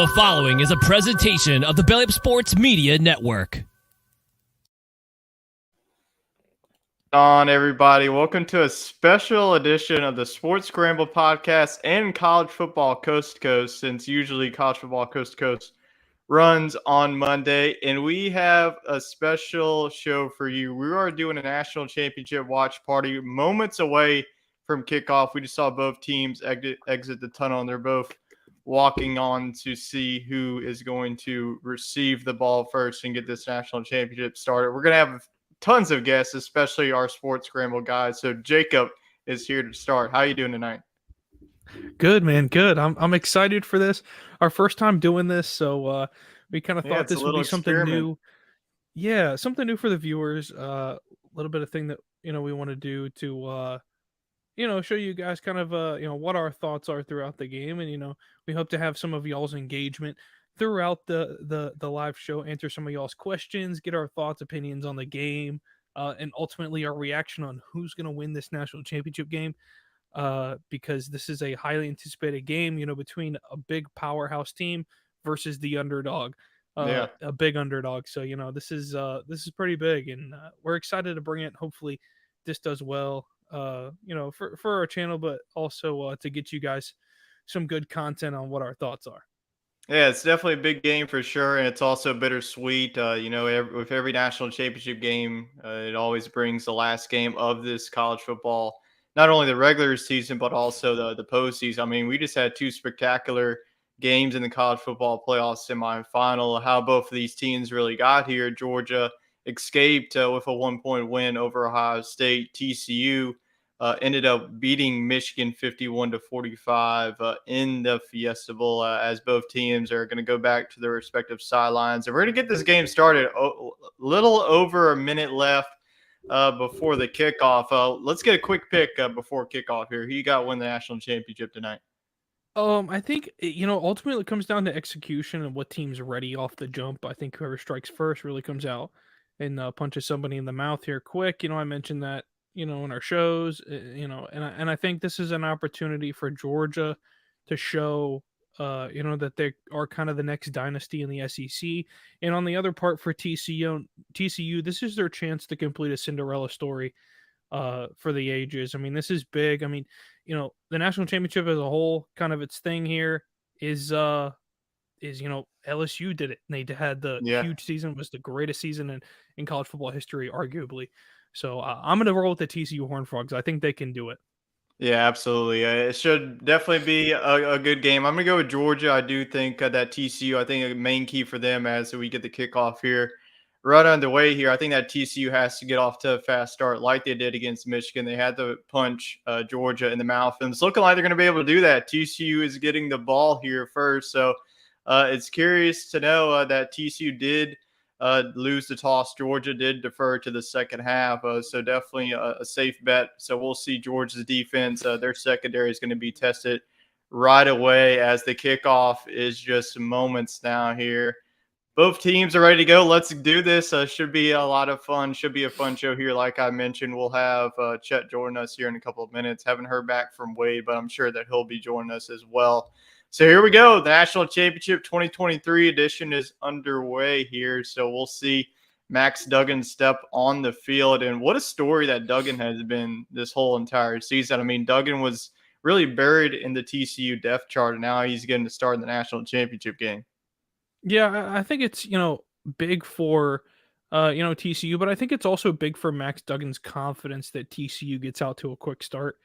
The following is a presentation of the Belly Up Sports Media Network. On everybody, welcome to a special edition of the Sports Scramble Podcast and College Football Coast to Coast, since usually College Football Coast to Coast runs on Monday, and we have a special show for you. We are doing a national championship watch party moments away from kickoff. We just saw both teams exit the tunnel, and they're both walking on to see who is going to receive the ball first and get this national championship started. We're going to have tons of guests, especially our Sports Scramble guys. So Jacob is here to start. How are you doing tonight? Good, man. Good. I'm excited for this. Our first time doing this, so we kind of thought this would be something new. Yeah, something new for the viewers. A little bit of thing that we want to do to show you guys kind of what our thoughts are throughout the game, and we hope to have some of y'all's engagement throughout the live show, answer some of y'all's questions, get our thoughts, opinions on the game, and ultimately our reaction on who's going to win this national championship game. Because this is a highly anticipated game, between a big powerhouse team versus the underdog, a big underdog. So, this is pretty big, and we're excited to bring it. Hopefully this does well, for our channel, but also to get you guys some good content on what our thoughts are. Yeah, it's definitely a big game for sure, and it's also bittersweet. With every national championship game, it always brings the last game of this college football, not only the regular season, but also the postseason. I mean, we just had two spectacular games in the college football playoff semifinal. How both of these teams really got here. Georgia escaped with a 1-point win over Ohio State. TCU ended up beating Michigan 51-45 in the Fiesta Bowl, as both teams are going to go back to their respective sidelines. And we're going to get this game started. A little over a minute left before the kickoff. Let's get a quick pick before kickoff here. Who you got win the national championship tonight? I think ultimately it comes down to execution and what team's ready off the jump. I think whoever strikes first really comes out and punches somebody in the mouth here quick. I mentioned that in our shows, and I think this is an opportunity for Georgia to show that they are kind of the next dynasty in the SEC. And on the other part for TCU, this is their chance to complete a Cinderella story for the ages. I mean, this is big. I mean, the national championship as a whole, kind of its thing here is LSU did it. And they had the huge season. It was the greatest season in college football history, arguably. So I'm going to roll with the TCU Horned Frogs. I think they can do it. Yeah, absolutely. It should definitely be a good game. I'm going to go with Georgia. I do think that TCU, I think a main key for them as we get the kickoff here right on the way here. I think that TCU has to get off to a fast start like they did against Michigan. They had to punch Georgia in the mouth, and it's looking like they're going to be able to do that. TCU is getting the ball here first, so it's curious to know that TCU did lose the toss. Georgia did defer to the second half, so definitely a safe bet. So we'll see Georgia's defense. Their secondary is going to be tested right away as the kickoff is just moments now here. Both teams are ready to go. Let's do this. Should be a lot of fun. Should be a fun show here. Like I mentioned, we'll have Chet join us here in a couple of minutes. Haven't heard back from Wade, but I'm sure that he'll be joining us as well. So here we go. The National Championship 2023 edition is underway here. So we'll see Max Duggan step on the field. And what a story that Duggan has been this whole entire season. I mean, Duggan was really buried in the TCU depth chart, and now he's getting to start in the National Championship game. Yeah, I think it's, big for, TCU, but I think it's also big for Max Duggan's confidence that TCU gets out to a quick start.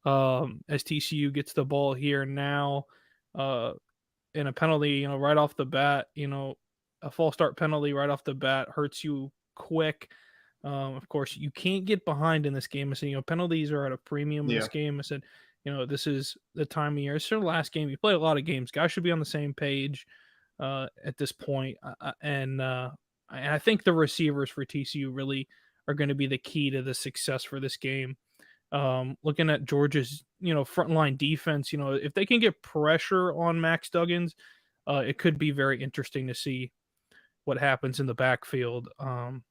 As TCU gets the ball here now, in a penalty, right off the bat, a false start penalty right off the bat hurts you quick. Of course, you can't get behind in this game. I said, penalties are at a premium in this game. I said, this is the time of year. It's their last game. You play a lot of games. Guys should be on the same page at this point. And I think the receivers for TCU really are going to be the key to the success for this game. Looking at Georgia's, frontline defense, if they can get pressure on Max Duggans, it could be very interesting to see what happens in the backfield. And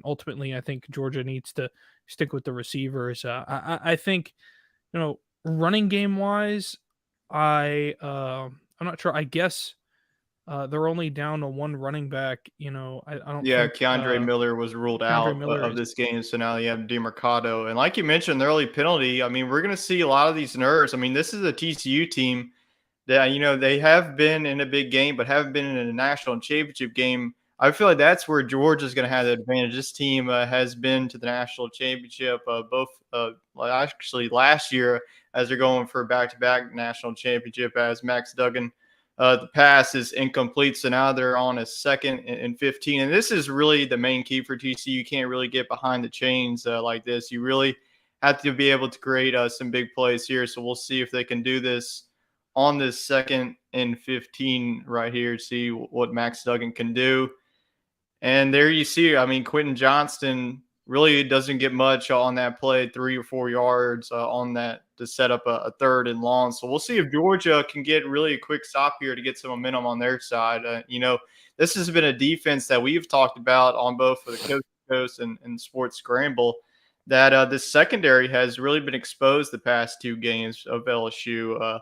ultimately, I think Georgia needs to stick with the receivers. I think, running game wise, I'm not sure. I guess They're only down to one running back. I don't Yeah, think Keandre Miller was ruled Keandre out Miller of is. this game, so now you have DeMarcado. And like you mentioned, the early penalty, I mean, we're going to see a lot of these nerves. I mean, this is a TCU team that, they have been in a big game, but haven't been in a national championship game. I feel like that's where Georgia's going to have the advantage. This team has been to the national championship actually last year as they're going for back-to-back national championship as Max Duggan. The pass is incomplete, so now they're on a 2nd and 15. And this is really the main key for TCU. You can't really get behind the chains like this. You really have to be able to create some big plays here. So we'll see if they can do this on this 2nd and 15 right here, see what Max Duggan can do. And there you see, I mean, Quentin Johnston really doesn't get much on that play, 3 or 4 yards on that to set up a 3rd and long. So we'll see if Georgia can get really a quick stop here to get some momentum on their side. This has been a defense that we've talked about on both for the Coast to Coast and Sports Scramble, that this secondary has really been exposed the past 2 games of LSU.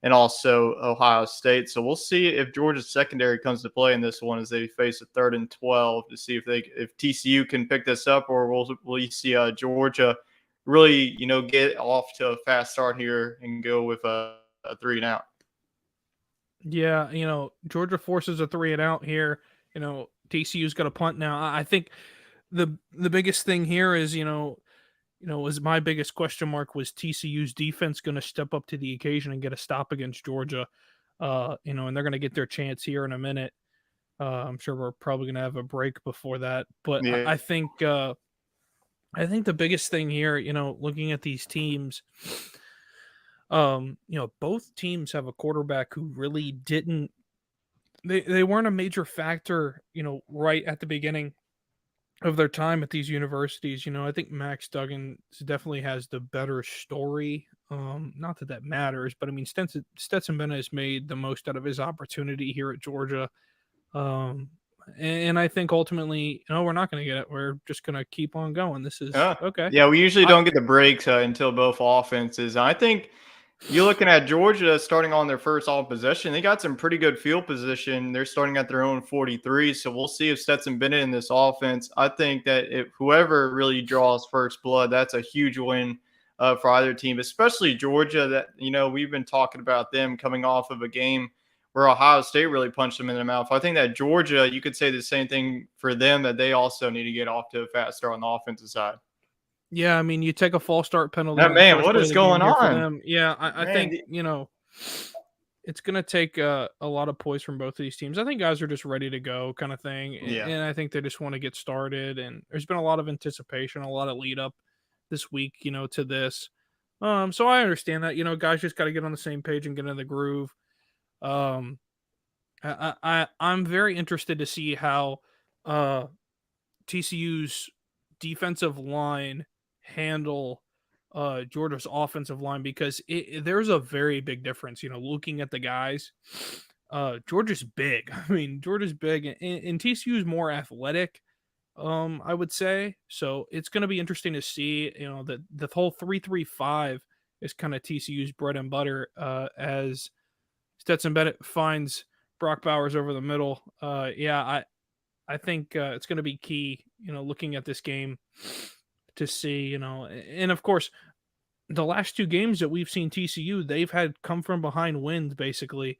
And also Ohio State. So we'll see if Georgia's secondary comes to play in this one as they face a 3rd and 12 to see if TCU can pick this up, or will you see Georgia really get off to a fast start here and go with a 3 and out. Yeah, Georgia forces a 3 and out here. TCU's got a punt now. I think the biggest thing here is was my biggest question mark was TCU's defense going to step up to the occasion and get a stop against Georgia. And they're going to get their chance here in a minute. I'm sure we're probably going to have a break before that, but Yeah. I think the biggest thing here, looking at these teams, both teams have a quarterback who really didn't. They weren't a major factor, right at the beginning of their time at these universities. I think Max Duggan definitely has the better story. Not that matters, but I mean, Stetson Bennett has made the most out of his opportunity here at Georgia. And I think ultimately, we're not going to get it. We're just going to keep on going. This is okay. Yeah, we usually don't get the breaks until both offenses. I think you're looking at Georgia starting on their first all possession. They got some pretty good field position. They're starting at their own 43. So we'll see if Stetson Bennett in this offense. I think that if whoever really draws first blood, that's a huge win for either team, especially Georgia. That we've been talking about them coming off of a game where Ohio State really punched them in the mouth. I think that Georgia, you could say the same thing for them, that they also need to get off to a fast start on the offensive side. Yeah, I mean, you take a false start penalty. Man, what is going on? For them. Yeah, I think, it's going to take a lot of poise from both of these teams. I think guys are just ready to go kind of thing. Yeah. And I think they just want to get started. And there's been a lot of anticipation, a lot of lead up this week, to this. So I understand that, guys just got to get on the same page and get in the groove. I'm very interested to see how TCU's defensive line handle Georgia's offensive line, because there's a very big difference. Looking at the guys, Georgia's big. I mean, Georgia's big, and TCU's more athletic. I would say so. It's going to be interesting to see. That the whole 3-3-5 is kind of TCU's bread and butter. As Stetson Bennett finds Brock Bowers over the middle. I think it's going to be key, looking at this game to see, and of course, the last 2 games that we've seen TCU, they've had come from behind wins basically,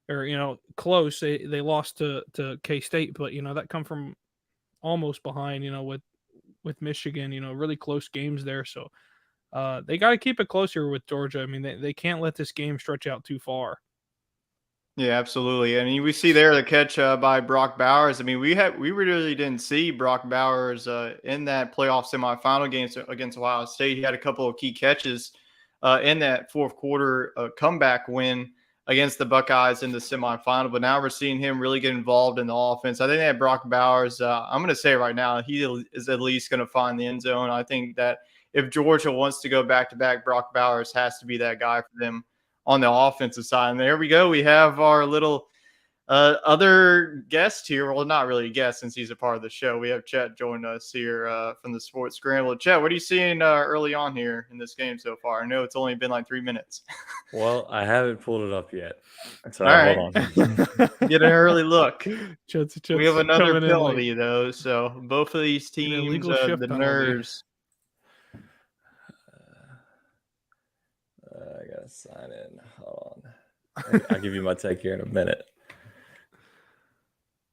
or, close. They lost to K-State, but, that come from almost behind, with Michigan, really close games there. So they got to keep it close here with Georgia. I mean, they can't let this game stretch out too far. Yeah, absolutely. I mean, we see there the catch by Brock Bowers. I mean, we really didn't see Brock Bowers in that playoff semifinal game against Ohio State. He had a couple of key catches in that fourth quarter comeback win against the Buckeyes in the semifinal. But now we're seeing him really get involved in the offense. I think that Brock Bowers, I'm going to say right now, he is at least going to find the end zone. I think that if Georgia wants to go back-to-back, Brock Bowers has to be that guy for them on the offensive side. And there we go. We have our little Other guest here, well, not really a guest since he's a part of the show. We have Chet join us here from the Sports Scramble. Chet, what are you seeing early on here in this game so far? I know it's only been like 3 minutes. Well, I haven't pulled it up yet. So All right. hold on. Get an early look. Chet's We have another coming in penalty, late. though. So both of these teams, illegal shift the penalty. Nerds. I gotta sign in. Hold on. I'll give you my take here in a minute.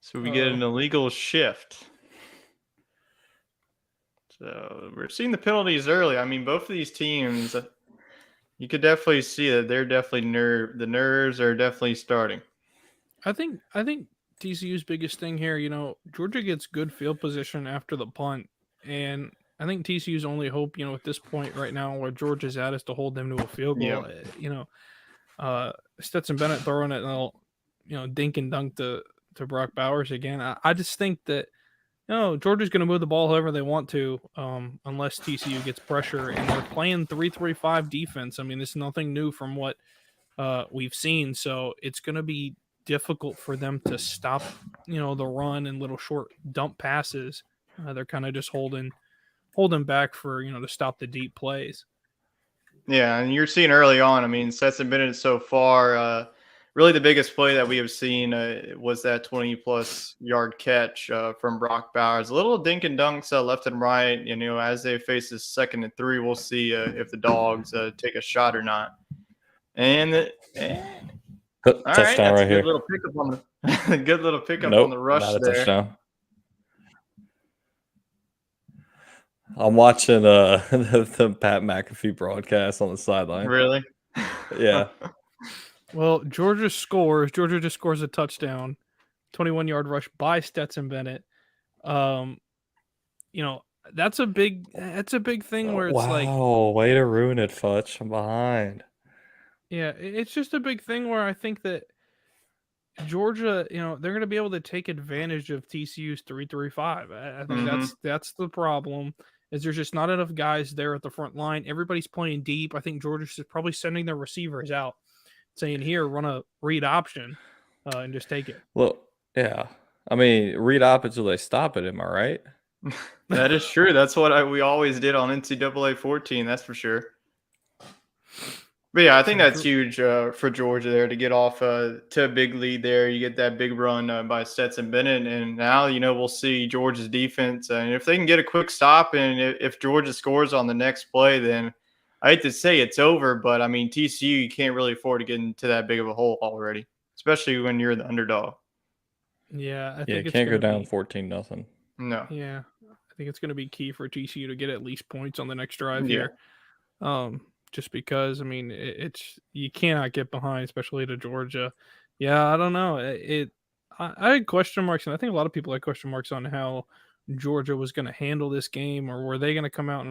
So we get an illegal shift. So we're seeing the penalties early. I mean, both of these teams, you could definitely see that they're definitely the nerves are definitely starting. I think TCU's biggest thing here, Georgia gets good field position after the punt, and I think TCU's only hope, at this point right now where Georgia's at is to hold them to a field goal. Yeah. Stetson Bennett throwing it, dink and dunk to Brock Bowers again. I just think that Georgia's going to move the ball however they want to, unless TCU gets pressure, and they're playing 3-3-5 defense. I mean, this is nothing new from what we've seen, so it's going to be difficult for them to stop, the run and little short dump passes. They're kind of just holding back for, to stop the deep plays. Yeah, and you're seeing early on, I mean, Stetson Bennett so far, really the biggest play that we have seen was that 20-plus yard catch from Brock Bowers. A little dink and dunks left and right. As they face this 2nd and 3, we'll see if the Dogs take a shot or not. And all right, that's right a good little pickup on the good little pickup on the rush not a there. Touchdown. I'm watching the Pat McAfee broadcast on the sideline. Really? Yeah. Well, Georgia just scores a touchdown, 21-yard rush by Stetson Bennett. That's a big thing where it's wow, way to ruin it, Futch. I'm behind. Yeah, it's just a big thing where I think that Georgia, they're going to be able to take advantage of TCU's 3-3-5. I think that's the problem. Is there's just not enough guys there at the front line. Everybody's playing deep. I think Georgia's just probably sending their receivers out, saying, "Here, run a read option, and just take it." Well, yeah. I mean, read op until they stop it. Am I right? That is true. That's what we always did on NCAA 14. That's for sure. But yeah, I think that's huge for Georgia there to get off to a big lead there. You get that big run by Stetson Bennett, and now we'll see Georgia's defense. And if they can get a quick stop, and if Georgia scores on the next play, then I hate to say it's over. But I mean, TCU, you can't really afford to get into that big of a hole already, especially when you're the underdog. Yeah, I think it can't go down 14-0. No. Yeah, I think it's going to be key for TCU to get at least points on the next drive here. Just because, I mean, it's you cannot get behind, especially to Georgia. Yeah, I don't know. I had question marks, and I think a lot of people had question marks on how Georgia was going to handle this game, or were they going to come out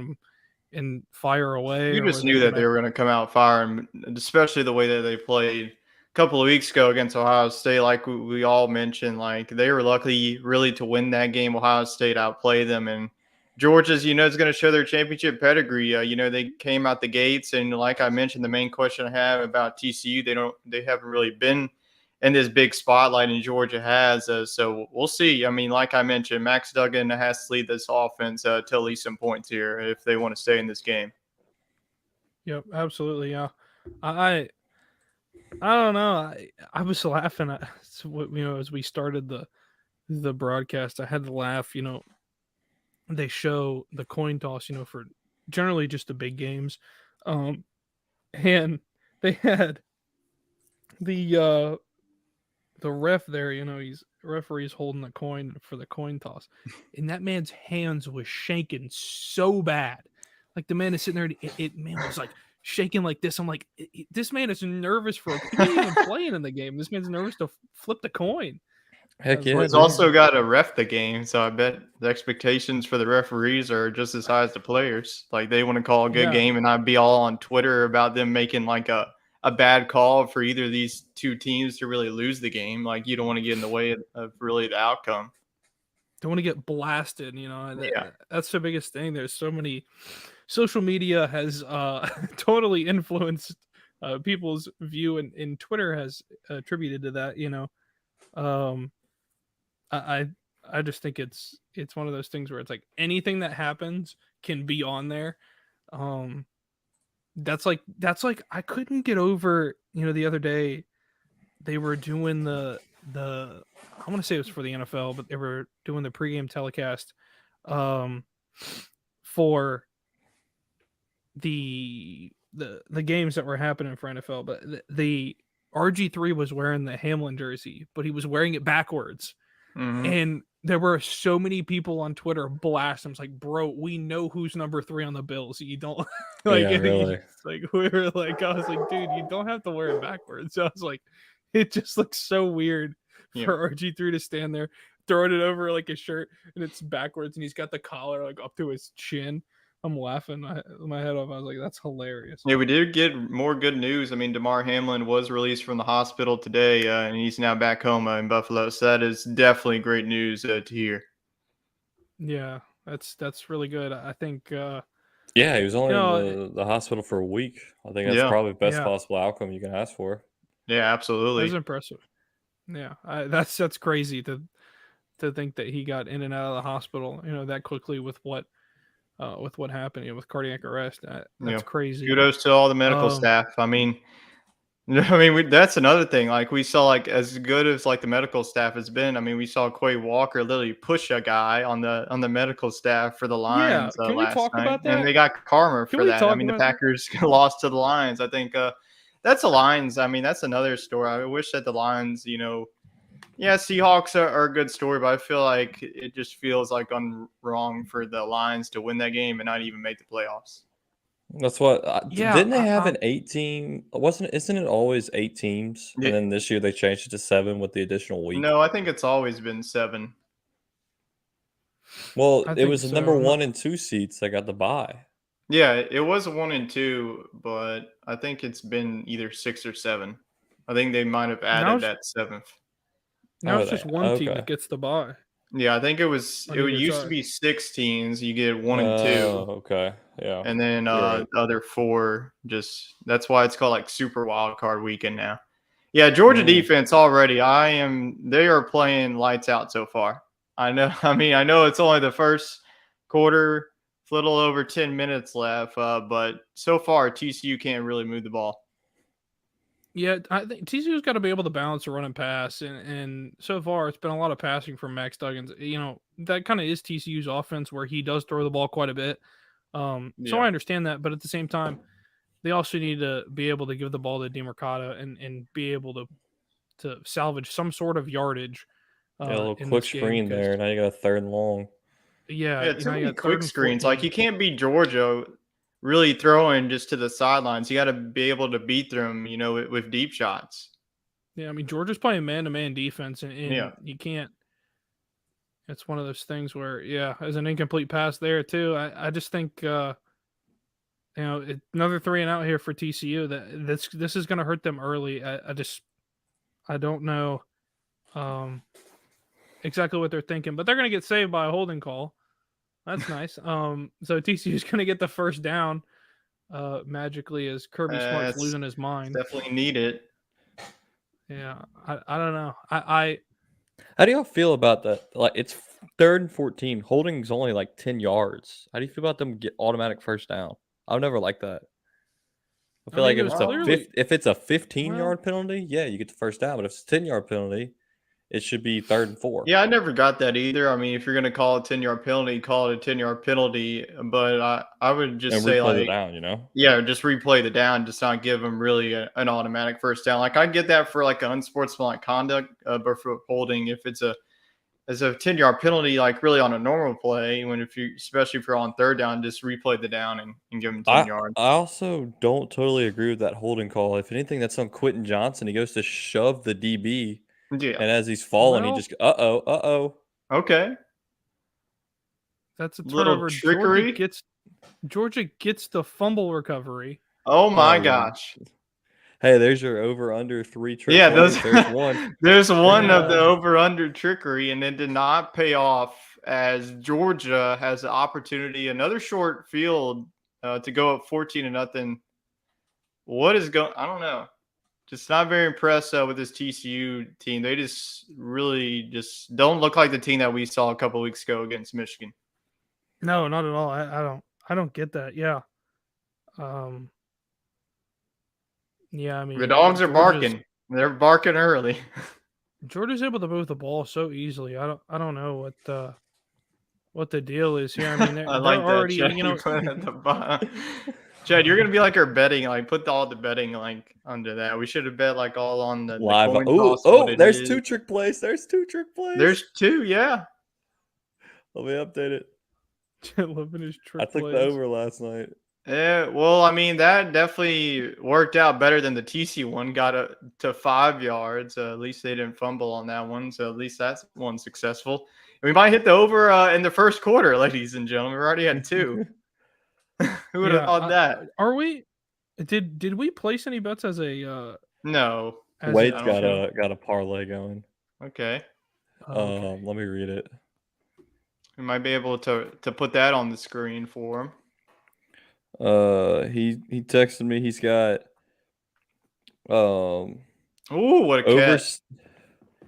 and fire away? You just knew that they were going to come out firing, especially the way that they played a couple of weeks ago against Ohio State. Like we all mentioned, like they were lucky really to win that game. Ohio State outplayed them, and Georgia's, is going to show their championship pedigree. They came out the gates, and like I mentioned, the main question I have about TCU, they haven't really been in this big spotlight, and Georgia has. So we'll see. I mean, like I mentioned, Max Duggan has to lead this offense to at least some points here if they want to stay in this game. Yep, absolutely. Yeah, I don't know. I was laughing at as we started the broadcast. I had to laugh. They show the coin toss, for generally just the big games. And they had the ref there, referee's holding the coin for the coin toss. And that man's hands was shaking so bad. Like the man is sitting there, man was like shaking like this. I'm like, this man is nervous he ain't even playing in the game. This man's nervous to flip the coin. Heck yeah. He's also got to ref the game, so I bet the expectations for the referees are just as high as the players. Like they want to call a good game, and I'd be all on Twitter about them making like a bad call for either of these two teams to really lose the game. Like you don't want to get in the way of really the outcome. Don't want to get blasted, That's the biggest thing. There's so many social media has totally influenced people's view, and Twitter has attributed to that, Um, I just think it's one of those things where it's like anything that happens can be on there. That's like I couldn't get over, the other day they were doing the I want to say it was for the NFL, but they were doing the pregame telecast for the games that were happening for NFL, but the RG3 was wearing the Hamlin jersey, but he was wearing it backwards. And there were so many people on Twitter blast him. It's like, bro, we know who's number 3 on the Bills. You don't like, Yeah, really. like we were like, I was like, dude, you don't have to wear it backwards. So I was like, it just looks so weird for RG3 to stand there, throwing it over like his shirt, and it's backwards, and he's got the collar like up to his chin. I'm laughing my head off. I was like, that's hilarious. Yeah, we did get more good news. I mean, Damar Hamlin was released from the hospital today, and he's now back home in Buffalo. So that is definitely great news to hear. Yeah, that's really good. I think. Yeah, he was only in the hospital for a week. I think that's probably the best possible outcome you can ask for. Yeah, absolutely. That was impressive. Yeah, that's crazy to think that he got in and out of the hospital, that quickly with what happened, with cardiac arrest. That's crazy. Kudos to all the medical staff. I mean, that's another thing. Like we saw, like as good as like the medical staff has been. I mean, we saw Quay Walker literally push a guy on the medical staff for the Lions. Yeah, can we talk about that? And they got karma for that. I mean, the Packers lost to the Lions. I think that's the Lions. I mean, that's another story. I wish that the Lions, Seahawks are a good story, but I feel like it just feels like wrong for the Lions to win that game and not even make the playoffs. That's what. Didn't they have an 8-team? Isn't it always 8 teams? And then this year they changed it to 7 with the additional week. No, I think it's always been 7. Well, it was the number 1 and 2 seats that got the bye. Yeah, it was 1 and 2, but I think it's been either 6 or 7. I think they might have added that 7th. Now it's just one team that gets the bye. Yeah, I think it used to be 6 teams. You get 1 and 2. Okay. Yeah. And then the other 4 that's why it's called like Super Wild Card Weekend now. Yeah, Georgia defense already. They are playing lights out so far. I know. I mean, I know it's only the first quarter, a little over 10 minutes left, but so far TCU can't really move the ball. Yeah, I think TCU's got to be able to balance a run and pass, and so far it's been a lot of passing from Max Duggan. That kind of is TCU's offense, where he does throw the ball quite a bit. So I understand that, but at the same time, they also need to be able to give the ball to DeMarcado and be able to salvage some sort of yardage. A little quick screen there. Now you got a 3rd and long. Yeah, too many quick screens. Like you can't beat Georgia really throwing just to the sidelines. You got to be able to beat them, with deep shots. Yeah, I mean, Georgia's playing man-to-man defense, and you can't. It's one of those things where, as an incomplete pass there too. I just think, another 3 and out here for TCU. That this is going to hurt them early. I don't know exactly what they're thinking, but they're going to get saved by a holding call. That's nice. So TCU is going to get the first down magically as Kirby Smart's losing his mind. Definitely need it. Yeah, I don't know. How do y'all feel about that? Like it's 3rd and 14. Holding's only like 10 yards. How do you feel about them get automatic first down? I've never liked that. I feel like if it's a 15-yard penalty, you get the first down. But if it's a 10-yard penalty, it should be 3rd and 4. Yeah, I never got that either. I mean, if you're going to call it a 10-yard penalty, call it a 10-yard penalty. But I would just say replay the down, just replay the down, just not give them really an automatic first down. Like I get that for like an unsportsmanlike conduct, but for holding, if it's a 10-yard penalty, like really on a normal play, especially if you're on 3rd down, just replay the down and give them 10 yards. I also don't totally agree with that holding call. If anything, that's on Quentin Johnson. He goes to shove the DB. Yeah. And as he's falling, he just Okay. That's a little turnover. trickery. Georgia gets the fumble recovery. Oh my gosh. Hey, there's your over/under 3 trickery. Yeah, there's one. There's one of the over/under trickery, and it did not pay off as Georgia has the opportunity, another short field to go up 14-0. What is going? I don't know. just not very impressed with this TCU team. They just really just don't look like the team that we saw a couple weeks ago against Michigan. No, not at all. I don't get that. Yeah. Yeah, I mean The dogs are Georgia's- barking. They're barking early. Georgia's able to move the ball so easily. I don't know what the deal is here. I mean, they're like that, already, Chad. you know, Put it at the bottom. Chad, you're gonna be like our betting, like put all the betting like under that. We should have bet like all on the Live. coin Oh, toss, what it there's is. 2 trick plays. There's 2 trick plays. There's 2, yeah. Let me update it. loving his I trick took plays. the over last night. Yeah, well, I mean that definitely worked out better than the TC one. Got to 5 yards. At least they didn't fumble on that one, so at least that's one successful. We might hit the over in the first quarter, ladies and gentlemen. We already had 2. Who would have thought that? Are we? Did we place any bets as a? No. As Wade's I got don't a parlay going. Okay. Okay. Let me read it. We might be able to put that on the screen for him. He texted me. He's got Ooh, what a over. catch.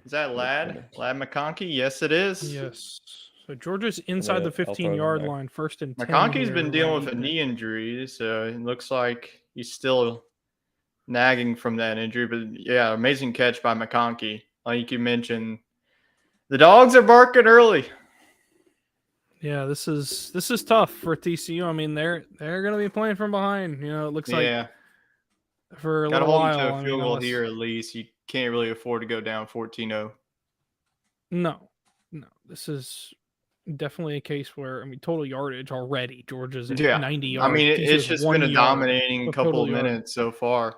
Is that Lad McConkey? Yes, it is. Yes. So Georgia's inside the I'll throw it in 15-yard there. line, 1st and 10. McConkey's here, been dealing with a right? knee injury, so it looks like he's still nagging from that injury. But yeah, amazing catch by McConkey. Like you mentioned, the dogs are barking early. Yeah, this is tough for TCU. I mean, they're going to be playing from behind. You know, it looks like for a Gotta little hold while. them to a I field mean, goal unless- here at least. You can't really afford to go down 14-0. No. This is definitely a case where, I mean, total yardage already. Georgia's at 90 yards. I mean, it's TCU's just 1 been a yard dominating of couple total of yards. minutes so far.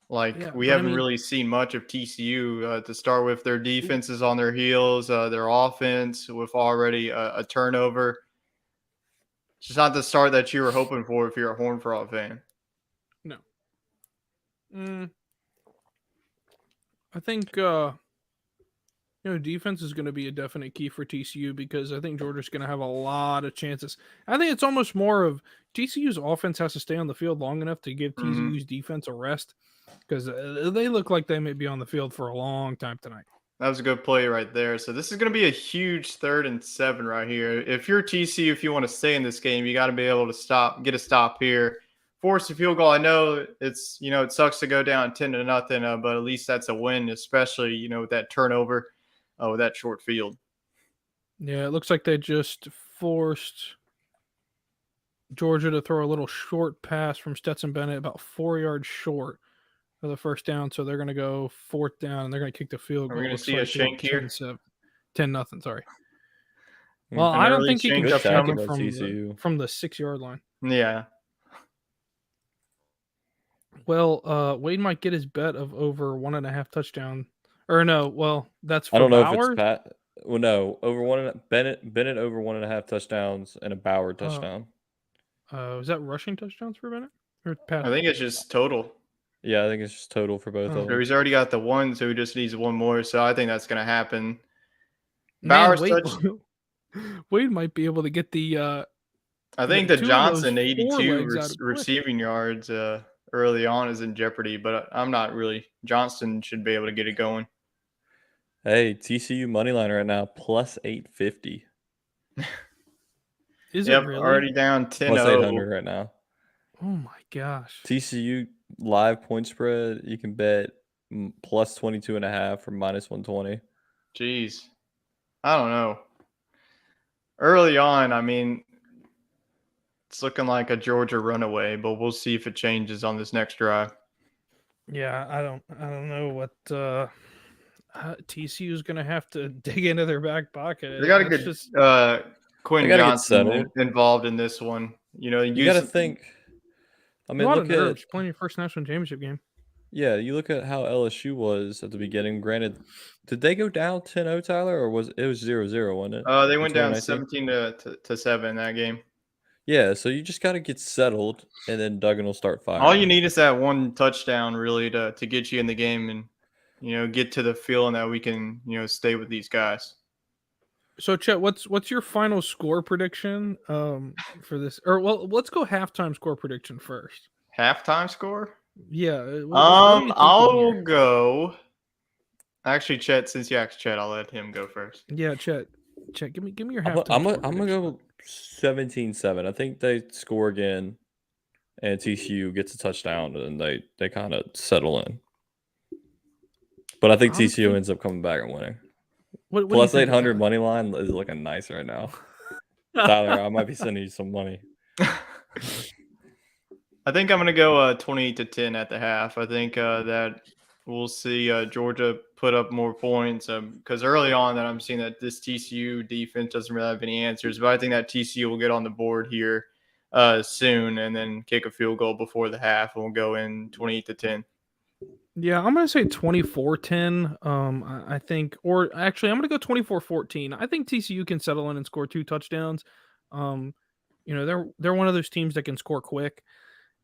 Like, Yeah, we but I haven't mean- really seen much of TCU to start with. Their defense is on their heels, their offense with already a turnover. It's just not the start that you were hoping for if you're a Horned Frog fan. I think defense is going to be a definite key for TCU because I think Georgia's going to have a lot of chances. I think it's almost more of TCU's offense has to stay on the field long enough to give TCU's defense a rest because they look like they may be on the field for a long time tonight. That was a good play right there. So this is going to be a huge 3rd and 7 right here. If you're TCU, if you want to stay in this game, you got to be able to get a stop here, force a field goal. I know it's it sucks to go down 10-0, but at least that's a win, especially with that turnover, with that short field. Yeah, it looks like they just forced Georgia to throw a little short pass from Stetson Bennett, about 4 yards short of the first down. So they're going to go 4th down, and they're going to kick the field goal. Are we going to Looks see a like shank here? 10-0. Sorry. Well, An I don't early think you can shank shank coming it by TCU. from the 6-yard line. Yeah. Well, Wade might get his bet of over 1.5 touchdown. Or no, well, that's for I don't know Bauer? if it's Pat. Well, no, over Bennett over 1.5 touchdowns and a Bauer touchdown. Is that rushing touchdowns for Bennett? Or pass? I think it's just total. Yeah, I think it's just total for both of So them. he's already got the 1, so he just needs 1 more. So I think that's going to happen. Man, Bauer's Wade might be able to get the I think two the of those Johnson 4 82 legs out of play. receiving yards early on is in jeopardy, but I'm not really. Johnston should be able to get it going. Hey, TCU money line right now plus 850. Is Yep, it really? already down 10-0. Plus 800 right now. Oh my gosh. TCU live point spread, you can bet plus 22.5 or minus 120. Jeez. I don't know. Early on, I mean, it's looking like a Georgia runaway, but we'll see if it changes on this next drive. Yeah, I don't know what TCU is going to have to dig into their back pocket. They got a That's good just- Quinn They gotta get Johnson settled. involved in this one. You You got to think. I a mean, lot look of nerves at playing your first national championship game. yeah. You look at how LSU was at the beginning. Granted, did they go down 10-0, Tyler, or was it 0-0? Wasn't it? They in went down 2019? 17 to 7 in that game. Yeah, so you just got to get settled, and then Duggan will start firing. All you need is that 1 touchdown really to get you in the game and get to the feeling that we can stay with these guys. So Chet, what's your final score prediction for this? Or well, let's go halftime score prediction first. Halftime score? Yeah. What are you I'll thinking go. Actually, Chet, since you asked Chet, I'll let him go first. here? Yeah, Chet, give me your I'm halftime score gonna prediction. go 17-7. I think they score again, and TCU gets a touchdown, and they kind of settle in. But I think TCU ends up coming back and winning. What Plus do you think, 800 Tyler? money line is looking nice right now. Tyler, I might be sending you some money. I think I'm going to go 20-10 at the half. I think that we'll see Georgia put up more points because early on that I'm seeing that this TCU defense doesn't really have any answers. But I think that TCU will get on the board here soon and then kick a field goal before the half, and we'll go in 28-10. Yeah, I'm going to say 24-10. I think, or actually, I'm going to go 24-14. I think TCU can settle in and score 2 touchdowns. They're one of those teams that can score quick.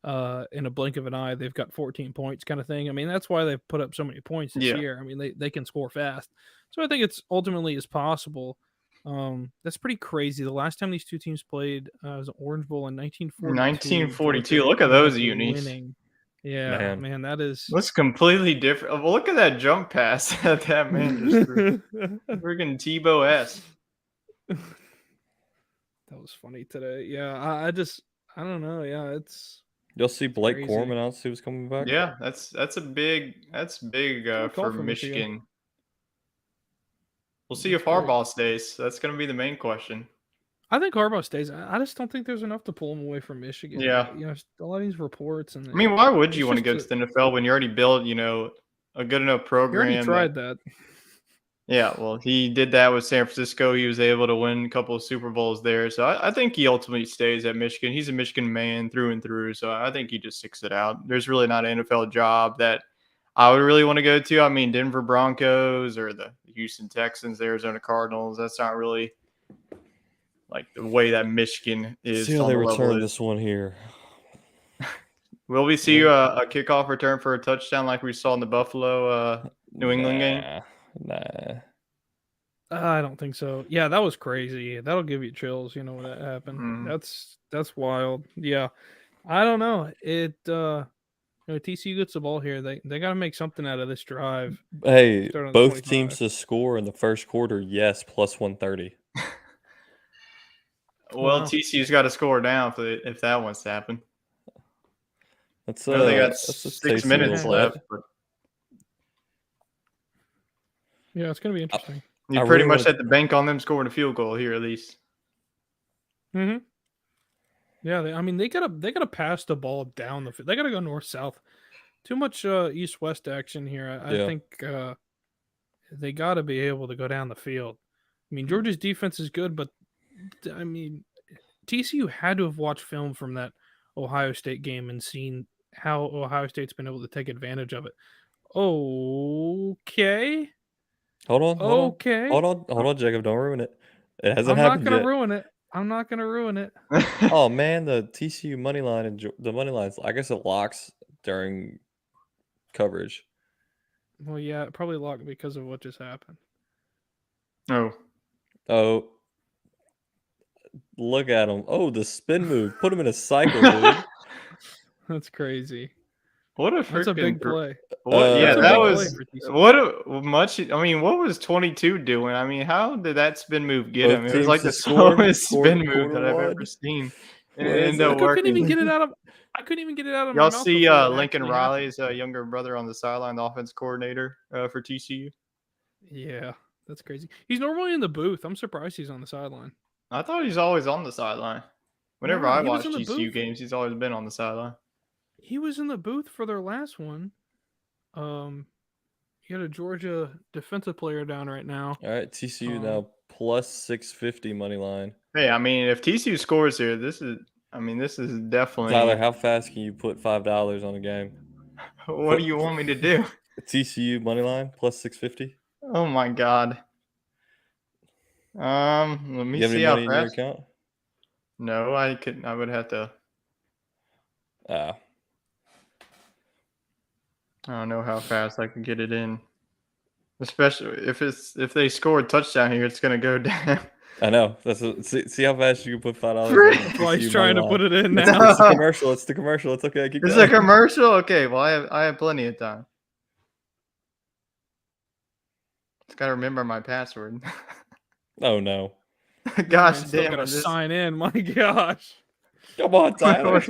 In a blink of an eye, they've got 14 points kind of thing. I mean, that's why they've put up so many points this year. I mean, they can score fast. So I think it's ultimately is possible. That's pretty crazy. The last time these two teams played was Orange Bowl in 1942. 1942. Look at those unis. Winning. Yeah, man, that is. Looks completely different. Well, look at that jump pass that man just threw. Freaking Tebow-esque. That was funny today. Yeah, I don't know. Yeah, You'll see Blake crazy. Corum announce who's coming back. Yeah, that's big for Michigan. We'll see if Harbaugh stays. That's going to be the main question. I think Harbaugh stays. I just don't think there's enough to pull him away from Michigan. Yeah, a lot of these reports and. I mean, why would you want to go to the NFL when you already built, a good enough program? You already tried that. Yeah, well, he did that with San Francisco. He was able to win a couple of Super Bowls there. So I think he ultimately stays at Michigan. He's a Michigan man through and through. So I think he just sticks it out. There's really not an NFL job that I would really want to go to. I mean, Denver Broncos or the Houston Texans, the Arizona Cardinals. That's not really like the way that Michigan is. See how they return this one here. Will we see a kickoff return for a touchdown like we saw in the Buffalo New England game? Nah. I don't think so. Yeah, that was crazy. That'll give you chills, when that happened. Mm. That's wild. Yeah. I don't know. TCU gets the ball here. They got to make something out of this drive. Hey, both teams to score in the first quarter, yes, plus 130. Well, wow. TCU's got to score now if that wants to happen. They got 6 minutes left. But... Yeah, it's going to be interesting. You pretty much had to bank on them scoring a field goal here, at least. Mm-hmm. Yeah, they gotta pass the ball down the field. They gotta go north-south. Too much east-west action here. I think they gotta be able to go down the field. I mean, Georgia's defense is good, but I mean, TCU had to have watched film from that Ohio State game and seen how Ohio State's been able to take advantage of it. Okay. Hold on, Jacob. Don't ruin it. It hasn't happened yet. I'm not gonna ruin it. Oh man, the TCU money line and the money lines. I guess it locks during coverage. Well, yeah, it probably locked because of what just happened. Oh, look at him! Oh, the spin move. Put him in a cycle, dude. That's crazy. That's a big play. That was what was 22 doing? I mean, how did that spin move get him? It was like the slowest spin move that I've ever seen. And it ended up working. I couldn't even get it out of Y'all see Lincoln Riley's younger brother on the sideline, the offense coordinator for TCU? Yeah, that's crazy. He's normally in the booth. I'm surprised he's on the sideline. I thought he's always on the sideline. Whenever I watch TCU games, he's always been on the sideline. He was in the booth for their last one. You got a Georgia defensive player down right now. All right, TCU now plus 650 money line. Hey, I mean, if TCU scores here, this is definitely. Tyler, how fast can you put $5 on a game? What do you want me to do? TCU money line plus 650. Oh my God. Let me you have see any money how fast. In your account? No, I couldn't. I would have to. I don't know how fast I can get it in. Especially if they score a touchdown here, it's gonna go down. I know. See how fast you can put $5. That's why he's trying to put it in No. now. It's the commercial. It's the commercial. It's okay. Keep Is going. it a commercial? Okay, well I have plenty of time. Just gotta remember my password. Oh no! Gosh Man, still damn gotta it! sign in. My gosh. Come on, Tyler.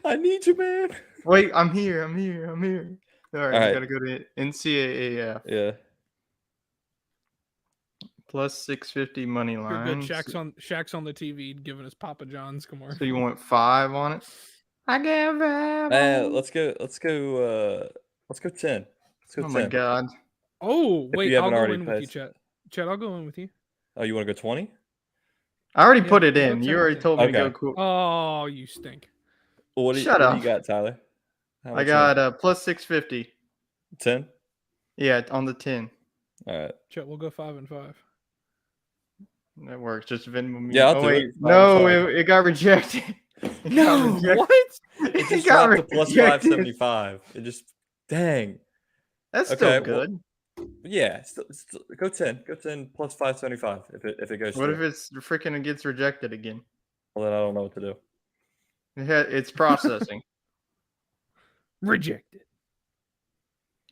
I need you, man. Wait, I'm here. I'm here. I'm here. All right, All we right. gotta go to NCAAF Yeah. plus 650 money You're line. good. Shaq's on the TV giving us Papa John's commercial. So you want 5 on it? I get 5. Let's go 10. Let's go Oh 10. my god. Oh, If wait, you I'll haven't go already in with you, passed. Chet. Chet, I'll go in with you. Oh, you want to go 20? I already Yeah, put it go in. 10 You already with told me to Okay. go cool. Oh, you stink. Well, what do Shut you up. got, Tyler? How I much got plus 650. 10. Yeah, on the 10. All right. Chet, we'll go 5 and 5. That works. Just Venmo me. Yeah, I'll oh do wait, it. no, 5 and 5. it got rejected. It got rejected. What? It just got dropped to plus rejected. 575. It just dang. That's Okay, still well, good. Yeah, still, go 10. Go 10 plus 575 if it goes What through. if it's freaking gets rejected again? Well, then I don't know what to do. It's processing. Rejected.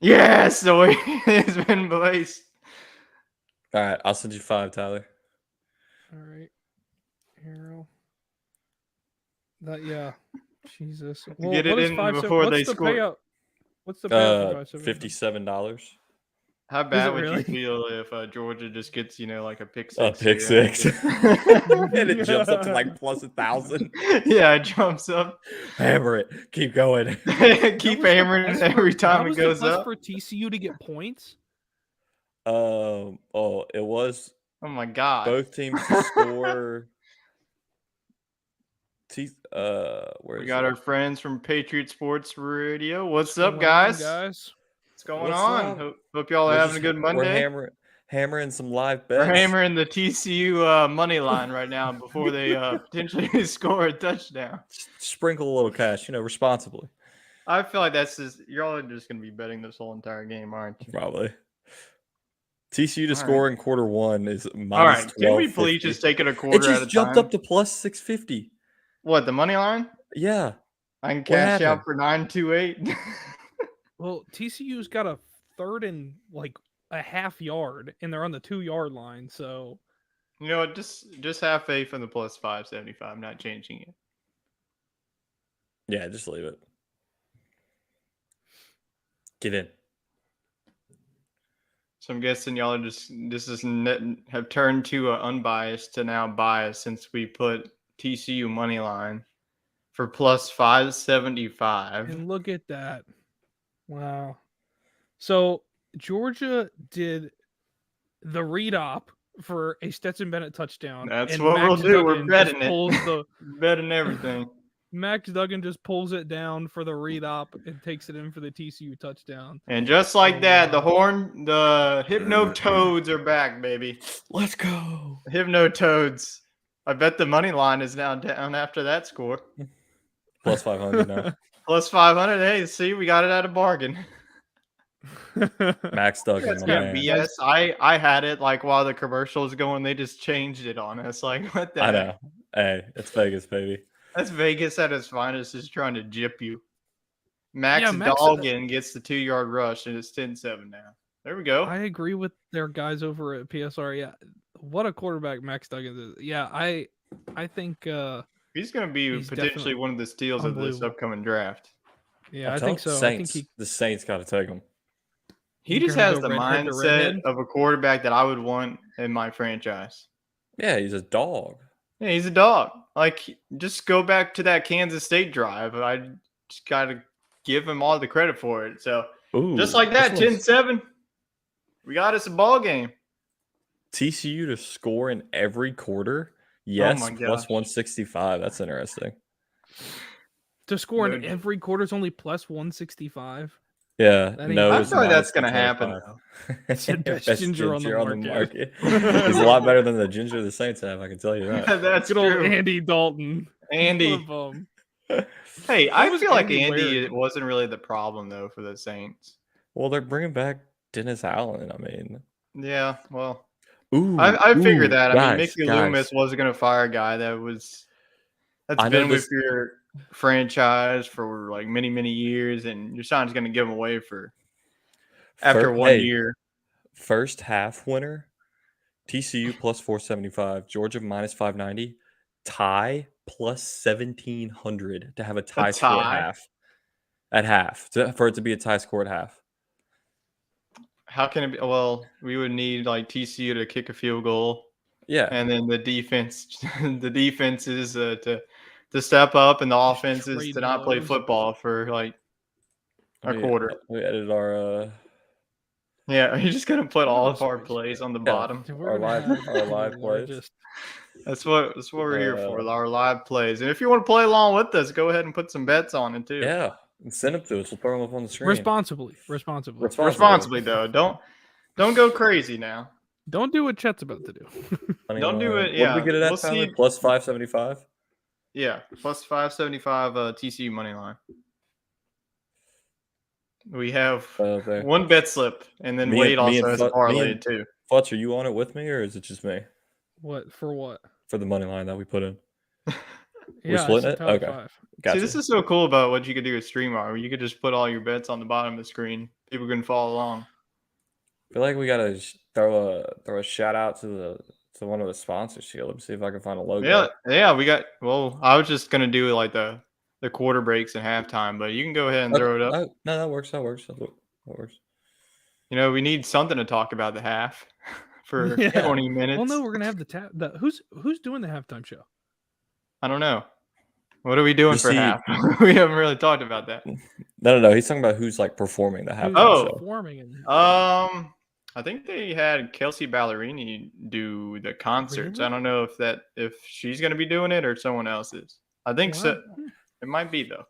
Yes, so it's been placed. All right, I'll send you 5, Tyler. All right. Hero. Yeah. Jesus. Well, Get it what is in 5 before what's they the score. payout? What's the payout for 575? $57. How bad it would really? you feel if Georgia just gets, like a pick A six? pick here? 6. And it jumps up to like plus 1,000. Yeah, it jumps up. Hammer it. Keep going. Keep hammering it every time it goes up. For TCU to get points. Oh, it was Oh my god. both teams to score. Where We is got it? our friends from Patriot Sports Radio. What's Going up, on, guys? What's going What's on? up? Hope y'all are having a good Monday. We're hammering some live We're bets. hammering the TCU money line right now before they potentially score a touchdown. Sprinkle a little cash, responsibly. I feel like y'all are just gonna be betting this whole entire game, aren't you? Probably. TCU to All score right. in quarter 1 is minus All right, can we 12.50. please just take it a It quarter at a just jumped time? up to plus 650. What, the money line? Yeah. I can cash out happened? for 928. Well, TCU's got a third and like a half yard, and they're on the 2-yard line. So, You know what? Just have faith in the plus 575. I'm not changing it. Yeah, just leave it. Get in. So I'm guessing y'all are have turned to unbiased to now biased since we put TCU money line for plus 575. and look at that. Wow. So Georgia did the read op for a Stetson Bennett touchdown. That's and what we'll Max do. We're Duggan betting just pulls it. Betting everything. Max Duggan just pulls it down for the read op and takes it in for the TCU touchdown. And just like that, wow. the Hypno Toads are back, baby. Let's go. Hypno Toads. I bet the money line is now down after that score. Plus 500 now. Plus 500. Hey, see, we got it at a bargain. Max Duggan. That's my kind of man. BS. I had it like while the commercial was going. They just changed it on us. Like, what the I heck? know. Hey, it's Vegas, baby. That's Vegas at its finest, just trying to gyp you. Max Max- Duggan gets the 2-yard rush, and it's 10-7 now. There we go. I agree with their guys over at PSR. Yeah, what a quarterback Max Duggan is. Yeah, I think He's going to be he's potentially definitely one of the steals of this unbelievable. upcoming draft. yeah, I'm I think so. telling I think the Saints got to take him. He You're just gonna has go the redhead to mindset redhead? of a quarterback that I would want in my franchise. Yeah, he's a dog. Yeah, he's a dog. Like, just go back to that Kansas State drive. I just got to give him all the credit for it. So, Ooh, just like that, this one's 10-7. We got us a ball game. TCU to score in every quarter. Yes, my plus gosh. 165. That's interesting. to score in No- every quarter is only plus 165. Yeah, That ain't- no. I it's feel like minus that's going to happen, 225. though. It's the best ginger on the market. It's a lot better than the ginger the Saints have. I can tell you that. That's Good old true. Andy Dalton. Andy. What a bum. Hey, I was feel like Andy Andy wearing? wasn't really the problem, though, for the Saints. Well, they're bringing back Dennis Allen. I mean, Yeah, well, Ooh, I figured that. I mean, guys, Mickey Loomis wasn't going to fire a guy that's I know been with this. your franchise for like many, many years, and your son's going to give him away for after 1 year. First half winner, TCU plus 475, Georgia minus 590, tie plus 1700 to have a tie score tie? at half, for it to be a tie score at half. How can it be? Well, we would need like TCU to kick a field goal. Yeah. And then the defense is to step up, and the offense is to not play football for like a quarter. We edited our. Yeah, are you just gonna put all of our plays on the bottom? Our live plays. That's what we're here for. Our live plays, and if you want to play along with us, go ahead and put some bets on it too. Yeah, and send them to us. We'll throw them up on the screen. Responsibly though. Don't go crazy now. Don't do what Chet's about to do. Don't do it. Yeah. What did we get it at, Tyler? Plus 575? Yeah, plus 575 TCU money line. We have one bet slip, and then Wade also has a parlay too. Futz, are you on it with me, or is it just me? What? For what? For the money line that we put in. We're splitting it? Okay. Gotcha. See, this is so cool about what you could do with StreamYard. You could just put all your bets on the bottom of the screen. People can follow along. I feel like we gotta throw a shout out to one of the sponsors here. Let me see if I can find a logo. Yeah, we got. Well, I was just gonna do like the quarter breaks and halftime, but you can go ahead and throw it up. No, that works. That works. You know, we need something to talk about the half for 20 minutes. Well, no, we're gonna have who's doing the halftime show? I don't know. What are we doing for half? We haven't really talked about that. No. He's talking about who's like performing the halftime show. Performing. I think they had Kelsey Ballerini do the concerts. Really? I don't know if she's going to be doing it or someone else is. I think so. It might be though.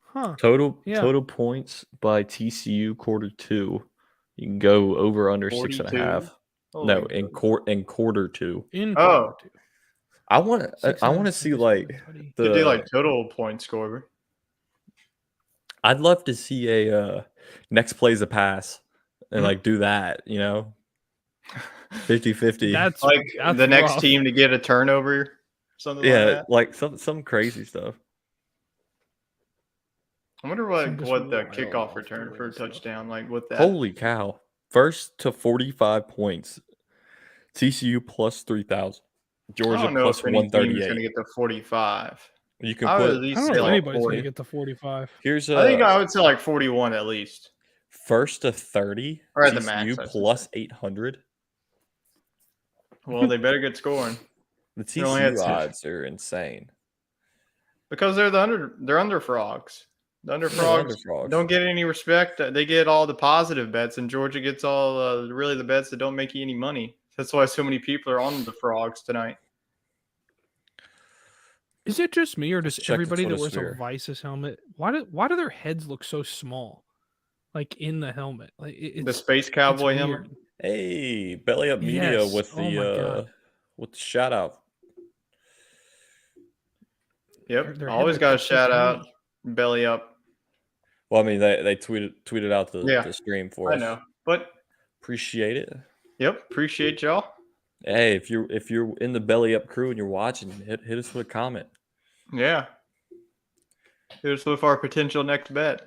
Huh. Total points by TCU quarter 2. You can go over under 6.5. No, in quarter 2. Quarter 2. I want to see like to do like total point score. I'd love to see a next plays a pass and like do that, 50-50. That's the next team to get a turnover, something like that. Like some crazy stuff. I wonder what the kickoff return for a touchdown, like what that. Holy cow. First to 45 points. TCU plus 3,000. Georgia plus 138. Going to get to 45. You can I don't know if anybody's going to get to 45. I think I would say like 41 at least. First to 30. Or at TCU the max. Plus 800. Well, they better get scoring. The TCU odds are insane. Because they're under frogs. The underfrogs don't get any respect. They get all the positive bets, and Georgia gets all really the bets that don't make you any money. That's why so many people are on the frogs tonight. Is it just me, or does everybody that wears a Vices helmet? Why do their heads look so small, like in the helmet? Like the Space Cowboy helmet. Hey, Belly Up Media with the shout out. Yep, always got a shout out. Belly Up. Well, I mean, they tweeted out the stream for us. I know, but appreciate it. Yep, appreciate y'all. Hey, if you're in the Belly Up crew and you're watching, hit us with a comment. Yeah, hit us with our potential next bet.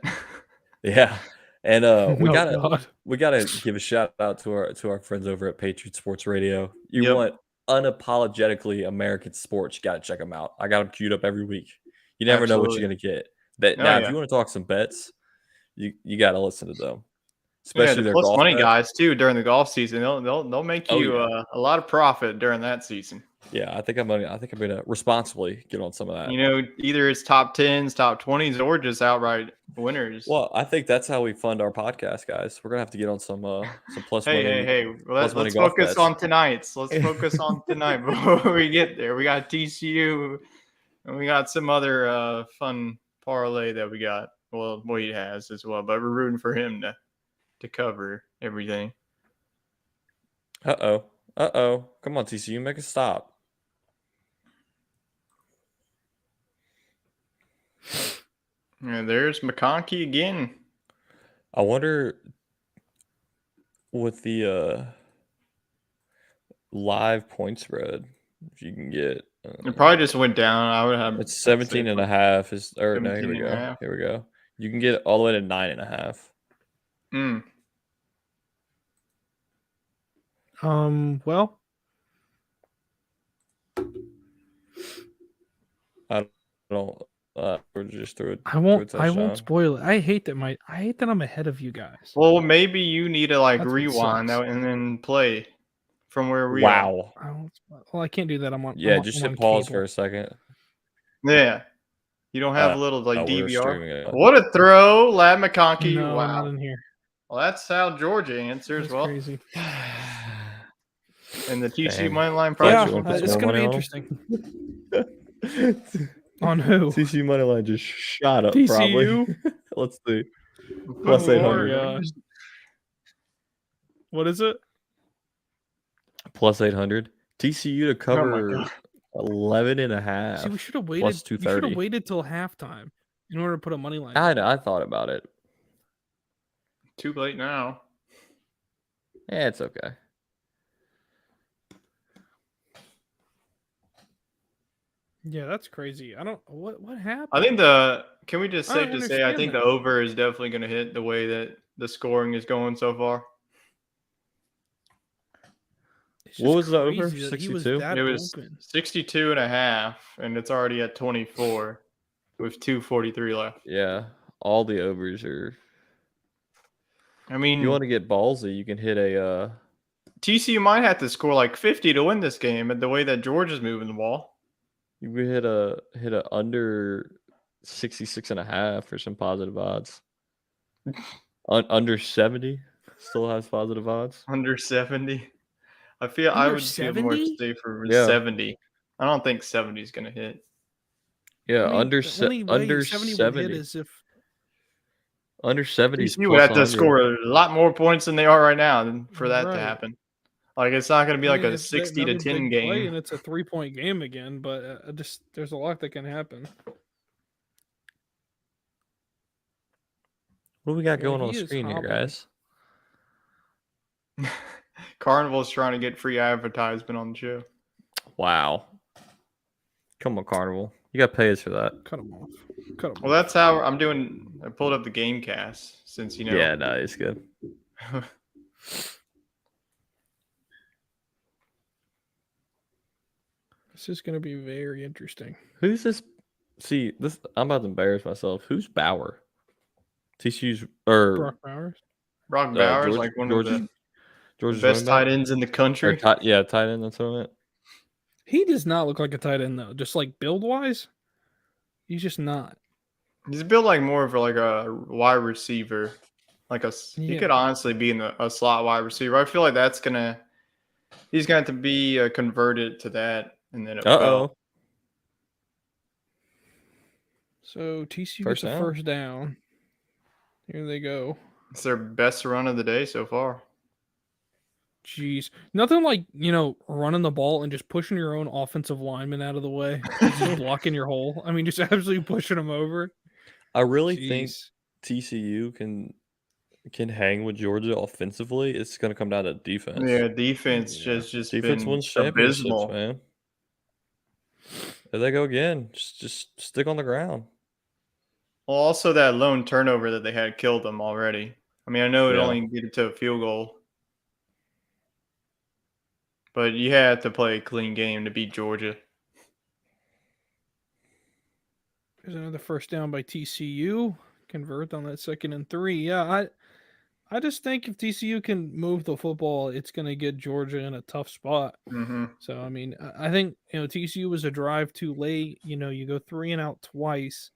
Yeah, and we gotta give a shout out to our friends over at Patriot Sports Radio. You want unapologetically American sports? You gotta check them out. I got them queued up every week. You never know what you're gonna get. If you want to talk some bets, you got to listen to them. Especially their plus golf money bets. Guys too during the golf season. They'll make you a lot of profit during that season. Yeah, I think I'm gonna responsibly get on some of that. Either it's top 10s, top 20s, or just outright winners. Well, I think that's how we fund our podcast, guys. We're gonna have to get on some plus money. Hey! Let's focus on tonight's. Let's focus on tonight before we get there. We got TCU, and we got some other fun parlay that we got. Well, Wade has as well, but we're rooting for him to cover everything. Come on, TCU, make a stop. And there's McConkey again. I wonder with the live point spread. If you can get, It probably just went down. I would have. it's 17 and a half. Is or no? Here 17 we and a go. half. Here we go. You can get it all the way to 9.5. Well, I don't. We're just through it. I won't spoil it. I hate that I'm ahead of you guys. Well, maybe you need to That's what rewind sucks. that and then play from where we are. Wow. I can't do that. Yeah, just I'm hit on pause cable. for a second. Yeah. You don't have a little we're DVR. streaming it. What a throw, Lad McConkey. No, Wow. not in here. Well, that's how Georgia answers. That's Well, crazy. and the TCU Dang. money line Yeah, you wanna probably. put it's some going to more be money interesting. On who? TCU money line just shot up. TCU? Probably. Let's see. Put Plus more, 800. gosh. What is it? Plus 800. TCU to cover God. 11.5. See, we should have waited. Plus We should 230. have waited till halftime in order to put a money line. I thought about it. Too late now. Yeah, it's okay. Yeah, that's crazy. I don't. What happened? I think can we just I safe don't to say I think understand the that. over is definitely going to hit the way that the scoring is going so far. It's What just was the over? crazy that he was 62? that It was open. 62 and a half, and it's already at 24 with 2:43 left. Yeah, all the overs are. I mean, If you want to get ballsy, you can hit a. TCU might have to score 50 to win this game, and the way that Georgia's moving the ball. You could hit a under 66.5 for some positive odds. Under 70 still has positive odds. Under 70. I feel I Under would feel more 70? safer with Yeah. 70. I don't think 70 is going to hit. Yeah, I mean, under the only way under 70 would 70. hit is if Under 70 is TCU would plus have to 100. score a lot more points than they are right now for that to Right. happen. It's not going to be I mean, a it's 60 to another 10 big play game. and it's a 3-point game again. But there's a lot that can happen. What do we got Yeah, going on he the is screen here, hobbling. guys? Carnival's trying to get free advertisement on the show. Wow. Come on, Carnival. You got to pay us for that. Cut him off. Cut him Well, off. that's how I'm doing. I pulled up the game cast since Yeah, no, it's good. This is going to be very interesting. Who's this? See, this I'm about to embarrass myself. Who's Bauer? TCU's or Brock Bowers. Brock Bowers, George- one of the Georgia's best running tight ends in the country. back? Tight end. That's what I meant. He does not look like a tight end though. Just build wise, he's just not. He's built more of a wide receiver. He Yeah. could honestly be in a slot wide receiver. I feel like he's gonna have to be converted to that, and then it fell. So TCU First gets a down. first down. Here they go. It's their best run of the day so far. Jeez. Nothing like, running the ball and just pushing your own offensive lineman out of the way. Just blocking your hole. I mean, just absolutely pushing them over. I really think Jeez. TCU can hang with Georgia offensively. It's going to come down to defense. Yeah, defense Yeah. just Defense been wins championships, abysmal. man. There they go again. Just stick on the ground. Well, also that lone turnover that they had killed them already. I mean, I know it Yeah. only needed to a field goal, but you had to play a clean game to beat Georgia. There's another first down by TCU. Convert on that 2nd and 3. Yeah, I just think if TCU can move the football, it's going to get Georgia in a tough spot. Mm-hmm. So, I mean, I think, TCU was a drive too late. You go 3 and out twice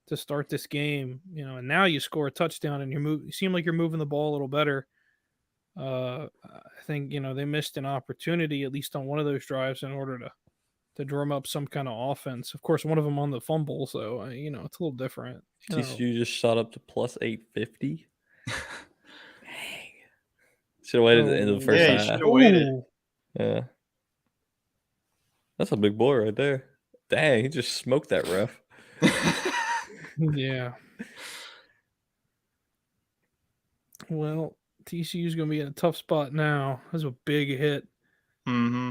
to start this game, and now you score a touchdown and you seem like you're moving the ball a little better. I think, they missed an opportunity, at least on one of those drives, in order to drum up some kind of offense. Of course, one of them on the fumble, so, it's a little different. TCU just shot up to plus 850. Dang. Should have waited to the end of the first Yeah, you half. should've waited. Ooh. Yeah. That's a big boy right there. Dang, he just smoked that ref. Yeah. Well, TCU's going to be in a tough spot now. That's a big hit. Mm-hmm.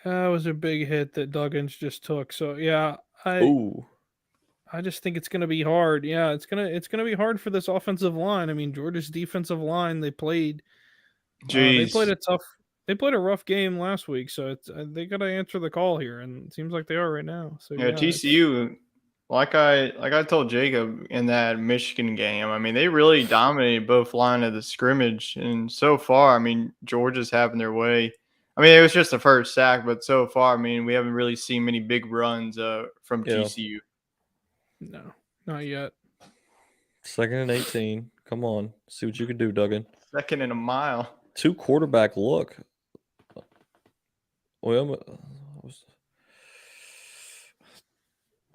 That was a big hit that Duggins just took. So yeah, Ooh. I just think it's going to be hard. Yeah, it's gonna be hard for this offensive line. I mean, Georgia's defensive line, they played Jeez. they played a rough game last week, so it's they got to answer the call here, and it seems like they are right now. So Yeah, yeah, TCU, like I told Jacob in that Michigan game, I mean, they really dominated both line of the scrimmage. And so far, I mean, Georgia's having their way. I mean, it was just the first sack, but so far, I mean, we haven't really seen many big runs from Yeah. TCU. no, not yet. 2nd and 18. Come on. See what you can do, Duggan. Second and a mile. 2 quarterback look. Well,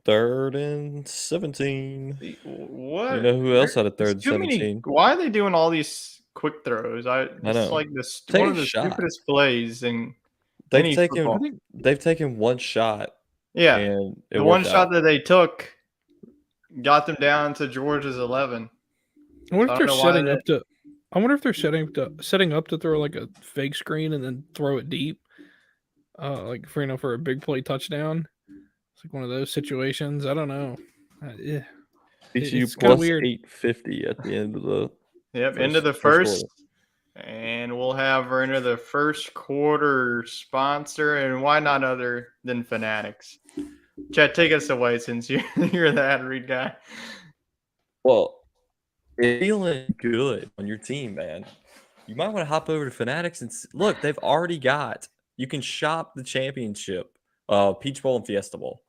3rd and 17. What? You know who else had a 3rd There's and too many. 17? Why are they doing all these quick throws? It's know. like this Take one a of the shot. stupidest plays in They've any taken football. they've taken one shot Yeah, and it the one worked shot out. that they took got them down to Georgia's 11. I wonder I if don't they're know why setting they- up to. I wonder if they're setting up to throw like a fake screen and then throw it deep, like for a big play touchdown. It's like one of those situations. I don't know. Yeah. TCU It's kinda plus weird. 850 at the end of the Yep, into the first. And we'll have her into the first quarter sponsor. And why not other than Fanatics? Chet, take us away since you're the ad read guy. Well, it's feeling good on your team, man. You might want to hop over to Fanatics and look. They've already got. You can shop the championship, Peach Bowl and Fiesta Bowl.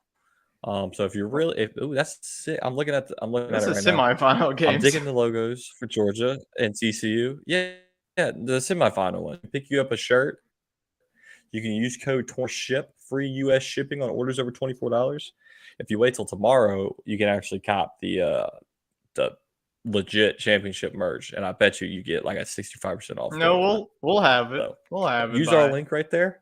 So if you're really, that's sick. I'm looking at it That's right a now. semifinal game. I'm digging the logos for Georgia and TCU. Yeah, the semifinal one. Pick you up a shirt. You can use code TORSHIP, free U.S. shipping on orders over $24. If you wait till tomorrow, you can actually cop the legit championship merch, and I bet you get like a 65% off. No, we'll have it. So, We'll have it. use our link right there.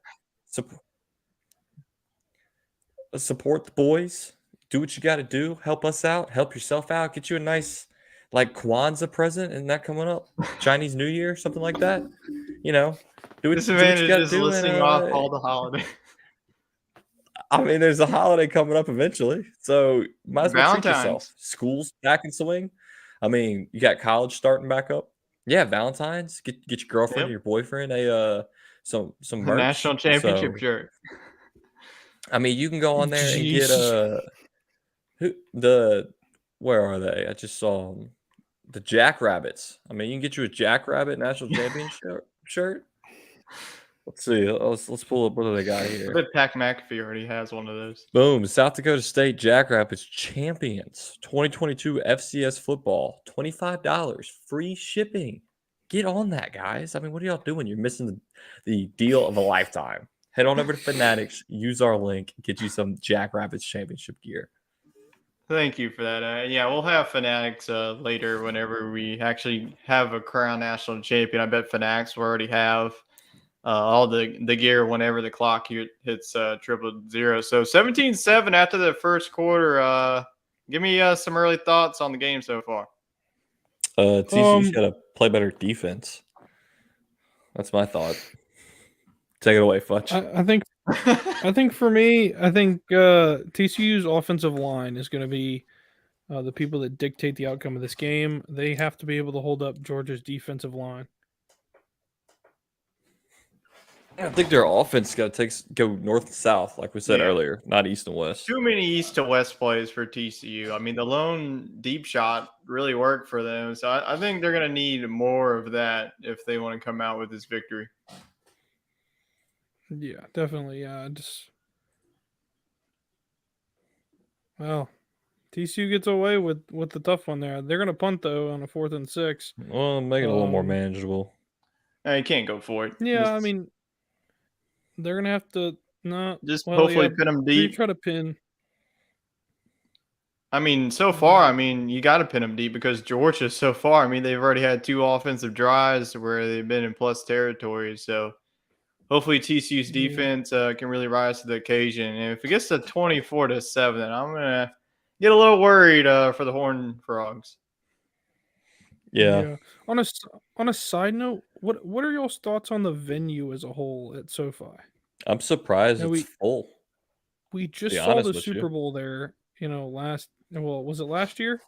Support the boys. Do what you got to do. Help us out. Help yourself out. Get you a nice like Kwanzaa present. Isn't that coming up? Chinese New Year, something like that. You know, do what This you man is got to just do. listing off all the holidays. I mean, there's a holiday coming up eventually, so might as well treat yourself. Valentine's. School's back in swing. I mean, you got college starting back up. Yeah, Valentine's. Get your girlfriend, Yep. your boyfriend some merch. National championship So, shirt. I mean, you can go on there and get where are they? I just saw 'em. The Jackrabbits. I mean, you can get you a Jackrabbit national championship shirt. Let's see. Let's pull up what do they got I here. bet Pat McAfee already has one of those. Boom. South Dakota State Jackrabbits champions 2022 FCS football. $25 free shipping. Get on that, guys. I mean, what are y'all doing? You're missing the deal of a lifetime. Head on over to Fanatics. Use our link. Get you some Jackrabbits championship gear. Thank you for that. Yeah, we'll have Fanatics later whenever we actually have a crown national champion. I bet Fanatics will already have all the gear whenever the clock hits 000. So 17-7 after the first quarter. Give me some early thoughts on the game so far. TCU's got to play better defense. That's my thought. Take it away, Futch. I think for me, TCU's offensive line is going to be the people that dictate the outcome of this game. They have to be able to hold up Georgia's defensive line. I think their offense got to go north and south, like we said earlier, not east and west. Too many east to west plays for TCU. I mean, the lone deep shot really worked for them. So I think they're going to need more of that if they want to come out with this victory. Yeah, definitely. Yeah, well, TCU gets away with the tough one there. They're going to punt though on a 4th and 6. Well, make it a little more manageable. You can't go for it. Yeah, I mean, they're going to have to hopefully pin them deep. Try to pin. I mean, so far, you got to pin them deep because Georgia, so far, they've already had 2 offensive drives where they've been in plus territory. So hopefully TCU's defense can really rise to the occasion. And if it gets to 24-7, then I'm going to get a little worried for the Horned Frogs. Yeah. On a side note, what are y'all's thoughts on the venue as a whole at SoFi? I'm surprised Now it's full. we To be just saw honest the with Super you. Bowl there, was it last year?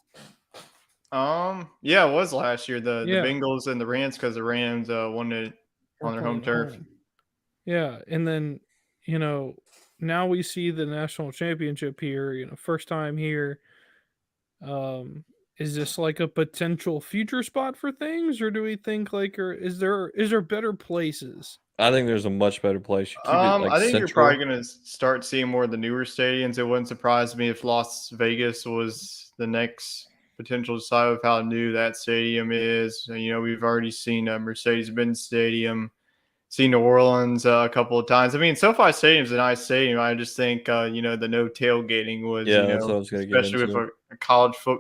Yeah, it was last year. The Yeah. Bengals and the Rams, because the Rams won it We're on their home playing turf. home. Yeah, and then now we see the national championship here. First time here. Is this like a potential future spot for things, or do we think or is there better places? I think there's a much better place. You keep it like I think you're central. probably going to start seeing more of the newer stadiums. It wouldn't surprise me if Las Vegas was the next potential site of how new that stadium is. We've already seen a Mercedes-Benz Stadium, seen New Orleans a couple of times. I mean, SoFi Stadium is a nice stadium. I just think, the no tailgating was, Yeah, that's what I was going to get especially into. with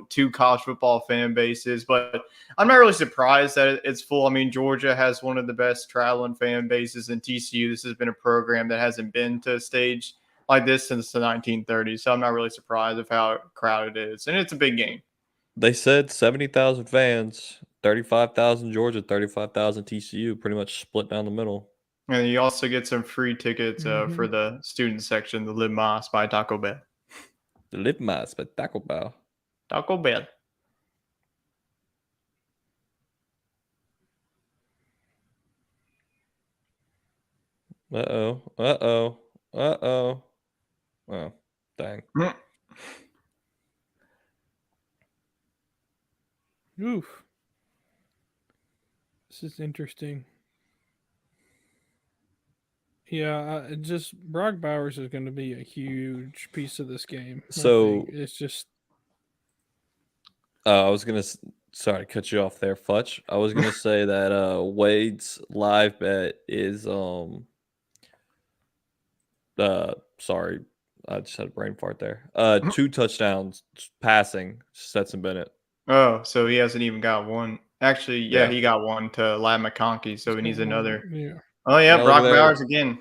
two college football fan bases. But I'm not really surprised that it's full. I mean, Georgia has one of the best traveling fan bases in TCU. This has been a program that hasn't been to a stage like this since the 1930s. So I'm not really surprised of how crowded it is. And it's a big game. They said 70,000 fans, 35,000 Georgia, 35,000 TCU, pretty much split down the middle. And you also get some free tickets for the student section, the Live Mas by Taco Bell. The Live Mas by Taco Bell. Taco Bell. Uh-oh. Oh, dang. Oof. This is interesting. Yeah, just Brock Bowers is going to be a huge piece of this game. So it's just. I was gonna. Sorry to cut you off there, Futch. I was gonna say that Wade's live bet is sorry, I just had a brain fart there. 2 touchdowns passing, Stetson Bennett. Oh, so he hasn't even got one. Actually, yeah. He got one to Lad McConkey, so he needs another. Yeah. Oh, yeah, Brock Bowers again.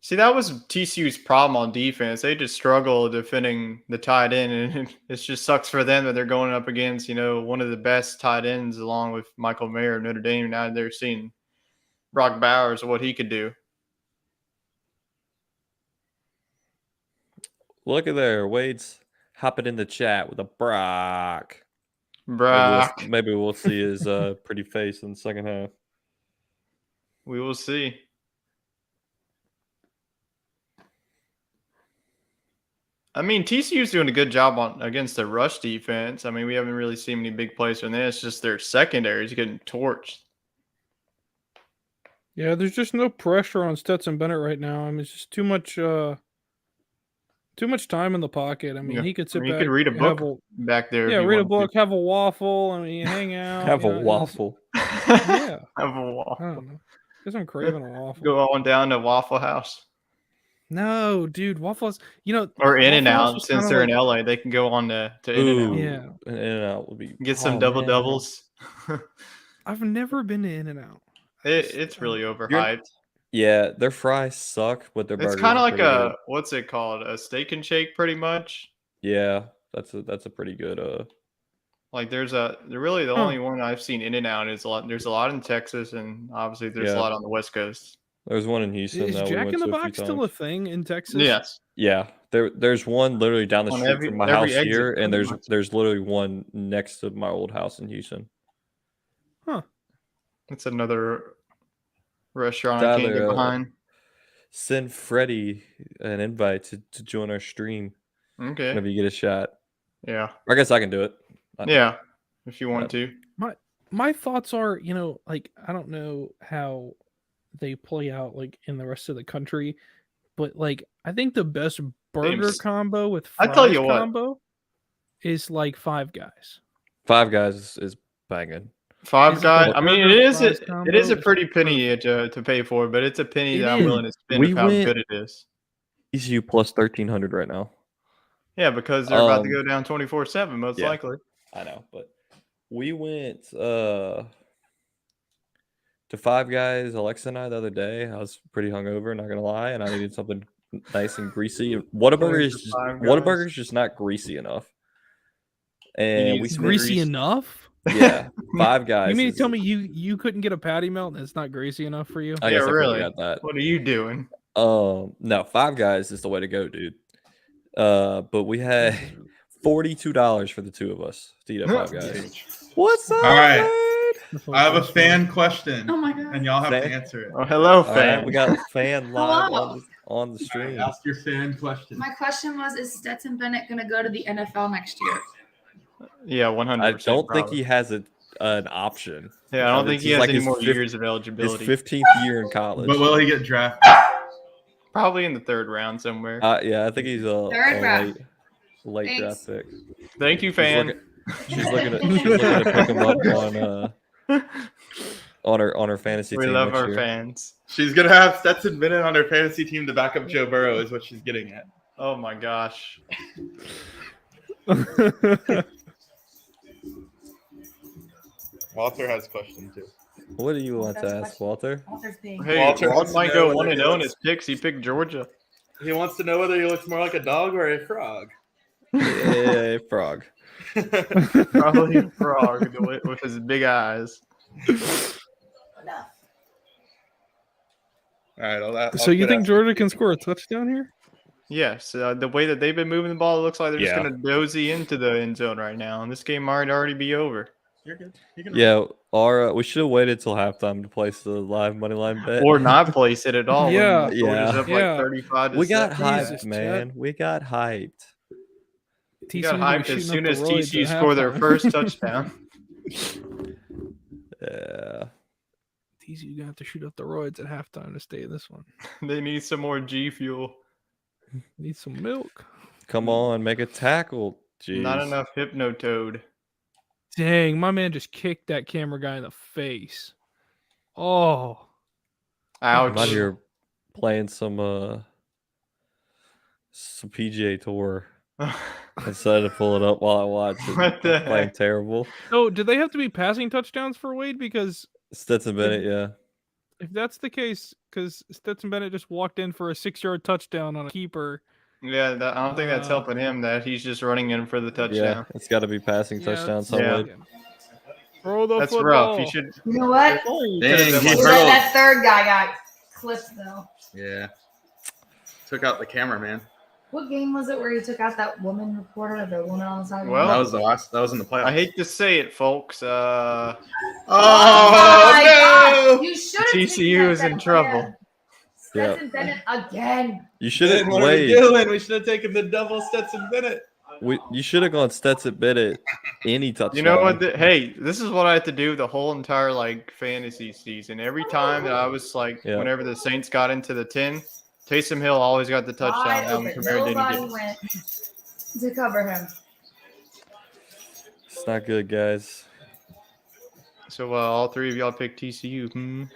See, that was TCU's problem on defense. They just struggle defending the tight end, and it just sucks for them that they're going up against, one of the best tight ends along with Michael Mayer of Notre Dame. Now they're seeing Brock Bowers, what he could do. Look at there. Wade's hopping in the chat with a Brock. Maybe we'll see his pretty face in the second half. We will see. I mean, TCU's doing a good job against the rush defense. I mean, we haven't really seen any big plays from this. It's just their secondary is getting torched. Yeah, there's just no pressure on Stetson Bennett right now. I mean, it's just too much time in the pocket. I mean, he could sit back. He could read a book back there. Yeah, read a book, have a waffle. I mean, hang out. Have a waffle. Yeah. Have a waffle. I don't know. Guess I'm craving a waffle. Go on down to Waffle House. No, dude, waffles. Or In-N-Out, since they're in LA, they can go on to In-N-Out. Yeah, In-N-Out would be. Get some doubles. I've never been to In-N-Out. It's really overhyped. Yeah, their fries suck, but their burgers. It's kind of like what's it called? A steak and shake, pretty much. Yeah, that's a pretty good. Like they're really the only one I've seen In-N-Out is there's a lot in Texas, and obviously there's a lot on the West Coast. There's one in Houston. Is Jack in the Box still a thing in Texas? Yes. Yeah, there's one literally down the street from my house here, and there's literally one next to my old house in Houston. Huh. That's another restaurant I can't get behind. Send Freddie an invite to join our stream. Okay. Whenever you get a shot. Yeah. I guess I can do it. Yeah, if you want to. My thoughts are, I don't know how they play out in the rest of the country, but I think the best burger combo with fries combo is Five Guys. Five Guys is banging. Five Guys. I mean, it is a pretty penny to pay for, but it's a penny that I'm willing to spend with how good it is. ECU plus 1,300 right now. Yeah, because they're about to go down 24/7, most likely. I know, but we went to Five Guys, Alexa and I, the other day. I was pretty hungover, not gonna lie, and I needed something nice and greasy. Whataburger is just not greasy enough. and we It's spent Greasy enough? 5 guys. You mean to is- tell me you couldn't get a patty melt and it's not greasy enough for you? I guess I really. got that. What are you doing? No, 5 guys is the way to go, dude. But we had $42 for the 2 of us to eat at 5 guys. What's up? All right. That's I have a awesome. fan question. Oh my god. And y'all have Fan? to answer it. Oh, hello, All fan. right, we got fan live Hello. on the stream. Ask your fan question. My question was: is Stetson Bennett going to go to the NFL next year? Yeah, 100%. I don't think probably. he has an option. Yeah, I don't think It's he has like any his more fifth- years of His eligibility. 15th year in college. But will he get drafted? Probably in the 3rd round somewhere. Yeah, I think he's a Third round. late Thanks. draft pick. Thank you, fan. She's looking to pick him up on her fantasy We team. love next our year. fans. She's gonna have Stetson Bennett on her fantasy team to back up Joe Burrow, is what she's getting at. Oh my gosh. Walter has a question too. What do you want to That's ask, question. Walter? Walter's being. Hey, Walter Walt wants to might know go whether 1-0 he in his picks. He picked Georgia. He wants to know whether he looks more like a dog or a frog. Yeah, frog. Probably a frog with his big eyes. All right, So you think Georgia can score a touchdown here? Yes, the way that they've been moving the ball, it looks like they're just Yeah. going to dozy into the end zone right now, and this game might already be over. You're good. You can Yeah, we should have waited till halftime to place the live money line bet. Or not place it at all. Yeah. when Georgia's Yeah. up Yeah. like 35 to we got 7. hyped, Jesus, man. We got hyped. You got TCU hyped shooting as up soon the as roids TCU at scored their halftime. first touchdown. Yeah. TCU gonna have to shoot up the roids at halftime to stay in this one. They need some more G fuel. Need some milk. Come on, make a tackle. Jeez. Not enough Hypnotoad. Dang, my man just kicked that camera guy in the face. Oh, Ouch. I'm out here playing some PGA Tour instead of pull it up while I watch it. What the Playing heck? terrible. oh, did they have to be passing touchdowns for Wade? Because Stetson Bennett, yeah. if that's the case, because Stetson Bennett just walked in for a 6-yard touchdown on a keeper. Yeah, I don't think that's helping him that he's just running in for the Yeah, touchdown. it's got to be passing touchdown some Yeah. way. Throw the That's football. rough. He should. You know what? Oh, Dang, Could've he been That, hurled. that third guy got clipped though. Yeah. Took out the cameraman. What game was it where he took out that woman reporter, the woman on the sideline? Well, That was the last. That was in the playoffs. I hate to say it, folks. Oh my Oh God. You should have TCU is in trouble. Stetson Bennett again. You should have What are we wait. doing? We should have taken the double Stetson Bennett. You should have gone Stetson Bennett any touchdown. You know what? Hey, this is what I had to do the whole entire fantasy season. Every time that I was Yeah. whenever the Saints got into the 10, Taysom Hill always got the touchdown. Wide Alvin open. Kamara didn't Nobody get it. went to cover him. It's not good, guys. So all three of y'all picked TCU.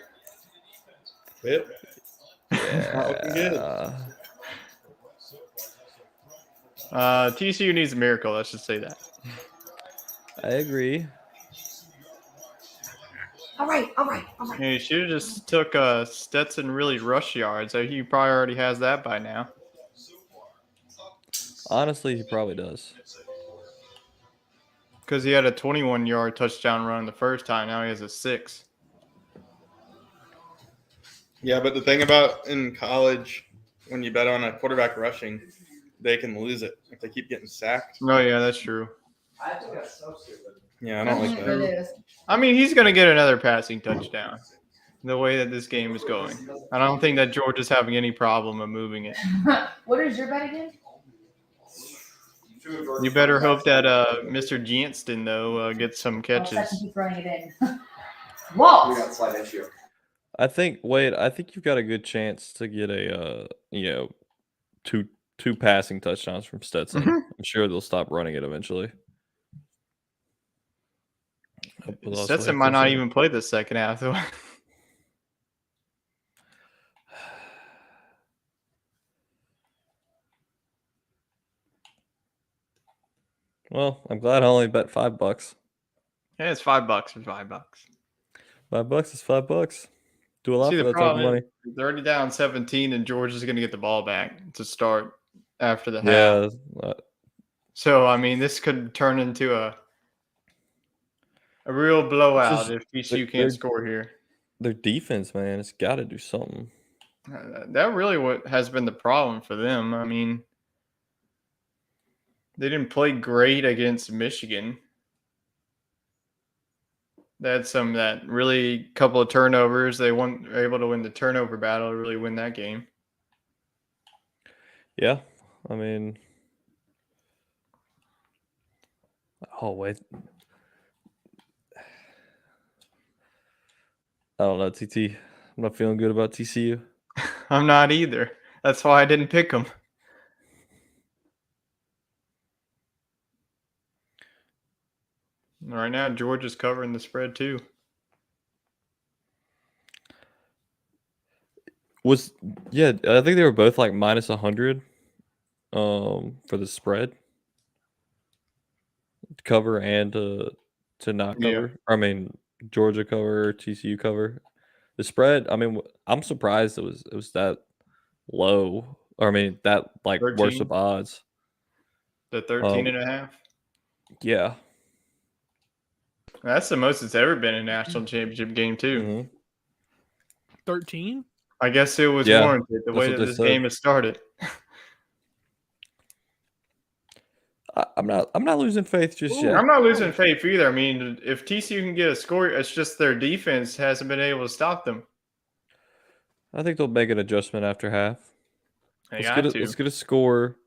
Yep. Not looking good. TCU needs a miracle. Let's just say that. I agree. All right. Yeah, you should have just took Stetson really rush yards. He probably already has that by now. Honestly, he probably does. Because he had a 21-yard touchdown run the first time. Now he has a 6. Yeah, but the thing about in college, when you bet on a quarterback rushing, they can lose it if they keep getting sacked. Oh, yeah, that's true. Yeah, I don't like It that. is. I mean, he's going to get another passing touchdown the way that this game is going. I don't think that Georgia's having any problem of moving it. What is your bet again? You better hope that Mr. Janston, though, gets some Oh, catches. Stetson keep throwing it in. Walt. I think you've got a good chance to get a two passing touchdowns from Stetson. I'm sure they'll stop running it eventually. We'll also Stetson have might to not see. even play the second half, though. Well, I'm glad I only bet $5. Yeah, it's $5 for $5. $5 is $5. Do a lot See, for the that type of problem money. is they're already down 17, and Georgia's going to get the ball back to start after the half. Yeah, So I mean, this could turn into a real blowout if TCU can't score here. Their defense, man, it's got to do something. That really what has been the problem for them. I mean, they didn't play great against Michigan. They had some that really couple of turnovers. They were able to win the turnover battle to really win that game. Yeah, I mean, oh wait, I don't know, TT. I'm not feeling good about TCU. I'm not either. That's why I didn't pick them. Right now, Georgia's covering the spread too. I think they were both like minus 100 for the spread. To cover and to not cover. Yeah. I mean, Georgia cover, TCU cover. The spread, I mean, I'm surprised it was that low. Or I mean, that like 13. worse of odds. The 13 and a half. Yeah. That's the most it's ever been in a national championship game too. Mm-hmm. 13? I guess it was Yeah, warranted the way what that they this said. game has started. I'm not losing faith just Ooh, yet. I'm not losing faith either. I mean, if TCU can get a score, it's just their defense hasn't been able to stop them. I think they'll make an adjustment after half. They Let's get a score.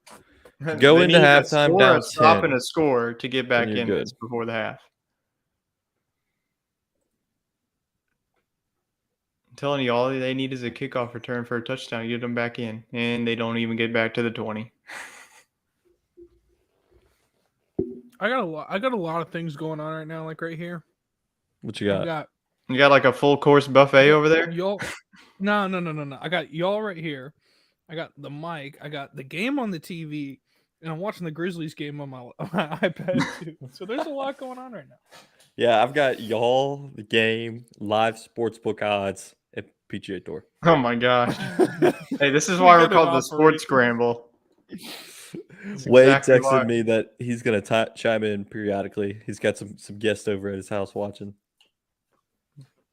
They Go into need a halftime score, down a stop 10. and a score to get back you're in good. this before the half. I'm telling you, all they need is a kickoff return for a touchdown to get them back in, and they don't even get back to the 20. I got a lot of things going on right now, like right here. What you I got? got You got like a full course buffet over there? y'all. No. I got y'all right here. I got the mic. I got the game on the TV, and I'm watching the Grizzlies game on my iPad too. So there's a lot going on right now. Yeah, I've got y'all, the game, live sportsbook odds at PGA Tour. Oh my gosh. Hey, this is why we're called the Sports Scramble. Wade exactly texted why. me that he's gonna chime in periodically. He's got some guests over at his house watching.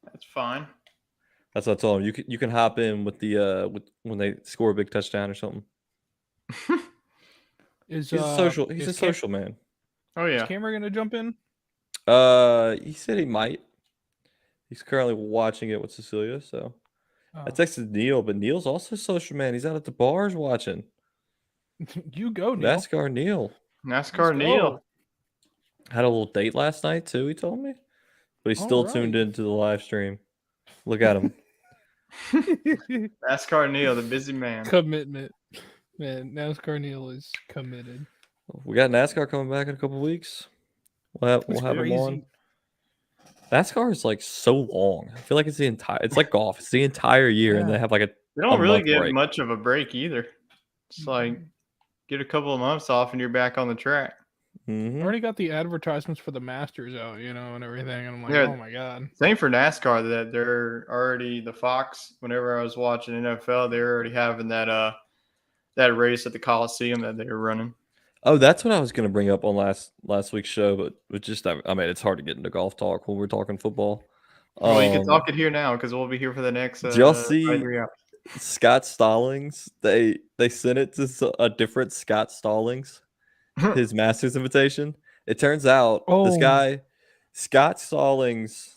That's fine. That's what I told him. You can hop in with the when they score a big touchdown or something. He's a social man. Oh Is yeah. Cameron gonna jump in? He said he might. He's currently watching it with Cecilia, so I texted Neil, but Neil's also a social man. He's out at the bars watching. You go, Neil. NASCAR Neil. NASCAR Neil. Had a little date last night too, he told me. But he's still tuned into the live stream. Look at him. NASCAR Neil, the busy man. Commitment. Man, NASCAR Neil is committed. We got NASCAR coming back in a couple weeks. We'll have him on. NASCAR is like so long. I feel like it's like golf. It's the entire year, and they have like They don't really get break. much of a break either. It's like get a couple of months off and you're back on the track. Mm-hmm. I already got the advertisements for the Masters out, and everything. And I'm like, Yeah. oh my God. Same for NASCAR, that they're already the Fox. Whenever I was watching NFL, they were already having that race at the Coliseum that they were running. Oh, that's what I was going to bring up on last week's show, but I mean, it's hard to get into golf talk when we're talking football. Well, you can talk it here now because we'll be here for the next. Did y'all see 3 hours. Scott Stallings? They sent it to a different Scott Stallings, his Masters invitation. It turns out this guy, Scott Stallings,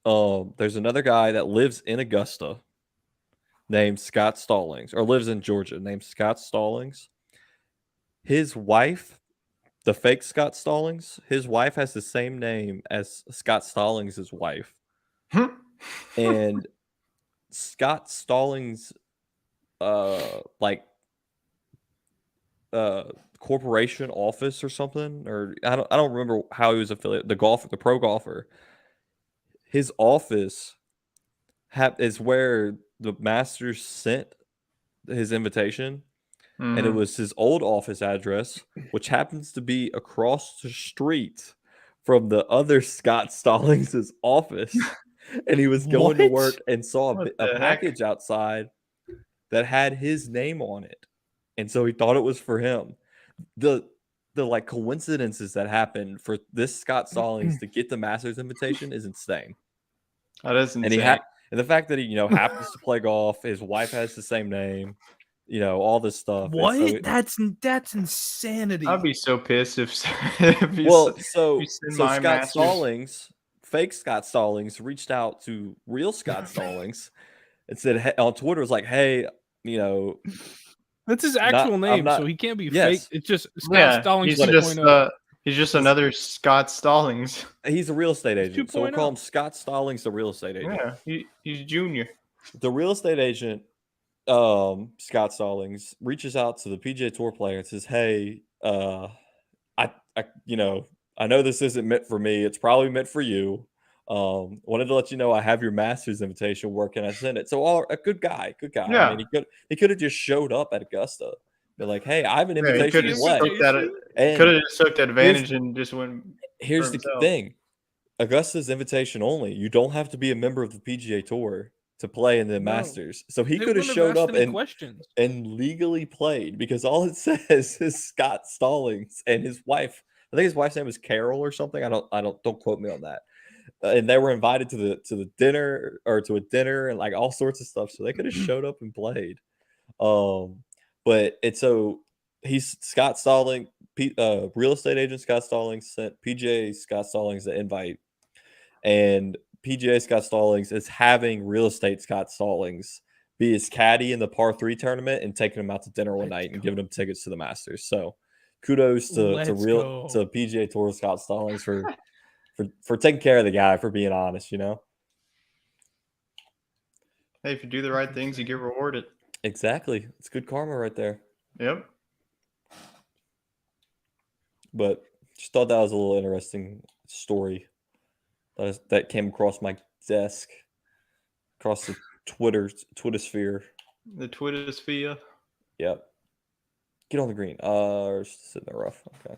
there's another guy that lives in Augusta named Scott Stallings, or lives in Georgia named Scott Stallings. His wife, the fake Scott Stallings, his wife has the same name as Scott Stallings' wife. And Scott Stallings corporation office or something, or I don't remember how he was affiliated. The pro golfer, his office is where the Masters sent his invitation. And it was his old office address, which happens to be across the street from the other Scott Stallings' office. And he was going to work and saw a package outside that had his name on it. And so he thought it was for him. The the like coincidences that happened for this Scott Stallings to get the Masters invitation is insane. That is insane. And the fact that he, happens to play golf, his wife has the same name, all this stuff. What? That's insanity. I'd be so pissed if So my Scott Masters. Stallings, fake Scott Stallings, reached out to real Scott Stallings and said on Twitter, was like, hey, that's his actual name, so he can't be fake. It's just Scott Stallings. He's just another Scott Stallings. He's a real estate agent, so we'll call him 2.0. Scott Stallings, the real estate agent. Yeah, he's junior. The real estate agent, Scott Stallings, reaches out to the PGA Tour player and says, "Hey, I know this isn't meant for me. It's probably meant for you. Wanted to let you know I have your Masters invitation. Where can I send it?" So, a good guy. Yeah. I mean, he could have just showed up at Augusta. They're like, "Hey, I have an invitation." Could have just took that advantage and just went. Here's the thing: Augusta's invitation only. You don't have to be a member of the PGA Tour to play in the Masters. So he could have showed up and legally played, because all it says is Scott Stallings and his wife. I think his wife's name is Carol or something. Don't quote me on that. And they were invited to the dinner, or to a dinner, and like all sorts of stuff. So they could have showed up and played. But he's Scott Stallings, real estate agent Scott Stallings sent PGA Scott Stallings the invite, and PGA Scott Stallings is having real estate Scott Stallings be his caddy in the par 3 tournament and taking him out to dinner one night and giving him tickets to the Masters. So kudos to PGA Tour Scott Stallings for taking care of the guy, for being honest. Hey, if you do the right things, you get rewarded. Exactly. It's good karma right there. Yep. But just thought that was a little interesting story that came across my desk, across the Twitter sphere. The Twitter sphere. Yep. Get on the green. Sitting there rough. Okay.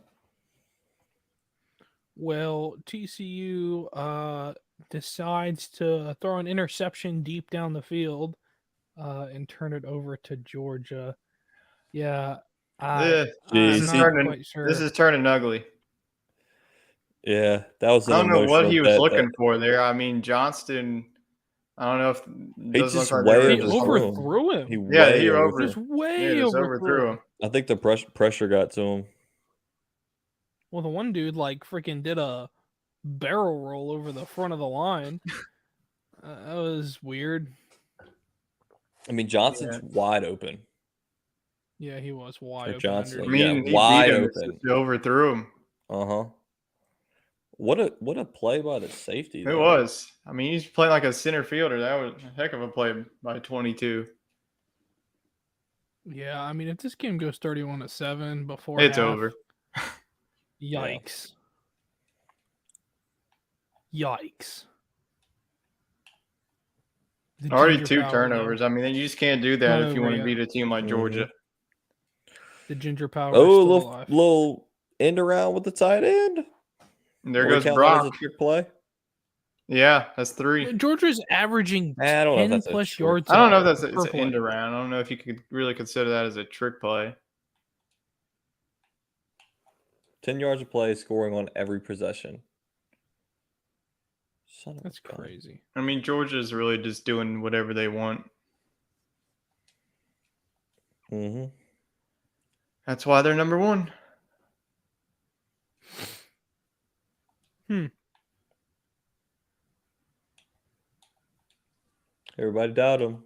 Well, TCU decides to throw an interception deep down the field and turn it over to Georgia. Yeah. I'm not quite sure. This is turning ugly. Yeah, that was. I don't know what he was looking for there. I mean, Johnston. I don't know if he just overthrew him. He overthrew him. I think the pressure got to him. Well, the one dude freaking did a barrel roll over the front of the line. That was weird. I mean, Johnson's wide open. Yeah, he was wide open. Johnson. I mean, he wide open. He overthrew him. What a play by the safety. It was. I mean, he's playing like a center fielder. That was a heck of a play by 22. Yeah, I mean, if this game goes 31-7 before it's half, over. Yikes. Yikes. Already 2 turnovers. I mean, you just can't do that if you want to beat a team like Georgia. The Ginger Power. Oh, little end around with the tight end. And there goes Brock. A trick play. Yeah, that's 3. Georgia's averaging 10 plus yards. I don't know if it's an end around. I don't know if you could really consider that as a trick play. 10 yards of play, scoring on every possession. That's crazy. I mean, Georgia's really just doing whatever they want. Mm-hmm. That's why they're number 1. Everybody doubted them.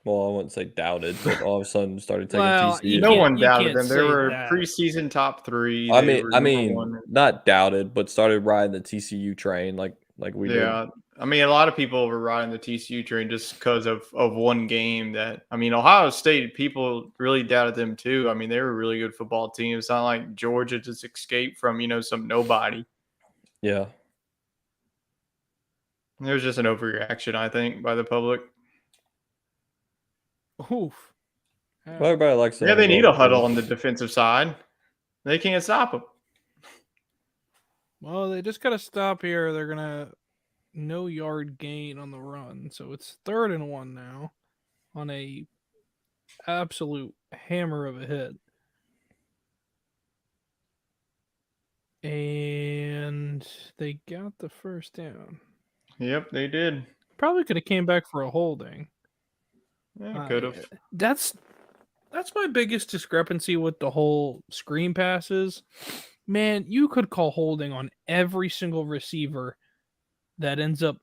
Well, I wouldn't say doubted, but all of a sudden started taking TCU. No one doubted them. They were preseason top 3. I mean, not doubted, but started riding the TCU train like we did. Yeah, I mean, a lot of people were riding the TCU train just because of one game. Ohio State, people really doubted them too. I mean, they were a really good football team. It's not like Georgia just escaped from some nobody. Yeah. There was just an overreaction, I think, by the public. Oof. Well, everybody likes that. Yeah, they need a huddle on the defensive side. They can't stop them. Well, they just got to stop here. They're going to no yard gain on the run. So it's 3rd and 1 now on a absolute hammer of a hit. And they got the first down. Yep, they did. Probably could have came back for a holding. Yeah, could have. That's my biggest discrepancy with the whole screen passes. Man, you could call holding on every single receiver that ends up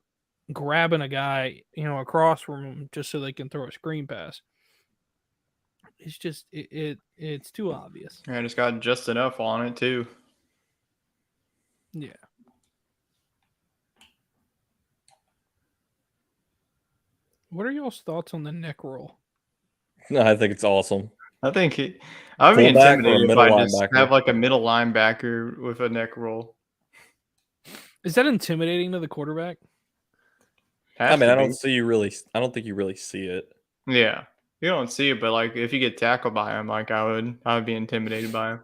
grabbing a guy, across from him just so they can throw a screen pass. It's just it's too obvious. I just got just enough on it too. Yeah. What are y'all's thoughts on the neck roll? No, I think it's awesome. I think I'd be Fullback or intimidated if middle I just linebacker? have like a middle linebacker with a neck roll. Is that intimidating to the quarterback? Has to I be. don't think you really see it. Yeah, you don't see it, but like if you get tackled by him, like I would be intimidated by him.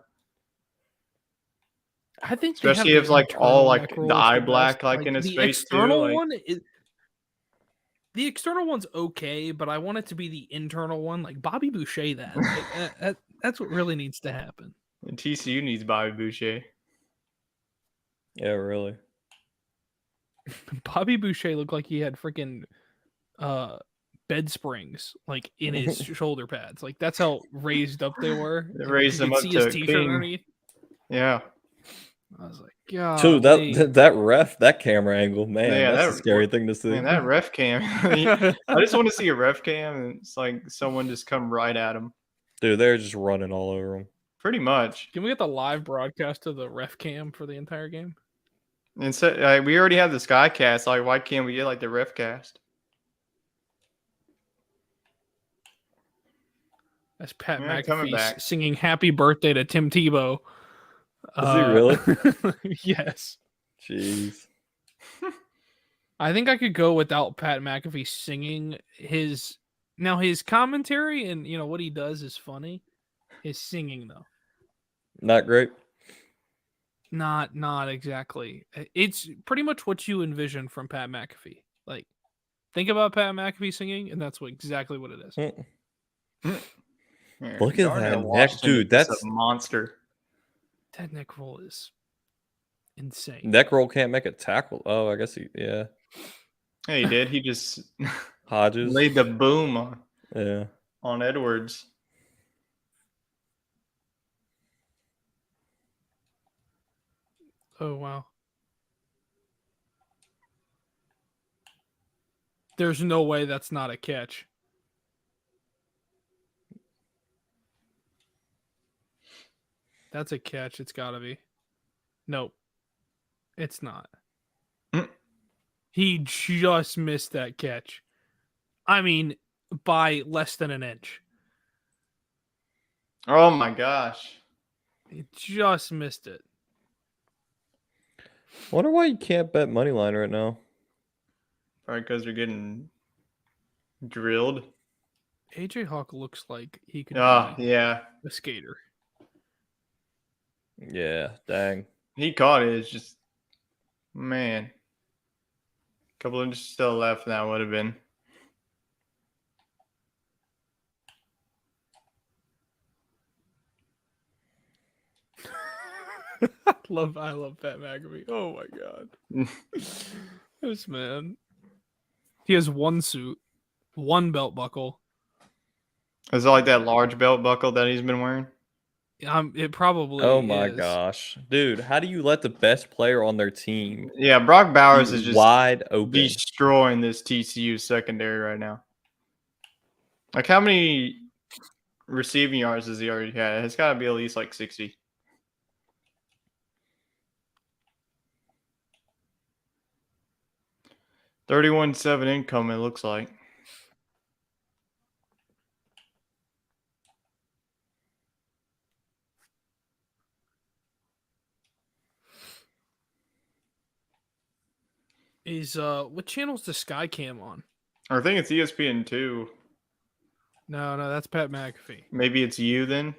I think they have Especially the if like internal all like neck roll the is eye the black best. like in his the face too. external Like, one is the external one's okay, but I want it to be the internal one, like Bobby Boucher. That's what really needs to happen. TCU needs Bobby Boucher. Yeah, really. Bobby Boucher looked like he had freaking bed springs like in his shoulder pads. Like that's how raised up they were. They And raised you him could up see to his a t-shirt king. underneath. Yeah. I was like, God. Dude, that ref, that camera angle, man, Yeah, that's a that- scary thing to see. Man, that ref cam. I just want to see a ref cam and it's like someone just come right at him. Dude, they're just running all over him. Pretty much. Can we get the live broadcast of the ref cam for the entire game? And so we already have the Skycast. Like, why can't we get like the ref cast? That's Pat Yeah, coming McAfee back. singing "Happy Birthday" to Tim Tebow. Is he really? Yes. Jeez. I think I could go without Pat McAfee singing his. Now his commentary and what he does is funny. His singing though, Not great. not exactly. It's pretty much what you envision from Pat McAfee. Like, think about Pat McAfee singing, and that's exactly what it is. Mm. Yeah, Look at Darnell that neck, Washington dude, is that's- a monster. That neck roll is insane. Neck roll can't make a tackle. Oh, I guess yeah. Hey, he did. He just Hodges. laid the boom Yeah. on Edwards. Oh wow. There's no way that's not a catch. That's a catch. It's got to be. Nope. It's not. Mm. He just missed that catch. I mean, by less than an inch. Oh my gosh. He just missed it. Wonder why you can't bet money line right now. Probably because they're getting drilled. AJ Hawk looks like he could Oh, be yeah. a skater. Yeah, dang. He caught it. It's just, man. A couple inches still left, and that would have been. I love Pat McAfee. Oh my god. This man. He has one suit, one belt buckle. Is it like that large belt buckle that he's been wearing? It probably Oh my is. gosh. Dude, how do you let the best player on their team Yeah, Brock Bowers be is just wide open? destroying this TCU secondary right now. Like, how many receiving yards does he already have? It's got to be at least like 60. $31.7 income, it looks like. Is what channel's the Skycam on? I think it's ESPN2. No, that's Pat McAfee. Maybe it's you then?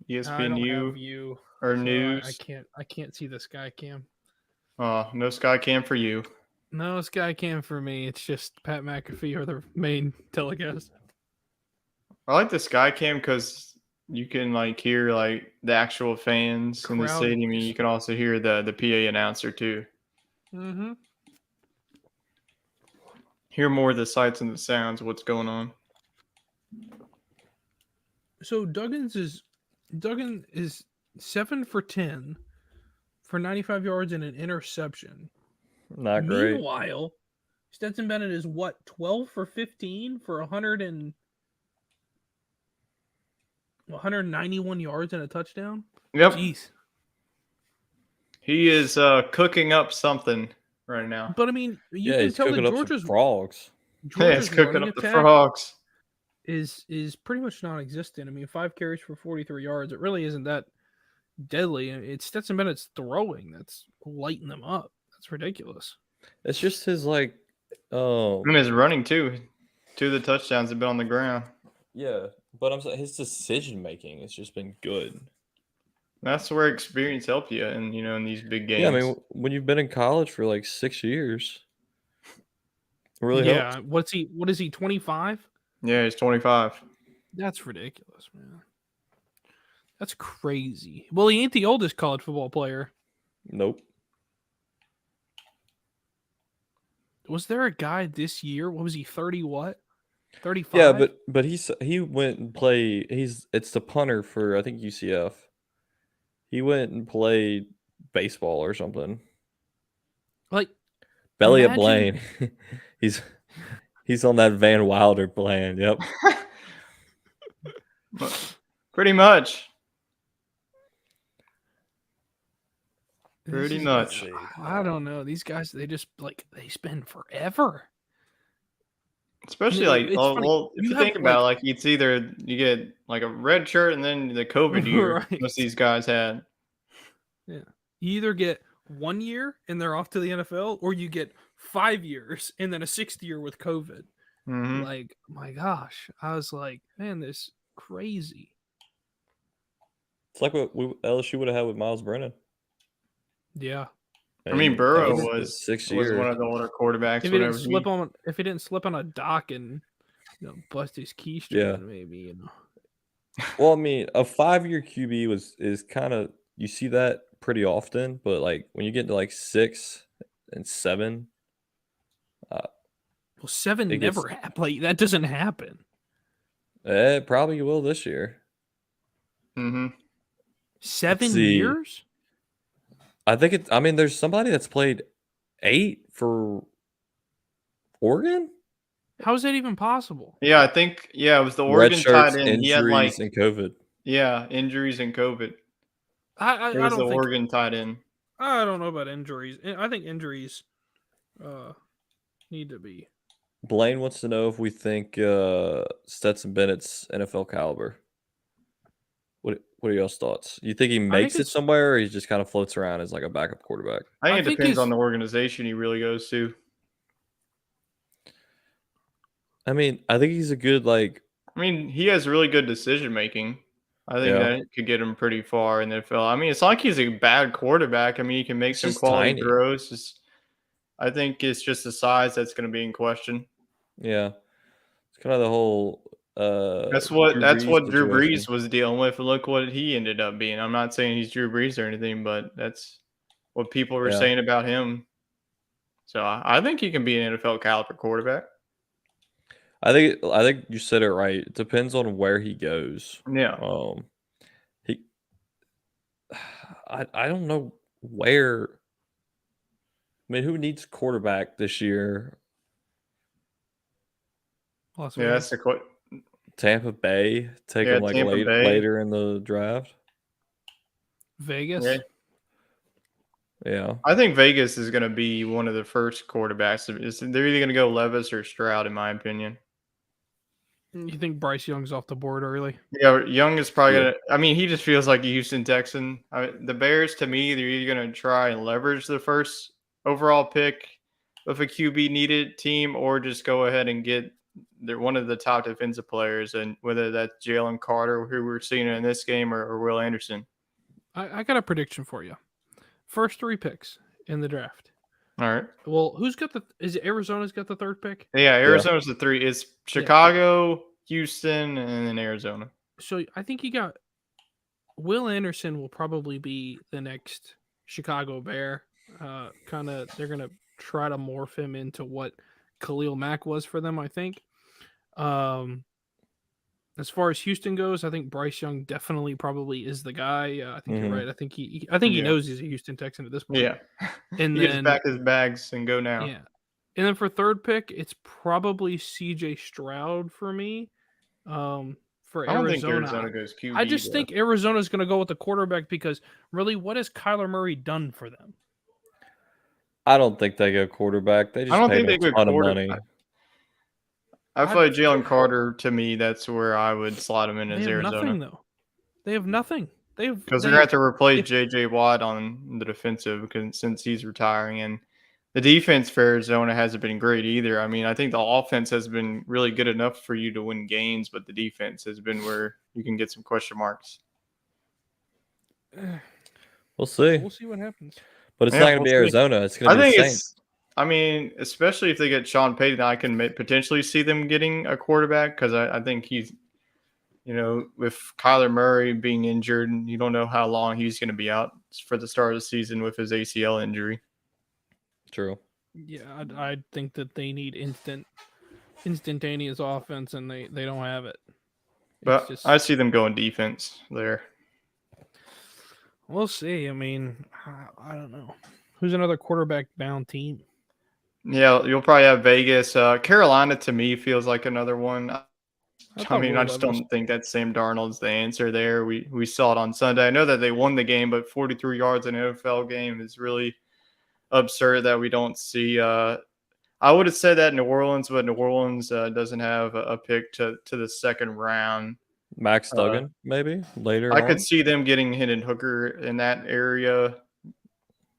I don't ESPNU have you or so news? I can't see the Skycam. Oh, no Skycam for you. No Skycam for me. It's just Pat McAfee or the main telecast. I like the Skycam because you can like hear like the actual fans in the Crowd stadium. And is- you can also hear the PA announcer too. Mm-hmm. Hear more of the sights and the sounds of what's going on. So Duggan is 7 for 10 for 95 yards and an interception. Not great. Meanwhile, Stetson Bennett is what, 12 for 15 for 191 yards and a touchdown? Yep. Jeez. He is cooking up something right now. But I mean, you Yeah, can he's tell that cooking up some Georgia's frogs. Yeah, he's cooking running up the attack frogs. is pretty much non-existent. I mean, 5 carries for 43 yards. It really isn't that deadly. It's Stetson Bennett's throwing that's lighting them up. That's ridiculous. It's just his like, And his running too. 2 of the touchdowns have been on the ground. yeah. But I'm saying his decision making has just been good. That's where experience help you, and in these big games. Yeah, I mean, when you've been in college for like 6 years, it really yeah. helps. What is he, 25? Yeah, he's 25. That's ridiculous, man. That's crazy. Well, he ain't the oldest college football player. Nope. Was there a guy this year? What was he, 30 what? 35? Yeah, but he went and played. It's the punter for I think UCF. He went and played baseball or something. like Belly at imagine- Blaine. he's on that Van Wilder plan. Yep. Pretty much. this Pretty is- much. I don't know. These guys, they just they spend forever. Especially Yeah, like, it's funny. well, if You you have, think about it, like it's either you get like a red shirt and then the COVID year Right. most of these guys had. You either get 1 year and they're off to the NFL, or you get 5 years and then a 6th year with COVID. Mhm. Like, my gosh, I was like, man, this crazy. It's like what LSU would have had with Miles Brennan. Yeah. I mean, And Burrow that was 6 was years. one of the older quarterbacks. If he Whatever. didn't slip on a dock and bust his keystone, Yeah. maybe Well, I mean, a 5-year QB is kind of you see that pretty often, but like when you get to like 6 and 7, Well, 7 It gets- never happened. Like, that doesn't happen. it probably will this year. Mm-hmm. 7 see. years? I think I mean, there's somebody that's played 8 for Oregon. How is that even possible? Yeah, I think it was the Red Oregon shirts, tight end. He had injuries, like and COVID. injuries and COVID. I It was the don't think Oregon tight end. I don't know about injuries. I think injuries need to be. Blaine wants to know if we think Stetson Bennett's NFL caliber. What are y'all's thoughts? You think he makes it it's- somewhere, or he just kind of floats around as like a backup quarterback? I think I it think depends he's- on the organization he really goes to. I mean, I think he's a good like. I mean, he has really good decision making. I think Yeah. that could get him pretty far in the NFL. I mean, it's not like he's a bad quarterback. I mean, he can make He's some just quality tiny. throws. I think it's just the size that's going to be in question. Yeah, it's kind of the whole. That's what Drew situation. Brees was dealing with. And look what he ended up being. I'm not saying he's Drew Brees or anything, but that's what people were Yeah. saying about him. So I think he can be an NFL caliber quarterback. I think you said it right. It depends on where he goes. Yeah. He. I don't know where. I mean, who needs quarterback this year? Las Yeah, Vegas. that's the Tampa Bay take Yeah, him like Tampa Bay. later in the draft. Vegas. Yeah. Yeah, I think Vegas is going to be one of the first quarterbacks. They're either going to go Levis or Stroud, in my opinion. You think Bryce Young's off the board early? Yeah, Young is probably Yeah. going to. I mean, he just feels like a Houston Texan. The Bears, to me, they're either going to try and leverage the first overall pick of a QB needed team, or just go ahead and get one of the top defensive players, and whether that's Jalen Carter, who we're seeing in this game, or Will Anderson. I got a prediction for you. First 3 picks in the draft. All right. Well, is it Arizona's got the 3rd pick? Yeah, Arizona's the 3. It's Chicago, Houston, and then Arizona. So I think you got Will Anderson will probably be the next Chicago Bear. They're gonna try to morph him into what Khalil Mack was for them. I think. As far as Houston goes, I think Bryce Young definitely probably is the guy. I think you're right. I think he Yeah. knows he's a Houston Texan at this point. Yeah. And He gets then back his bags and go now. yeah, and then for third pick, it's probably C.J. Stroud for me. For I don't think Arizona, Arizona goes QB. I just think Arizona's going to go with the quarterback because really, what has Kyler Murray done for them? I don't think they go quarterback. They I just don't paid think they a go ton of quarterback. money. I feel like Jalen Carter, to me, that's where I would slot him in as They have Arizona. nothing, though. They have nothing. Because they're going to have to replace J.J. Watt on the defensive since he's retiring. And the defense for Arizona hasn't been great either. I mean, I think the offense has been really good enough for you to win games, but the defense has been where you can get some question marks. We'll see. We'll see what happens. But it's not going to be Arizona. It's going to be the Saints. I mean, especially if they get Sean Payton, I can potentially see them getting a quarterback because I think he's, with Kyler Murray being injured, you don't know how long he's going to be out for the start of the season with his ACL injury. True. Yeah, I think that they need instantaneous offense, and they don't have it. But I see them going defense there. We'll see. I mean, I don't know. Who's another quarterback-bound team? Yeah, you'll probably have Vegas. Carolina, to me, feels like another one. I just don't think that Sam Darnold's the answer there. We saw it on Sunday. I know that they won the game, but 43 yards in an NFL game is really absurd that we don't see. I would have said that New Orleans, but New Orleans doesn't have a pick to the second round. Max Duggan, maybe later. I could see them getting Hendon Hooker in that area.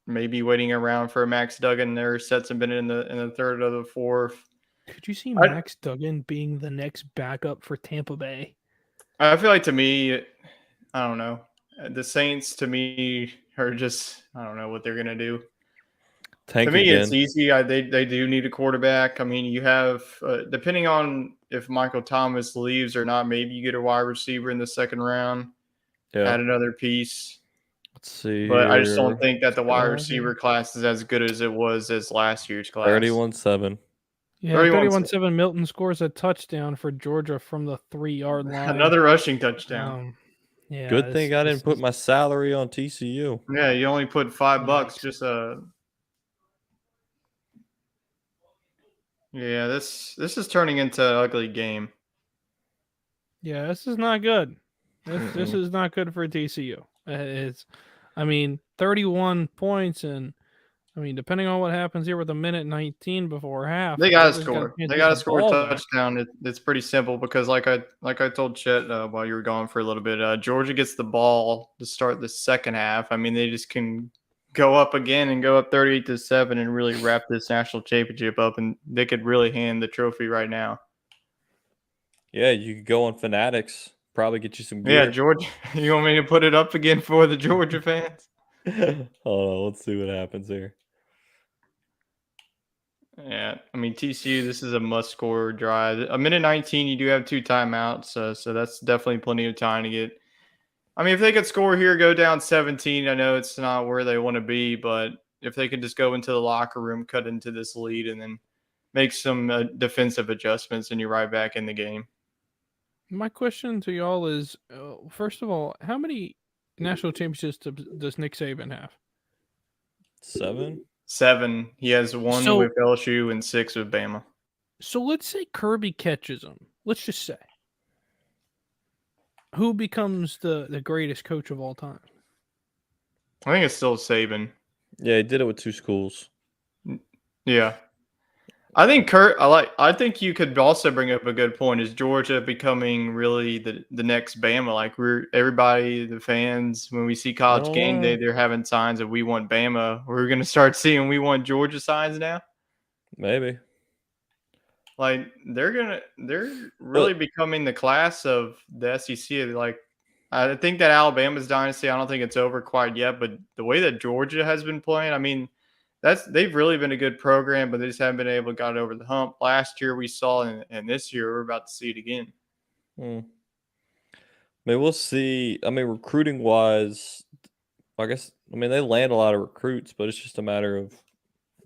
Maybe waiting around for Max Duggan. Their sets have been in the third or the fourth. Could you see Max Duggan being the next backup for Tampa Bay? I feel like, to me, I don't know. The Saints, to me, are just, I don't know what they're going to do. Tank to me, again. It's easy. They do need a quarterback. I mean, you have, depending on if Michael Thomas leaves or not, maybe you get a wide receiver in the second round. Yeah. Add another piece. Let's see. But I just don't think that the wide receiver class is as good as it was as last year's class. 31-7. Yeah, 31-7. Milton scores a touchdown for Georgia from the 3-yard line. Another rushing touchdown. Yeah. Good thing I didn't put my salary on TCU. Yeah, you only put $5. Just Yeah, this is turning into an ugly game. Yeah, this is not good. This is not good for TCU. It's 31 points, and depending on what happens here with a minute 19 before half, they got to score. They got to score a touchdown. It's pretty simple because, like I told Chet while you were gone for a little bit, Georgia gets the ball to start the second half. I mean, they just can go up again and go up 38-7 and really wrap this national championship up, and they could really hand the trophy right now. Yeah, you could go on Fanatics. Probably get you some gear. Yeah, Georgia. You want me to put it up again for the Georgia fans? Hold on, let's see what happens here. Yeah, TCU, this is a must-score drive. A minute 19, you do have 2 timeouts, so that's definitely plenty of time to get. If they could score here, go down 17, I know it's not where they want to be, but if they could just go into the locker room, cut into this lead, and then make some defensive adjustments, and you're right back in the game. My question to y'all is, first of all, how many national championships does Nick Saban have? 7. He has 1 with LSU and 6 with Bama. So let's say Kirby catches him. Let's just say. Who becomes the greatest coach of all time? I think it's still Saban. Yeah, he did it with 2 schools. Yeah. I think you could also bring up a good point. Is Georgia becoming really the next Bama? Like everybody, the fans, when we see College Game Day, they're having signs of "We want Bama." We're going to start seeing "We want Georgia" signs now. Maybe. Like they're really becoming the class of the SEC. Like I think that Alabama's dynasty, I don't think it's over quite yet. But the way that Georgia has been playing, they've really been a good program, but they just haven't been able to get over the hump. Last year we saw, and this year we're about to see it again. I mean, we'll see. I mean, recruiting wise, I guess. I mean, they land a lot of recruits, but it's just a matter of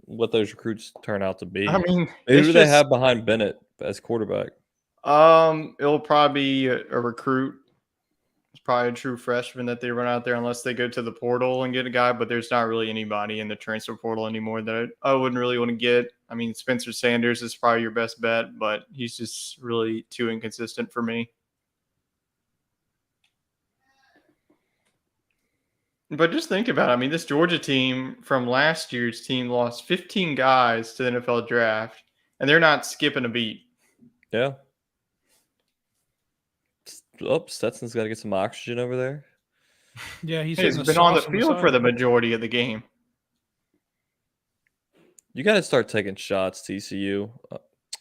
what those recruits turn out to be. I mean, Who it's do they just have behind Bennett as quarterback? it'll probably be a recruit. It's probably a true freshman that they run out there unless they go to the portal and get a guy, but there's not really anybody in the transfer portal anymore that I wouldn't really want to get. I mean, Spencer Sanders is probably your best bet, but he's just really too inconsistent for me. But just think about it. I mean, this Georgia team from last year's team lost 15 guys to the NFL draft, and they're not skipping a beat. Yeah. Oh, Stetson's got to get some oxygen over there. Yeah, he's He's been on the field for the majority of the game. You got to start taking shots, TCU.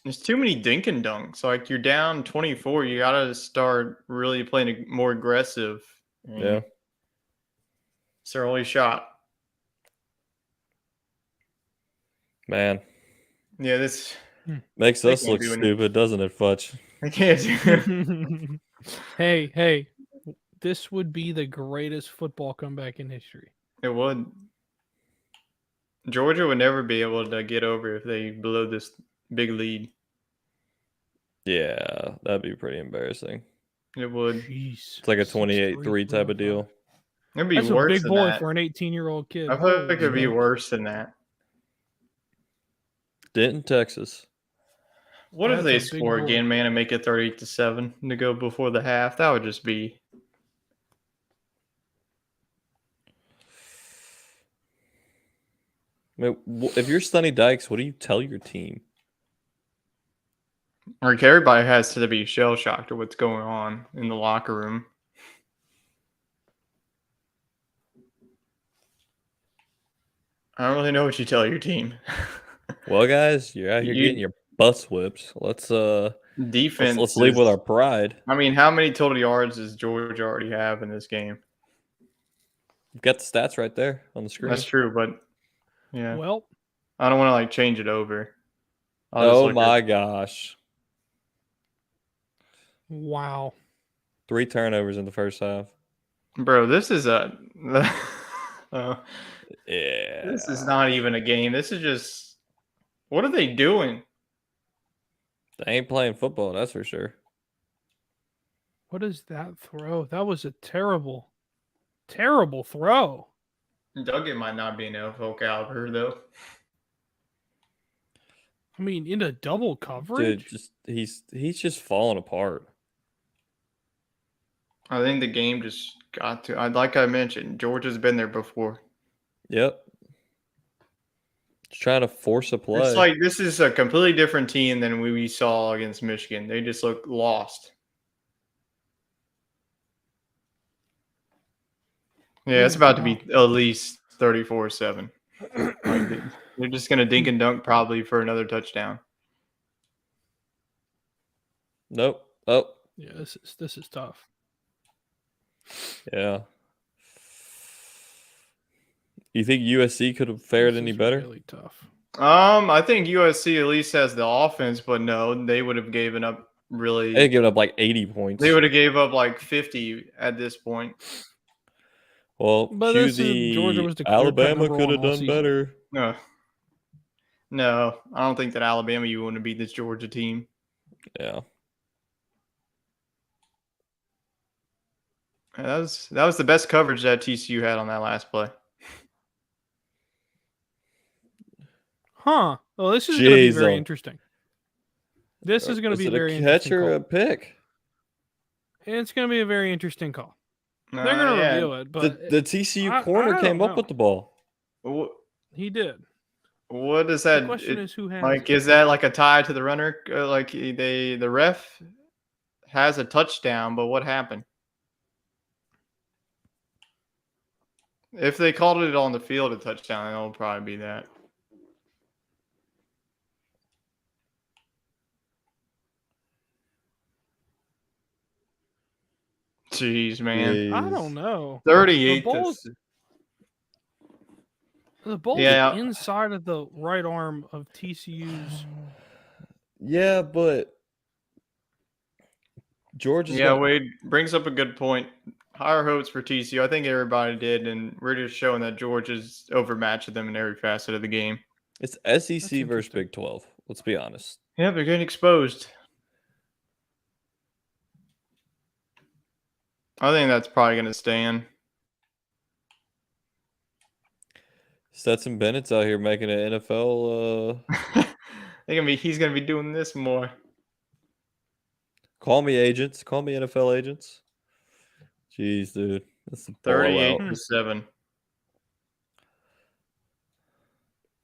There's too many dink and dunks. Like, you're down 24. You got to start really playing more aggressive. Yeah. It's their only shot. Man. Yeah, this makes they us can't look do stupid, doesn't it, Futch? I can't do it. Hey, this would be the greatest football comeback in history. It would. Georgia would never be able to get over if they blow this big lead. Yeah, that'd be pretty embarrassing. It would. Jeez. It's like a 28-3 type of deal. It'd be That's worse a big than boy that. for an 18-year-old kid. I feel like it'd be worse than that. Denton, Texas. What if That's they a big score boy. again, man, and make it 38-7 to go before the half? That would just be. I mean, if you're Sonny Dykes, what do you tell your team? Like, everybody has to be shell shocked at what's going on in the locker room. I don't really know what you tell your team. Well, guys, you're out here getting your butts whipped. Let's defense. Let's leave with our pride. I mean, how many total yards does Georgia already have in this game? You've got the stats right there on the screen. That's true, but yeah. Well, I don't want to change it over. Oh my gosh. wow. 3 turnovers in the first half. Bro, this is a Yeah. this is not even a game. This is just, what are they doing? They ain't playing football, that's for sure. What is that throw? That was a terrible throw. Duggan might not be an NFL caliber though. I mean, into double coverage. Dude, he's just falling apart. I think the game just got to. Like I mentioned, Georgia's been there before. Yep. Just trying to force a play. It's like this is a completely different team than we saw against Michigan. They just look lost. Yeah, it's about to be at least 34-7. They're just going to dink and dunk probably for another touchdown. Nope. Oh. Yeah, this is tough. Yeah. You think USC could have fared any better? Really tough. I think USC at least has the offense, but no, they would have given up really. They given up like 80 points. They would have gave up like 50 at this point. Well, But Georgia was the Alabama could have done better. No, I don't think that Alabama you want to beat this Georgia team. Yeah. That was the best coverage that TCU had on that last play. Huh. Well, this is going to be very interesting. This is going to be very interesting. Catch or a pick? It's going to be a very interesting call. They're going to review it, but the TCU corner came up with the ball. He did. What is that? The question is who has like? it. Is that like a tie to the runner? Like the ref has a touchdown, but what happened? If they called it on the field a touchdown, it'll probably be that. Jeez, man. Jeez. I don't know. 38. The ball is inside of the right arm of TCU's. Yeah, but Georgia's Yeah, gonna, Wade brings up a good point. Higher hopes for TCU. I think everybody did, and we're just showing that Georgia's overmatched them in every facet of the game. it's SEC versus interesting. Big 12. Let's be honest. Yeah, they're getting exposed. I think that's probably going to stand. Stetson Bennett's out here making an NFL. He's going to be doing this more. Call me agents. Call me NFL agents. Jeez, dude. That's a 38 blowout. to 7.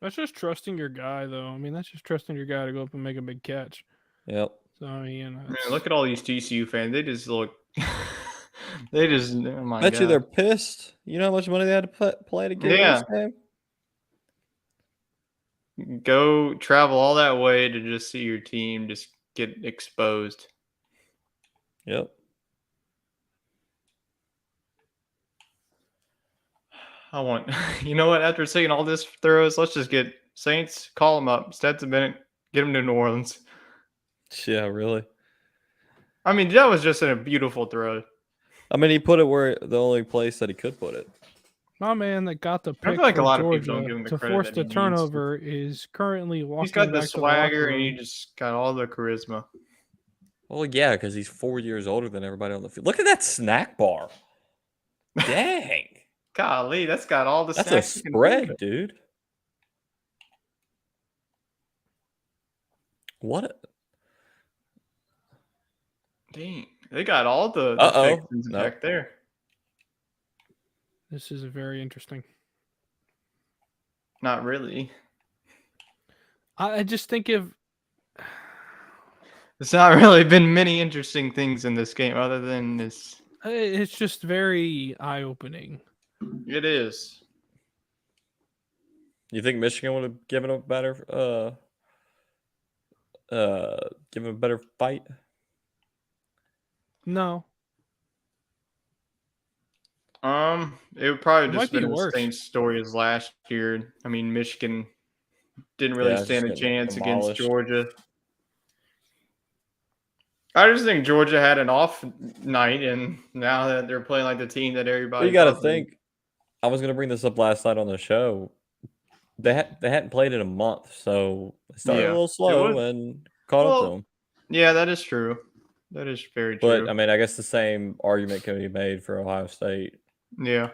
That's just trusting your guy, though. I mean, that's just trusting your guy to go up and make a big catch. Yep. So, I mean, Man, look at all these TCU fans. They just look. They just. Oh my Bet God. you they're pissed. You know how much money they had to play to get in this game? Go travel all that way to just see your team just get exposed. Yep. I want, you know what? After seeing all this throws, let's just get Saints, call them up, Stetson Bennett, get them to New Orleans. Yeah, really. I mean, that was just a beautiful throw. I mean, he put it where the only place that he could put it. my man that got the pick feel like for a lot of people don't Georgia give him the to credit force that the he needs. turnover is currently walking He's got the back to locker swagger and he room. just got all the charisma. Well, yeah, because he's 4 years older than everybody on the field. Look at that snack bar. Dang. Golly, that's got all the That's a snacks you can spread, think dude. What? Dang, they got all the Uh-oh. Texans No. back there. This is very interesting. Not really. I just think if It's not really been many interesting things in this game other than this. it's just very eye-opening. It is. You think Michigan would have given a better given a better fight? No, It would probably It just might be been the worse. same story as last year. I mean, Michigan didn't really Yeah, stand a just getting chance against demolished. Georgia. I just think Georgia had an off night, and now that they're playing like the team that everybody. Well, you got to thought they- think. I was going to bring this up last night on the show. They hadn't played in a month, so they started Yeah, a little it slow was- and caught up to Well, them. Yeah, that is true. That is very But true. I mean, I guess the same argument can be made for Ohio State, Yeah,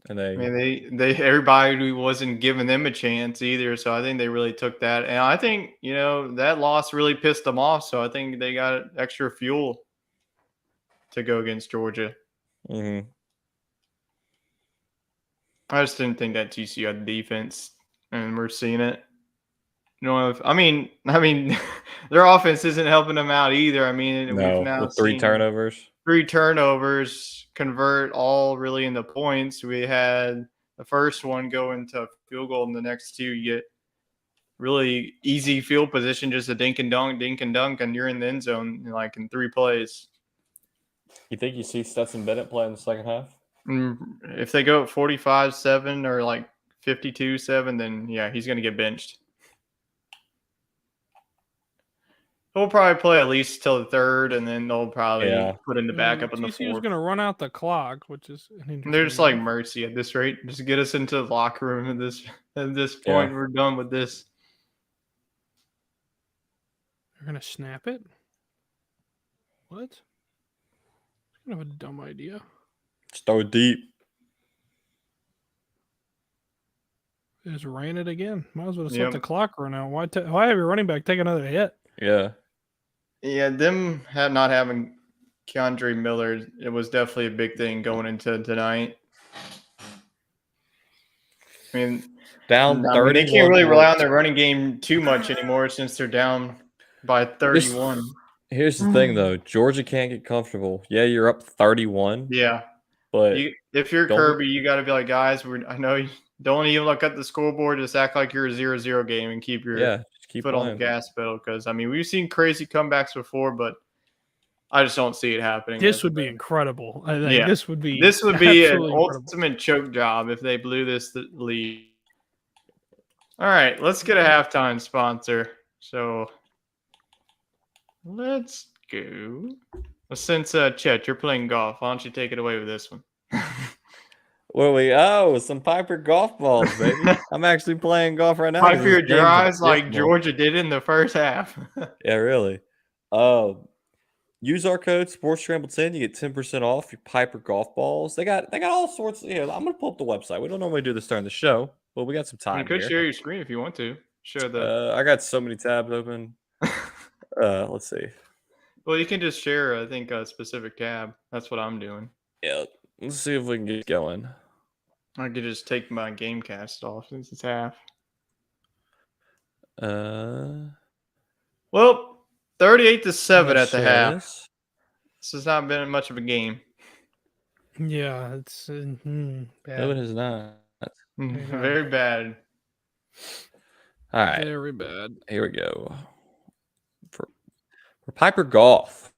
and I mean they everybody wasn't giving them a chance either, so I think they really took that, and I think that loss really pissed them off. So I think they got extra fuel to go against Georgia. Mhm. I just didn't think that TCU had the defense, and we're seeing it. I mean, their offense isn't helping them out either. I mean, we've No, now with 3 seen turnovers. 3 turnovers convert all really into points. We had the first one go into a field goal, and the next 2 you get really easy field position, just a dink and dunk, and you're in the end zone like in 3 plays. You think you see Stetson Bennett play in the second half? If they go at 45-7 or like 52-7, then yeah, he's going to get benched. He'll probably play at least till the 3rd, and then they'll probably put in the backup in the TCU's 4th. going to run out the clock, which is an interesting. They're just like mercy at this rate. Just get us into the locker room at this point. Yeah. We're done with this. They're going to snap it? What? It's kind of a dumb idea. Just throw it deep. They just ran it again. Might as well just Yep. let the clock run out. Why have your running back take another hit? Yeah. Yeah, them not having Keandre Miller, it was definitely a big thing going into tonight. I mean, Down 30. they can't really rely on their running game too much anymore since they're down by 31. Here's the thing, though. Georgia can't get comfortable. Yeah, you're up 31. Yeah. But If you're don't- Kirby, you got to be like, guys, I know you don't even look at the scoreboard. Just act like you're a 0-0 game and keep your just keep foot playing. on the gas pedal. Because, I mean, we've seen crazy comebacks before, but I just don't see it happening. This would be incredible. I think Yeah. this would be an absolutely incredible. ultimate choke job if they blew this lead. All right, let's get a halftime sponsor. So let's go. Well, since Chet, you're playing golf, why don't you take it away with this one? Some Piper golf balls, baby. I'm actually playing golf right now. Fight 'cause for your this game's drives like abysmal. Georgia did in the first half. Yeah, really. Use our code Sports Scramble 10. You get 10% off your Piper golf balls. They got all sorts. I'm gonna pull up the website. We don't normally do this during the show, but we got some You time could here. share your screen if you want to. Share the. I got so many tabs open. Let's see. Well, you can just share, I think, a specific tab. That's what I'm doing. Yeah, let's see if we can get going. I could just take my Gamecast off since it's half. I'm Well, 38-7 gonna at the share half. this. This has not been much of a game. Yeah, it's bad. No, it has not. Very bad. All right, Very bad. here we go. For Piper golf.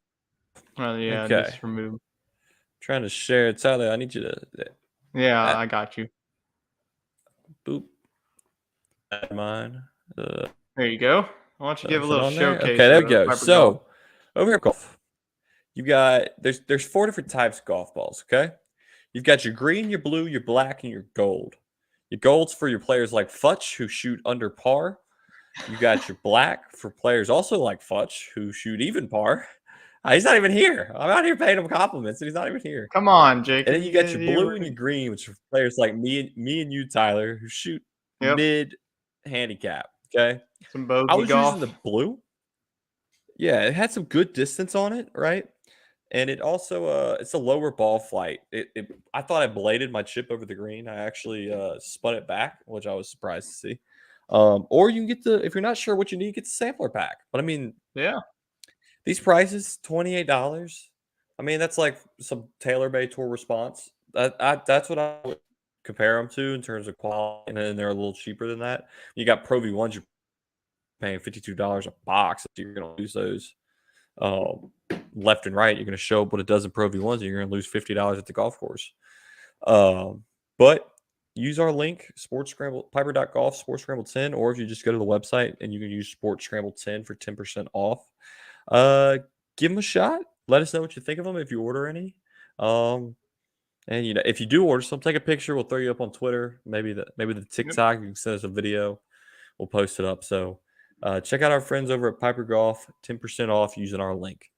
Well, yeah, Okay. just remove. Trying to share it. Tyler, I need you to Yeah, I got you. boop. Add mine. There you go. Why don't you give a Is it little on there? showcase? Okay, there we of go. Piper So golf. over here, golf. You got there's 4 different types of golf balls. Okay, you've got your green, your blue, your black, and your gold. Your gold's for your players like Futch who shoot under par. You got your black for players also like Futch who shoot even par. He's not even here. I'm out here paying him compliments, and he's not even here. Come on, Jake. And then you got your blue and your green, which are players like me and you, Tyler, who shoot mid handicap. Okay. Some bogey I was golf. using the blue. Yeah, it had some good distance on it, right? And it also it's a lower ball flight. I thought I bladed my chip over the green. I actually spun it back, which I was surprised to see. Or you can get if you're not sure what you need, get the sampler pack. But I mean, Yeah. these prices, $28. I mean, that's like some TaylorMade Tour Response. That's what I would compare them to in terms of quality, and then they're a little cheaper than that. You got Pro V1s, you're paying $52 a box. So you're going to lose those left and right. You're going to show up what it does in Pro V1s, and you're going to lose $50 at the golf course. But use our link, Sports Scramble, Piper.golf, Sports Scramble 10, or if you just go to the website and you can use Sports Scramble 10 for 10% off. Give them a shot. Let us know what you think of them if you order any. And if you do order some, take a picture. We'll throw you up on Twitter. Maybe the TikTok. You can send us a video. We'll post it up. So check out our friends over at Piper Golf. 10% off using our link.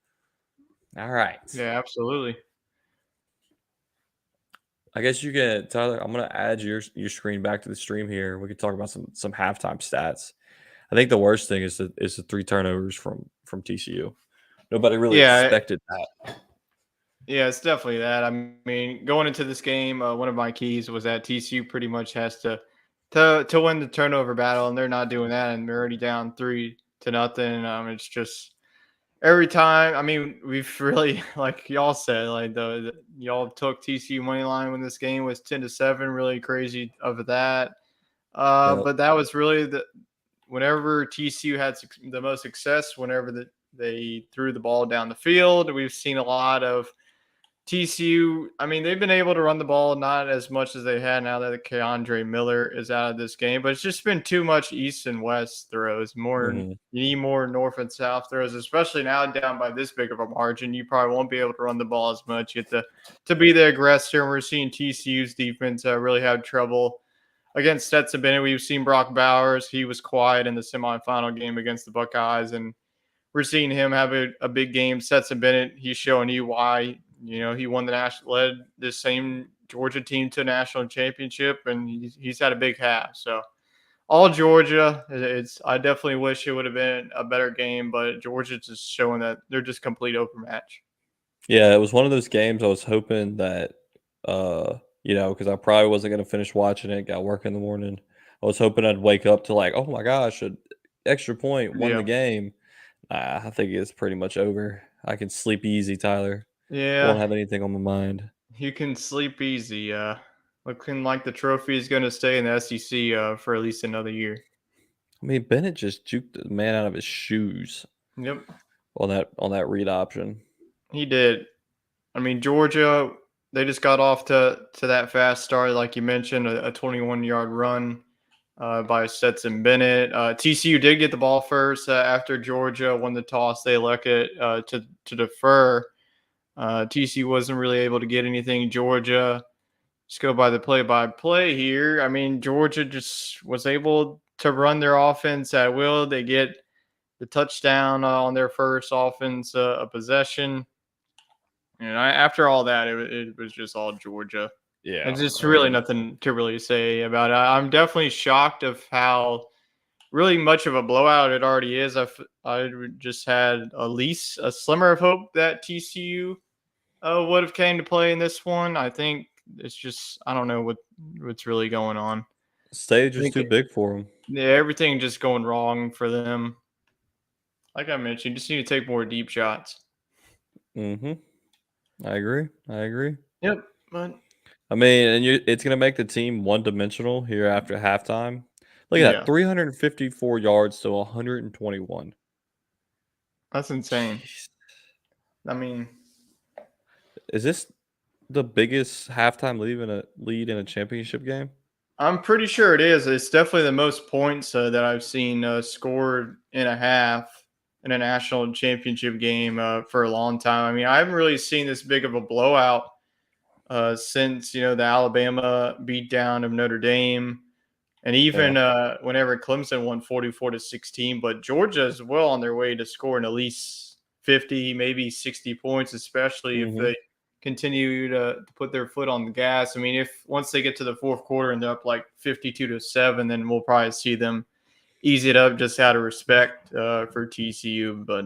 All right. Yeah, absolutely. I guess you can, Tyler. I'm gonna add your screen back to the stream here. We can talk about some halftime stats. I think the worst thing is the 3 turnovers from TCU. Nobody really expected that. Yeah, it's definitely that. I mean, going into this game, one of my keys was that TCU pretty much has to win the turnover battle, and they're not doing that, and they're already down 3-0. It's just every time. I mean, we've really, like y'all said, like y'all took TCU money line when this game was 10-7. Really crazy of that. But that was really whenever TCU had the most success, whenever they threw the ball down the field. We've seen a lot of TCU. I mean, they've been able to run the ball not as much as they had now that Keandre Miller is out of this game, but it's just been too much east and west throws. You need more north and south throws, especially now down by this big of a margin. You probably won't be able to run the ball as much. You have to be the aggressor, and we're seeing TCU's defense really have trouble against Stetson Bennett. We've seen Brock Bowers. He was quiet in the semifinal game against the Buckeyes, and we're seeing him have a big game. Stetson Bennett, he's showing you why. He won led this same Georgia team to a national championship, and he's had a big half. So all Georgia, I definitely wish it would have been a better game, but Georgia's just showing that they're just complete overmatch. Yeah, it was one of those games I was hoping that, because I probably wasn't going to finish watching it, got work in the morning. I was hoping I'd wake up to like, oh my gosh, an extra point won the game. I think it's pretty much over. I can sleep easy, Tyler. Yeah. Won't have anything on my mind. You can sleep easy. Looking like the trophy is going to stay in the SEC for at least another year. I mean, Bennett just juked the man out of his shoes. Yep. On that read option. He did. I mean, Georgia, they just got off to that fast start, like you mentioned, a 21-yard run by Stetson Bennett. TCU did get the ball first after Georgia won the toss. They elected to defer. TCU wasn't really able to get anything. Georgia, just go by the play-by-play here. I mean, Georgia just was able to run their offense at will. They get the touchdown on their first offense possession. And after all that, it was just all Georgia. Yeah. And just really nothing to really say about it. I'm definitely shocked of how really much of a blowout it already is. I just had at least a slimmer of hope that TCU would have came to play in this one. I think it's just I don't know what's really going on. Stage is too big for them. Yeah, everything just going wrong for them. Like I mentioned, you just need to take more deep shots. Mm-hmm. I agree. Yep. But I mean, and it's going to make the team one-dimensional here after halftime. Look at that, 354 yards to 121. That's insane. Jeez. I mean, is this the biggest halftime lead in a championship game? I'm pretty sure it is. It's definitely the most points that I've seen scored in a half in a national championship game for a long time. I mean, I haven't really seen this big of a blowout since, the Alabama beatdown of Notre Dame. And even whenever Clemson won 44-16, but Georgia is well on their way to scoring at least 50, maybe 60 points, especially if they continue to put their foot on the gas. I mean, if once they get to the fourth quarter and they're up like 52-7, then we'll probably see them ease it up just out of respect for TCU. But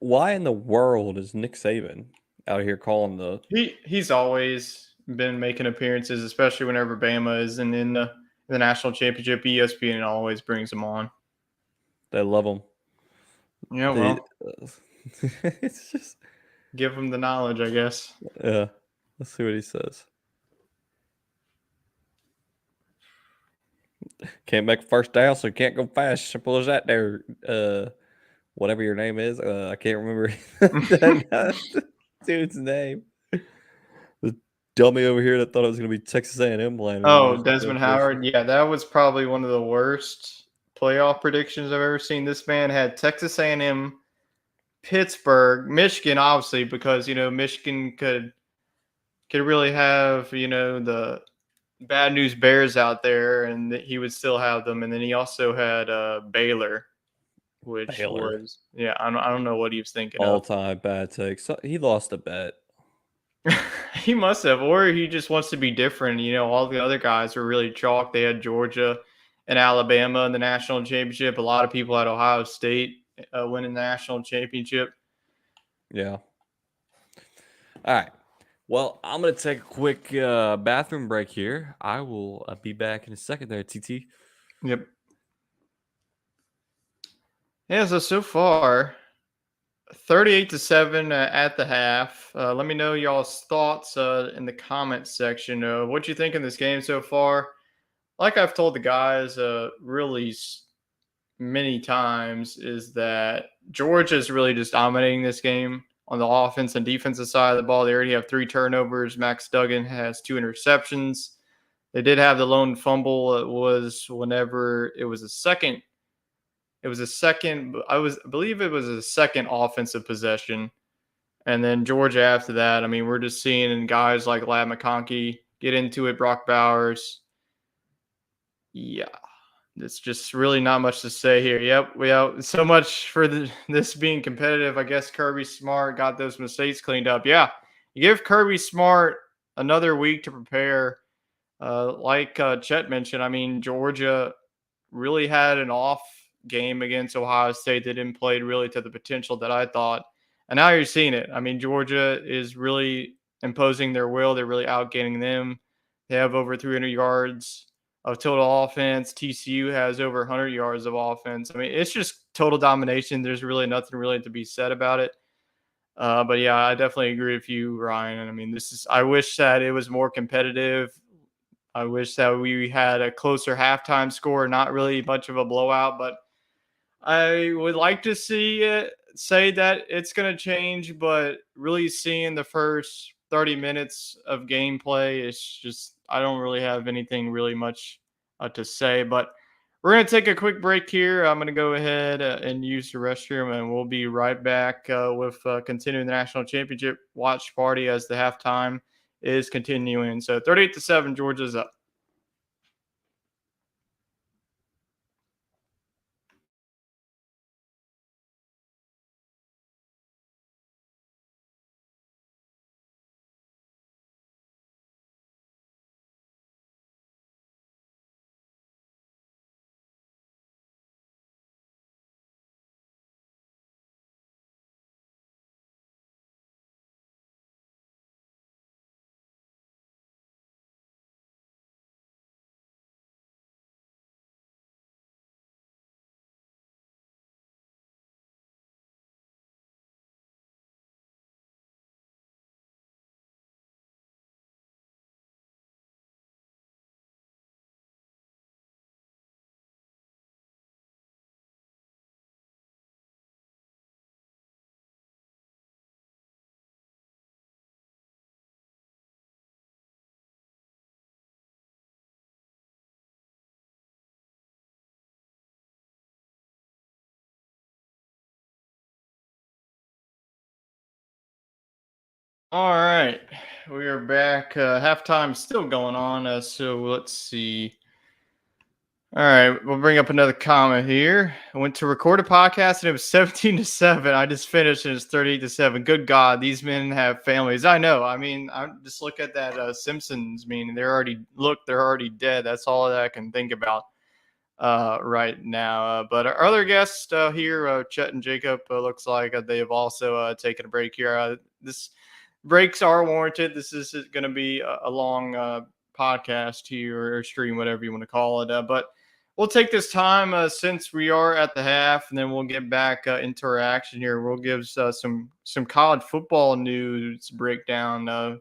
why in the world is Nick Saban out here calling the? He's always been making appearances, especially whenever Bama is in the national championship. ESPN always brings him on. They love him. Yeah, well, it's just give him the knowledge, I guess. Yeah, let's see what he says. Can't make a first down, so can't go fast. Simple as that. There, whatever your name is, I can't remember that dude's name. The dummy over here that thought it was going to be Texas A&M playing. Oh, Desmond Howard. Yeah, that was probably one of the worst playoff predictions I've ever seen. This man had Texas A&M, Pittsburgh, Michigan, obviously, because Michigan could really have the bad news Bears out there, and he would still have them. And then he also had Baylor, which was I don't know what he was thinking. All-time bad take. So he lost a bet. He must have, or he just wants to be different. All the other guys were really chalk. They had Georgia and Alabama in the national championship. A lot of people had Ohio State winning the national championship. Yeah. All right. Well, I'm going to take a quick bathroom break here. I will be back in a second there, TT. Yep. Yeah, so far, 38-7 at the half. Let me know y'all's thoughts in the comments section. What you think in this game so far? Like I've told the guys really many times, is that Georgia is really just dominating this game on the offense and defensive side of the ball. They already have 3 turnovers. Max Duggan has 2 interceptions. They did have the lone fumble. It was whenever it was a second. I believe it was a second offensive possession. And then Georgia after that, I mean, we're just seeing guys like Ladd McConkey get into it, Brock Bowers. Yeah, it's just really not much to say here. Yep, so much for this being competitive. I guess Kirby Smart got those mistakes cleaned up. Yeah, you give Kirby Smart another week to prepare. Like Chet mentioned, I mean, Georgia really had an off game against Ohio State. They didn't play really to the potential that I thought. And now you're seeing it. I mean, Georgia is really imposing their will. They're really outgaining them. They have over 300 yards of total offense. TCU has over 100 yards of offense. I mean, it's just total domination. There's really nothing really to be said about it. But yeah, I definitely agree with you, Ryan. And I mean, I wish that it was more competitive. I wish that we had a closer halftime score, not really much of a blowout, but I would like to say that it's going to change, but really seeing the first 30 minutes of gameplay, it's just I don't really have anything really much to say. But We're going to take a quick break here. I'm going to go ahead and use the restroom, and we'll be right back with continuing the national championship watch party as the halftime is continuing. So 38-7, Georgia's up. All right, we are back. Halftime still going on. So let's see. All right, we'll bring up another comment here. I went to record a podcast and it was 17-7. I just finished and it's 38-7. Good God, these men have families. I know. I mean, I just look at that Simpsons meme. They're already dead. That's all that I can think about right now. But our other guests here, Chet and Jacob, looks like they have also taken a break here. This breaks are warranted. This is going to be a long podcast here or stream, whatever you want to call it. But we'll take this time since we are at the half, and then we'll get back into our action here. We'll give some college football news breakdown.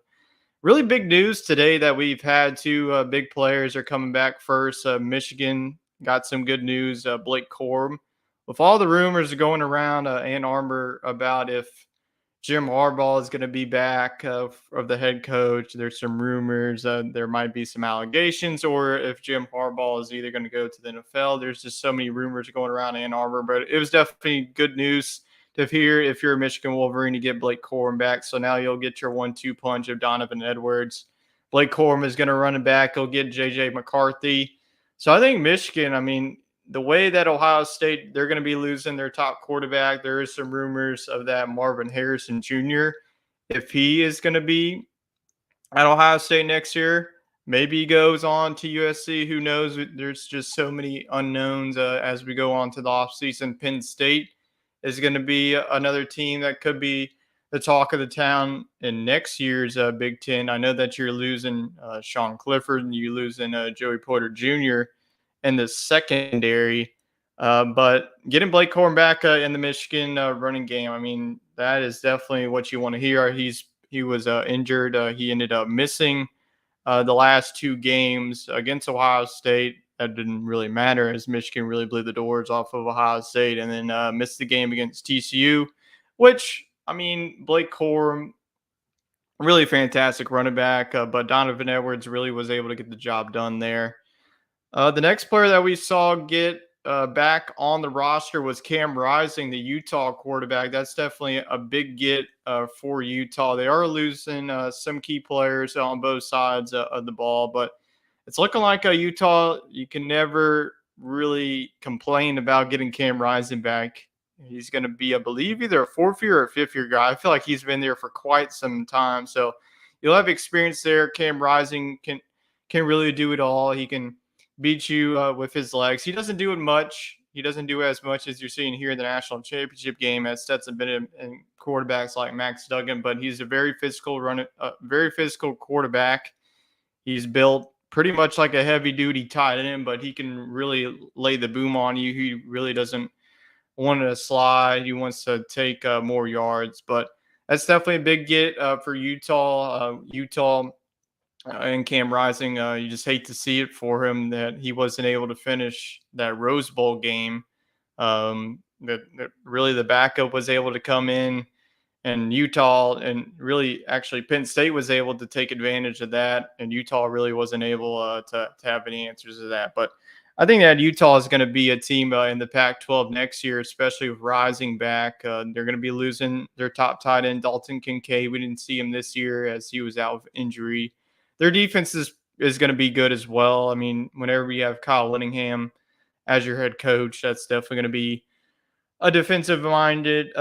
Really big news today that we've had two big players are coming back first. Michigan got some good news. Blake Corum, with all the rumors going around Ann Arbor about if Jim Harbaugh is going to be back of the head coach. There's some rumors. There might be some allegations, or if Jim Harbaugh is either going to go to the NFL. There's just so many rumors going around Ann Arbor, but it was definitely good news to hear if you're a Michigan Wolverine to get Blake Corum back. So now you'll get your 1-2 punch of Donovan Edwards. Blake Corum is going to run it back. He'll get J.J. McCarthy. So I think Michigan, I mean, the way that Ohio State, they're going to be losing their top quarterback. There is some rumors of that Marvin Harrison Jr. If he is going to be at Ohio State next year, maybe he goes on to USC. Who knows? There's just so many unknowns as we go on to the offseason. Penn State is going to be another team that could be the talk of the town in next year's Big Ten. I know that you're losing Sean Clifford and you're losing Joey Porter Jr. in the secondary. But getting Blake Corum back in the Michigan running game, I mean, that is definitely what you want to hear. He was injured. He ended up missing the last two games against Ohio State. That didn't really matter as Michigan really blew the doors off of Ohio State, and then missed the game against TCU, which, I mean, Blake Corum, really fantastic running back, but Donovan Edwards really was able to get the job done there. The next player that we saw get back on the roster was Cam Rising, the Utah quarterback. That's definitely a big get for Utah. They are losing some key players on both sides of the ball, but it's looking like Utah, you can never really complain about getting Cam Rising back. He's going to be, I believe, either a fourth-year or a fifth-year guy. I feel like he's been there for quite some time. So you'll have experience there. Cam Rising can really do it all. He can beat you with his legs. He doesn't do it much. He doesn't do as much as you're seeing here in the national championship game as Stetson Bennett and quarterbacks like Max Duggan, but he's a very physical quarterback. He's built pretty much like a heavy-duty tight end, but he can really lay the boom on you. He really doesn't want to slide. He wants to take more yards, but that's definitely a big get for Utah. And Cam Rising, you just hate to see it for him that he wasn't able to finish that Rose Bowl game. That really the backup was able to come in, and Utah and really actually Penn State was able to take advantage of that, and Utah really wasn't able to have any answers to that. But I think that Utah is going to be a team in the Pac-12 next year, especially with rising back. They're going to be losing their top tight end, Dalton Kincaid. We didn't see him this year as he was out with injury. Their defense is going to be good as well. I mean, whenever you have Kyle Whittingham as your head coach, that's definitely going to be a defensive-minded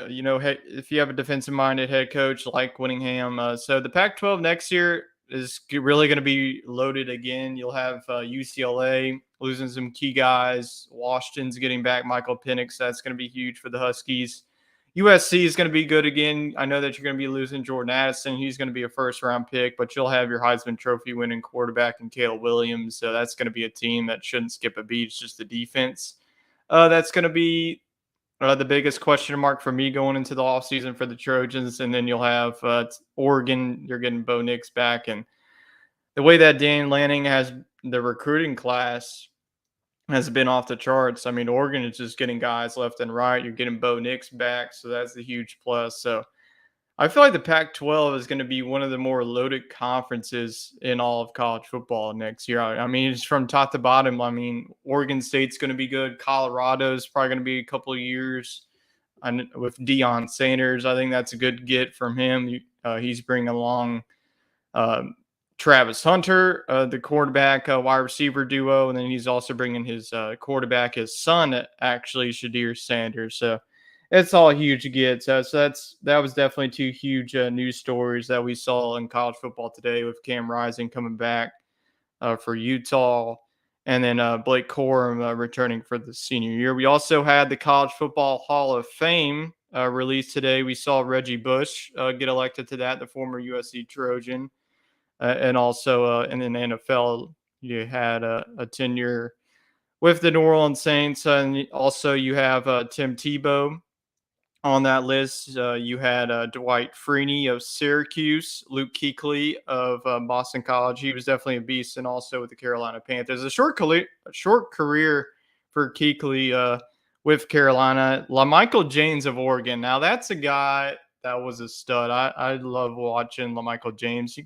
if you have a defensive-minded head coach like Whittingham. So the Pac-12 next year is really going to be loaded again. You'll have UCLA losing some key guys. Washington's getting back Michael Penix. That's going to be huge for the Huskies. USC is going to be good again. I know that you're going to be losing Jordan Addison. He's going to be a first-round pick, but you'll have your Heisman Trophy winning quarterback in Caleb Williams. So that's going to be a team that shouldn't skip a beat. It's just the defense. That's going to be the biggest question mark for me going into the offseason for the Trojans. And then you'll have Oregon. You're getting Bo Nix back. And the way that Dan Lanning has the recruiting class has been off the charts. I mean, Oregon is just getting guys left and right. You're getting Bo Nix back. So that's a huge plus. So I feel like the Pac-12 is going to be one of the more loaded conferences in all of college football next year. I mean, it's from top to bottom. I mean, Oregon State's going to be good. Colorado's probably going to be a couple of years. And with Deion Sanders, I think that's a good get from him. He's bringing along Travis Hunter, the quarterback wide receiver duo, and then he's also bringing his quarterback, his son, actually, Shadir Sanders. So it's all huge gets. So that was definitely two huge news stories that we saw in college football today with Cam Rising coming back for Utah, and then Blake Corum returning for the senior year. We also had the College Football Hall of Fame released today. We saw Reggie Bush get elected to that, the former USC Trojan. And also in the NFL, you had a tenure with the New Orleans Saints. And also you have Tim Tebow on that list. You had Dwight Freeney of Syracuse, Luke Kuechly of Boston College. He was definitely a beast, and also with the Carolina Panthers. A short career for Kuechly with Carolina. LaMichael James of Oregon. Now, that's a guy that was a stud. I love watching LaMichael James.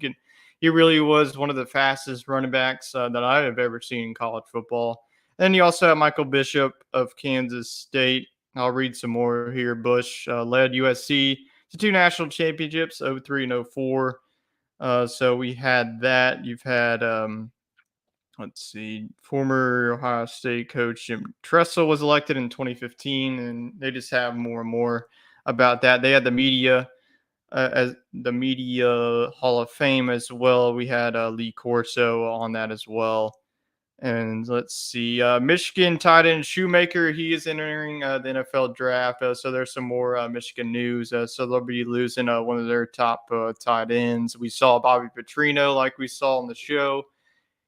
He really was one of the fastest running backs that I have ever seen in college football. Then you also have Michael Bishop of Kansas State. I'll read some more here. Bush led USC to 2 national championships, 03 and 04. So we had that. You've had, former Ohio State coach Jim Tressel was elected in 2015, and they just have more and more about that. They had the media as the Media Hall of Fame as well. We had Lee Corso on that as well. And let's see, Michigan tight end Shoemaker, he is entering the NFL draft. So there's some more Michigan news. So they'll be losing one of their top tight ends. We saw Bobby Petrino, like we saw on the show.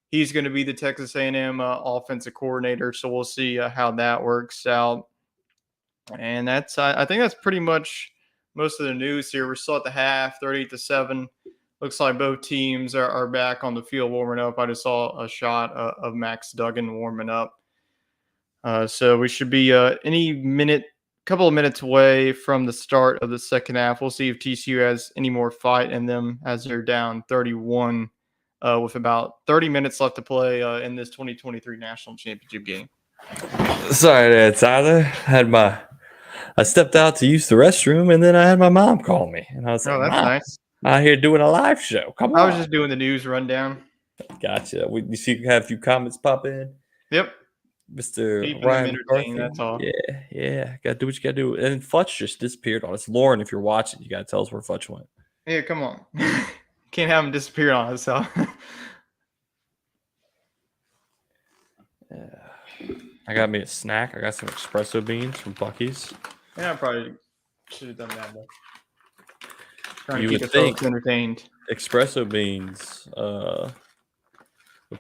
He's going to be the Texas A&M offensive coordinator. So we'll see how that works out. And that's, I think that's pretty much most of the news here. We're still at the half, 38-7. Looks like both teams are back on the field warming up. I just saw a shot of Max Duggan warming up. So we should be couple of minutes away from the start of the second half. We'll see if TCU has any more fight in them as they're down 31 with about 30 minutes left to play in this 2023 national championship game. Sorry there, Tyler. I stepped out to use the restroom, and then I had my mom call me. And I was like, that's Mom, nice. out here doing a live show. Come on. I was just doing the news rundown. Gotcha. You see, you have a few comments pop in. Yep. Mr. Keeping Ryan them entertained, McCarthy. that's all. Yeah. Gotta do what you gotta do. And Futch just disappeared on us. Lauren, if you're watching, you gotta tell us where Futch went. Yeah, come on. Can't have him disappear on us. So. I got me a snack. I got some espresso beans from Buc-ee's. Yeah, I probably should have done that. Though. Trying You to keep would the folks think entertained. Espresso beans will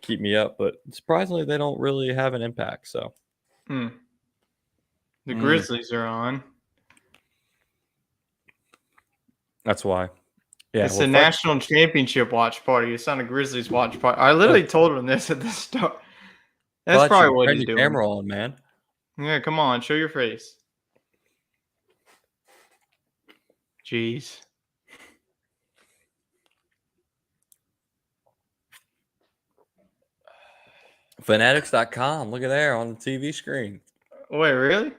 keep me up, but surprisingly, they don't really have an impact. So The Grizzlies are on. that's why. Yeah, It's a national championship watch party. It's not a Grizzlies watch party. I literally told him this at the start. That's Futch, probably you what turn he's your doing. camera on, man. Yeah, come on, show your face. Jeez. Fanatics.com. Look at there on the TV screen. Wait, really?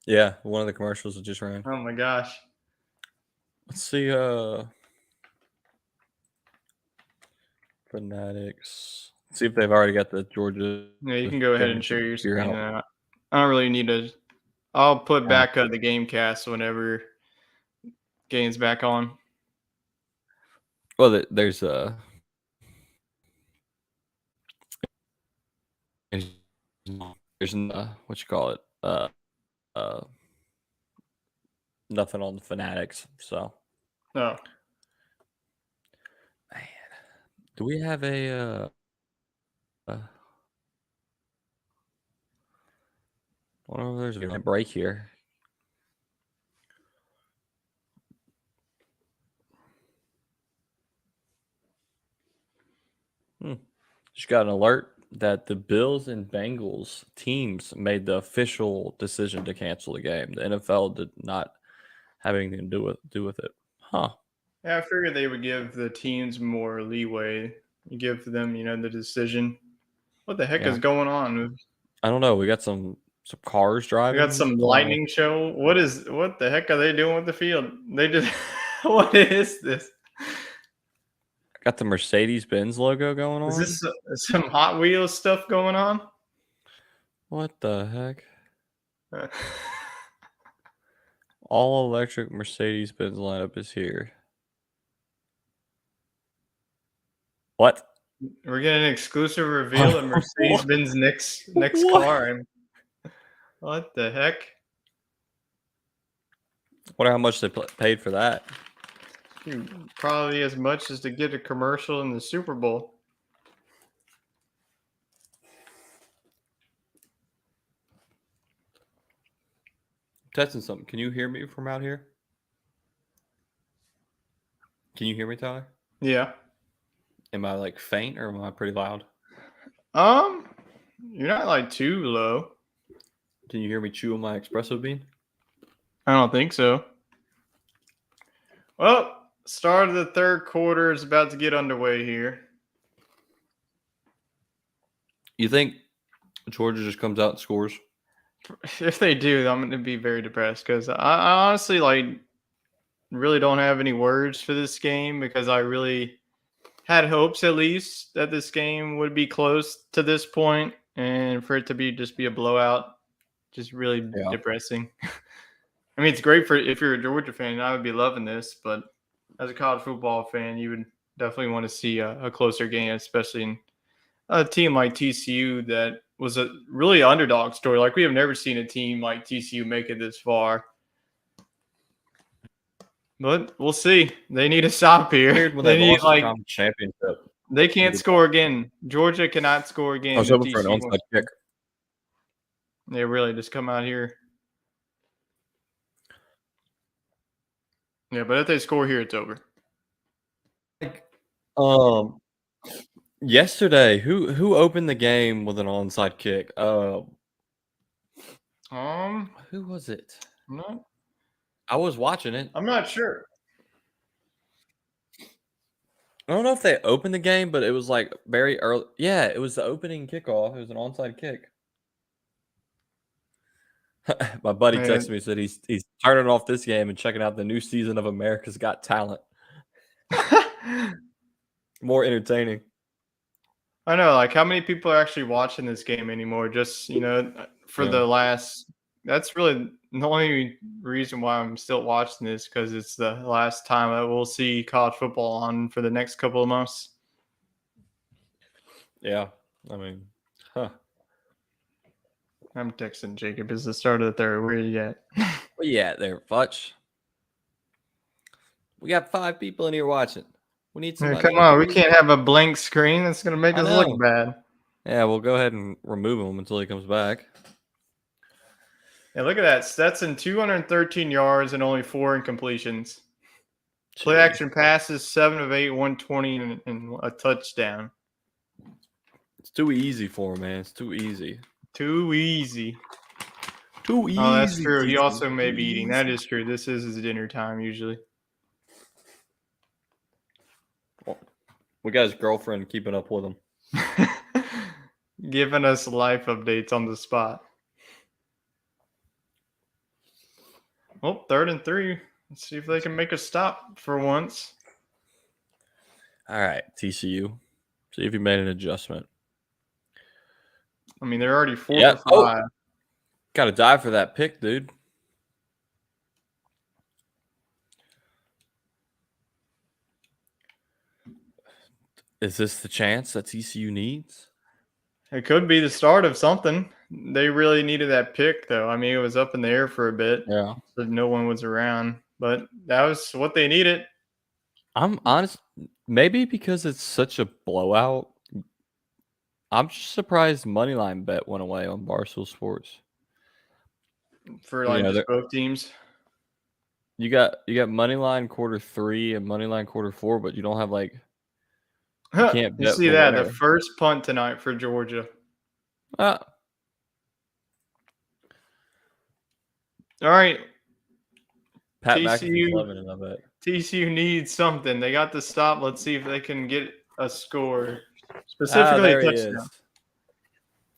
Yeah, one of the commercials that just ran. Oh my gosh. Let's see. Fanatics. See if they've already got the Georgia. Yeah, you can go ahead and share your Championship screen. out. I don't really need to. I'll put back the game cast whenever game's back on. Well, there's what you call it? Nothing on the Fanatics. So, Oh, man, do we have a? Well, there's a break here. Just got an alert that the Bills and Bengals teams made the official decision to cancel the game. The NFL did not have anything to do with it. Huh. yeah. I figured they would give the teams more leeway. Give them, the decision. What the heck is going on? I don't know. We got some cars We driving. got some lightning show. What the heck are they doing with the field? They just what is this? Got the Mercedes-Benz logo going on. Is this some Hot Wheels stuff going on? What the heck? All electric Mercedes-Benz lineup is here. What? We're getting an exclusive reveal of Mercedes-Benz next What? car. And what the heck? Wonder how much they paid for that. Probably as much as to get a commercial in the Super Bowl. Testing something. Can you hear me from out here? Can you hear me, Tyler? Yeah. Am I like faint or am I pretty loud? You're not like too low. Can you hear me chew on my espresso bean? I don't think so. Well, start of the third quarter is about to get underway here. You think Georgia just comes out and scores? If they do, I'm going to be very depressed because I honestly really don't have any words for this game because I really had hopes at least that this game would be close to this point and for it to just be a blowout, just really depressing. I mean, it's great if you're a Georgia fan, I would be loving this, but as a college football fan, you would definitely want to see a closer game, especially in a team like TCU that was a really underdog story. Like, we have never seen a team like TCU make it this far. But we'll see. They need a stop here. They need championship. They can't score again. Georgia cannot score again. I was hoping for an onside kick. They really just come out here. Yeah, but if they score here, it's over. Yesterday, who opened the game with an onside kick? Who was it? I was watching it. I'm not sure. I don't know if they opened the game, but it was like very early. Yeah, it was the opening kickoff. It was an onside kick. My buddy texted me, said he's turning off this game and checking out the new season of America's Got Talent. More entertaining. I know, like, how many people are actually watching this game anymore? Just, for the last. That's really the only reason why I'm still watching this, because it's the last time I will see college football on for the next couple of months. Yeah, I mean, I'm texting Jacob. It's the start of the third. Where are you at? Well, yeah, there, Futch. We got 5 people in here watching. We need some. Come on, we can't have a blank screen. That's gonna make us look bad. Yeah, we'll go ahead and remove him until he comes back. Yeah, look at that. Stetson, 213 yards and only 4 incompletions. Play action passes, 7 of 8, 120, and a touchdown. It's too easy for him, man. It's too easy. Too easy. Too easy. Oh, that's true. He also may be eating. That is true. This is his dinner time usually. We got his girlfriend keeping up with him. giving us life updates on the spot. Oh, 3rd and 3. Let's see if they can make a stop for once. All right, TCU. See if you made an adjustment. I mean, they're already 4 Yep. for 5. Got to die for that pick, dude. Is this the chance that TCU needs? It could be the start of something. They really needed that pick, though. I mean, it was up in the air for a bit. Yeah. So no one was around. But that was what they needed. I'm honest. Maybe because it's such a blowout. I'm just surprised Moneyline bet went away on Barstool Sports. For like just both teams. You got Moneyline quarter 3 and Moneyline quarter 4, but you don't have like you can't bet. You see that the first punt tonight for Georgia. All right. Pat TCU, McAfee's loving it, I bet. TCU needs something. They got to stop. Let's see if they can get a score. Specifically a touchdown.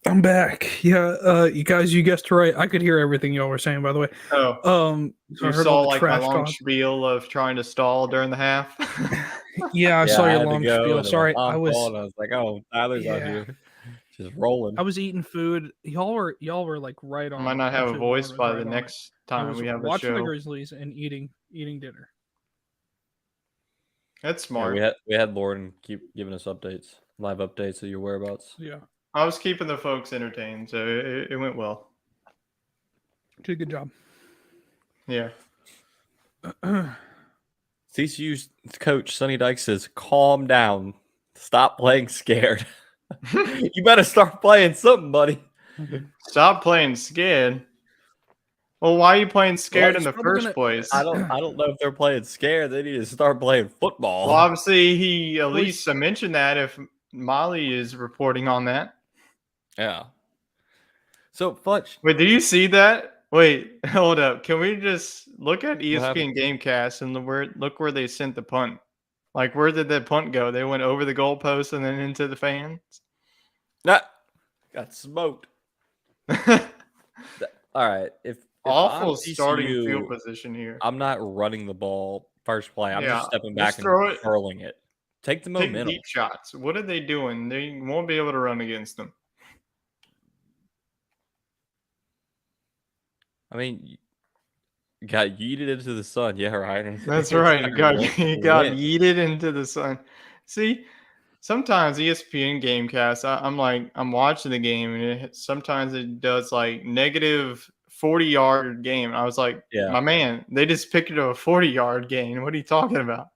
I'm back. Yeah, you guys, you guessed right. I could hear everything y'all were saying, by the way. Oh, so you saw like my long spiel of trying to stall during the half. Yeah, I saw your long spiel. Sorry, I was like, oh, Tyler's out here, just rolling. I was eating food. Y'all were like right on. I might not have a voice by the next time we have a show. Watching the Grizzlies and eating dinner. That's smart. Yeah, we had Lauren keep giving us live updates of your whereabouts. Yeah. I was keeping the folks entertained, so it went well. Did a good job. Yeah. TCU's coach, Sonny Dykes, says, calm down. Stop playing scared. You better start playing something, buddy. Stop playing scared. Well, why are you playing scared in the first place? I don't know if they're playing scared. They need to start playing football. Well, obviously, he at least mentioned that if Molly is reporting on that. Yeah. So, Fletch. Wait, did you see that? Wait, hold up. Can we just look at ESPN Gamecast and look where they sent the punt? Like, where did the punt go? They went over the goalpost and then into the fans? Nah, got smoked. All right. If awful starting field position here. I'm not running the ball first play. I'm just stepping back and hurling it. Take the momentum. Take deep shots. What are they doing? They won't be able to run against them. I mean, you got yeeted into the sun. Yeah, right. That's right. You got yeeted into the sun. See, sometimes ESPN Gamecast, I'm watching the game, and sometimes it does like negative 40-yard game. And I was like, my man, they just picked it up a 40-yard gain. What are you talking about?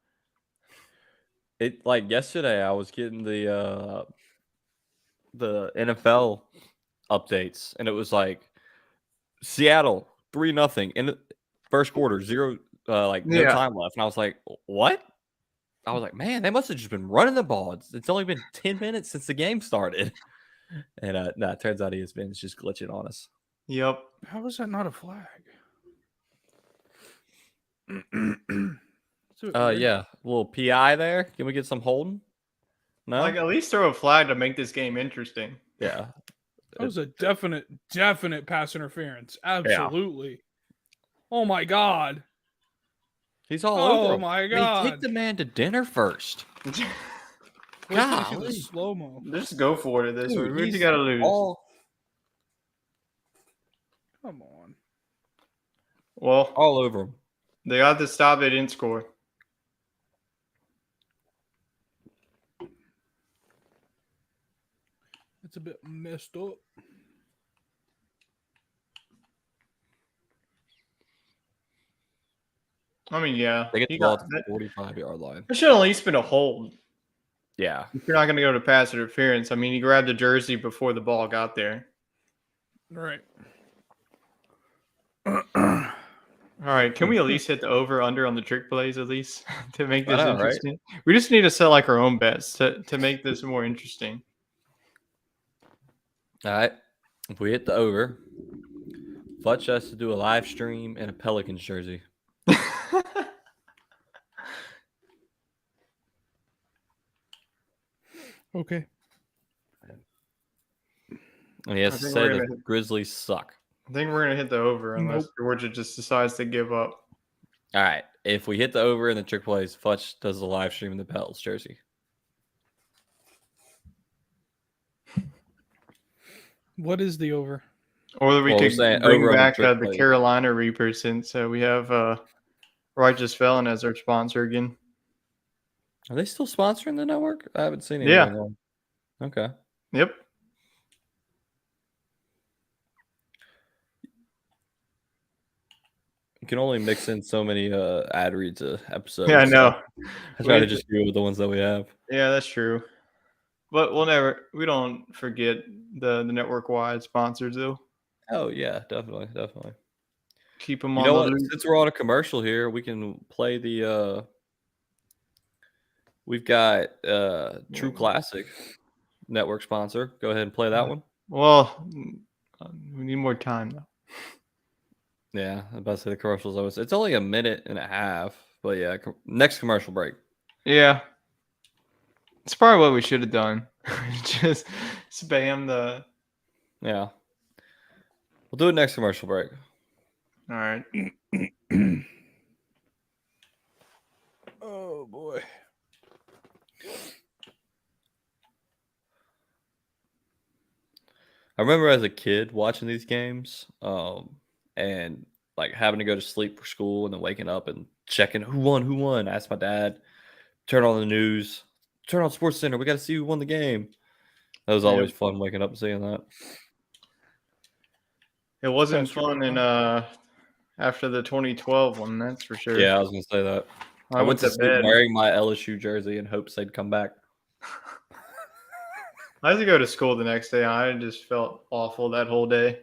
It like yesterday, I was getting the NFL updates, and it was like Seattle 3-0 in the first quarter, no time left, and I was like, what? I was like, man, they must have just been running the ball. It's only been 10 minutes since the game started, and it turns out ESPN's just glitching on us. Yep. How is that not a flag? Yeah, a little PI there. Can we get some holding? No, like at least throw a flag to make this game interesting. Yeah, that was a definite pass interference. Absolutely. Yeah. Oh my god. He's all over. Oh my god. Take the man to dinner first. God, slow mo. Just go for it. This one. We got to lose. Come on. Well, all over him. They got to stop. They didn't score. It's a bit messed up. I mean, yeah. They get the ball to the 45-yard line. It should at least been a hold. Yeah. If you're not going to go to pass interference, I mean, he grabbed the jersey before the ball got there. Right. All right. Can we at least hit the over/under on the trick plays at least to make this interesting? Right? We just need to set like our own bets to make this more interesting. All right. If we hit the over, Fletch has to do a live stream in a Pelicans jersey. Okay. And he has I to think say we're the gonna- Grizzlies suck. I think we're going to hit the over unless Nope. Georgia just decides to give up. All right. If we hit the over and the trick plays, Futch does the live stream in the Pels jersey. What is the over? Or we Well, we're could saying bring over on the back trick the play. Carolina Reapers since we have Righteous Felon as our sponsor again. Are they still sponsoring the network? I haven't seen Yeah. anything on. Okay. Yep. You can only mix in so many ad reads a episode. Yeah, I so know. I try to We- just do it with the ones that we have. Yeah, that's true. But we don't forget the network-wide sponsors, though. Oh yeah, definitely. Keep them You on know the what? loop. Since we're on a commercial here, we can play the we've got True Classic network sponsor. Go ahead and play that one. Well, we need more time, though. Yeah, I'm about to say the commercials always. It's only a minute and a half, but yeah, next commercial break. Yeah. It's probably what we should have done. Just spam the... Yeah. We'll do it next commercial break. All right. Oh boy. I remember as a kid watching these games, and like having to go to sleep for school and then waking up and checking who won. Ask my dad, turn on the news, turn on Sports Center. We got to see who won the game. That was always fun waking up and seeing that. It wasn't That's true. fun after the 2012 one, that's for sure. Yeah, I was gonna say that. I went to sleep bed. wearing my LSU jersey in hopes they'd come back. I had to go to school the next day. I just felt awful that whole day.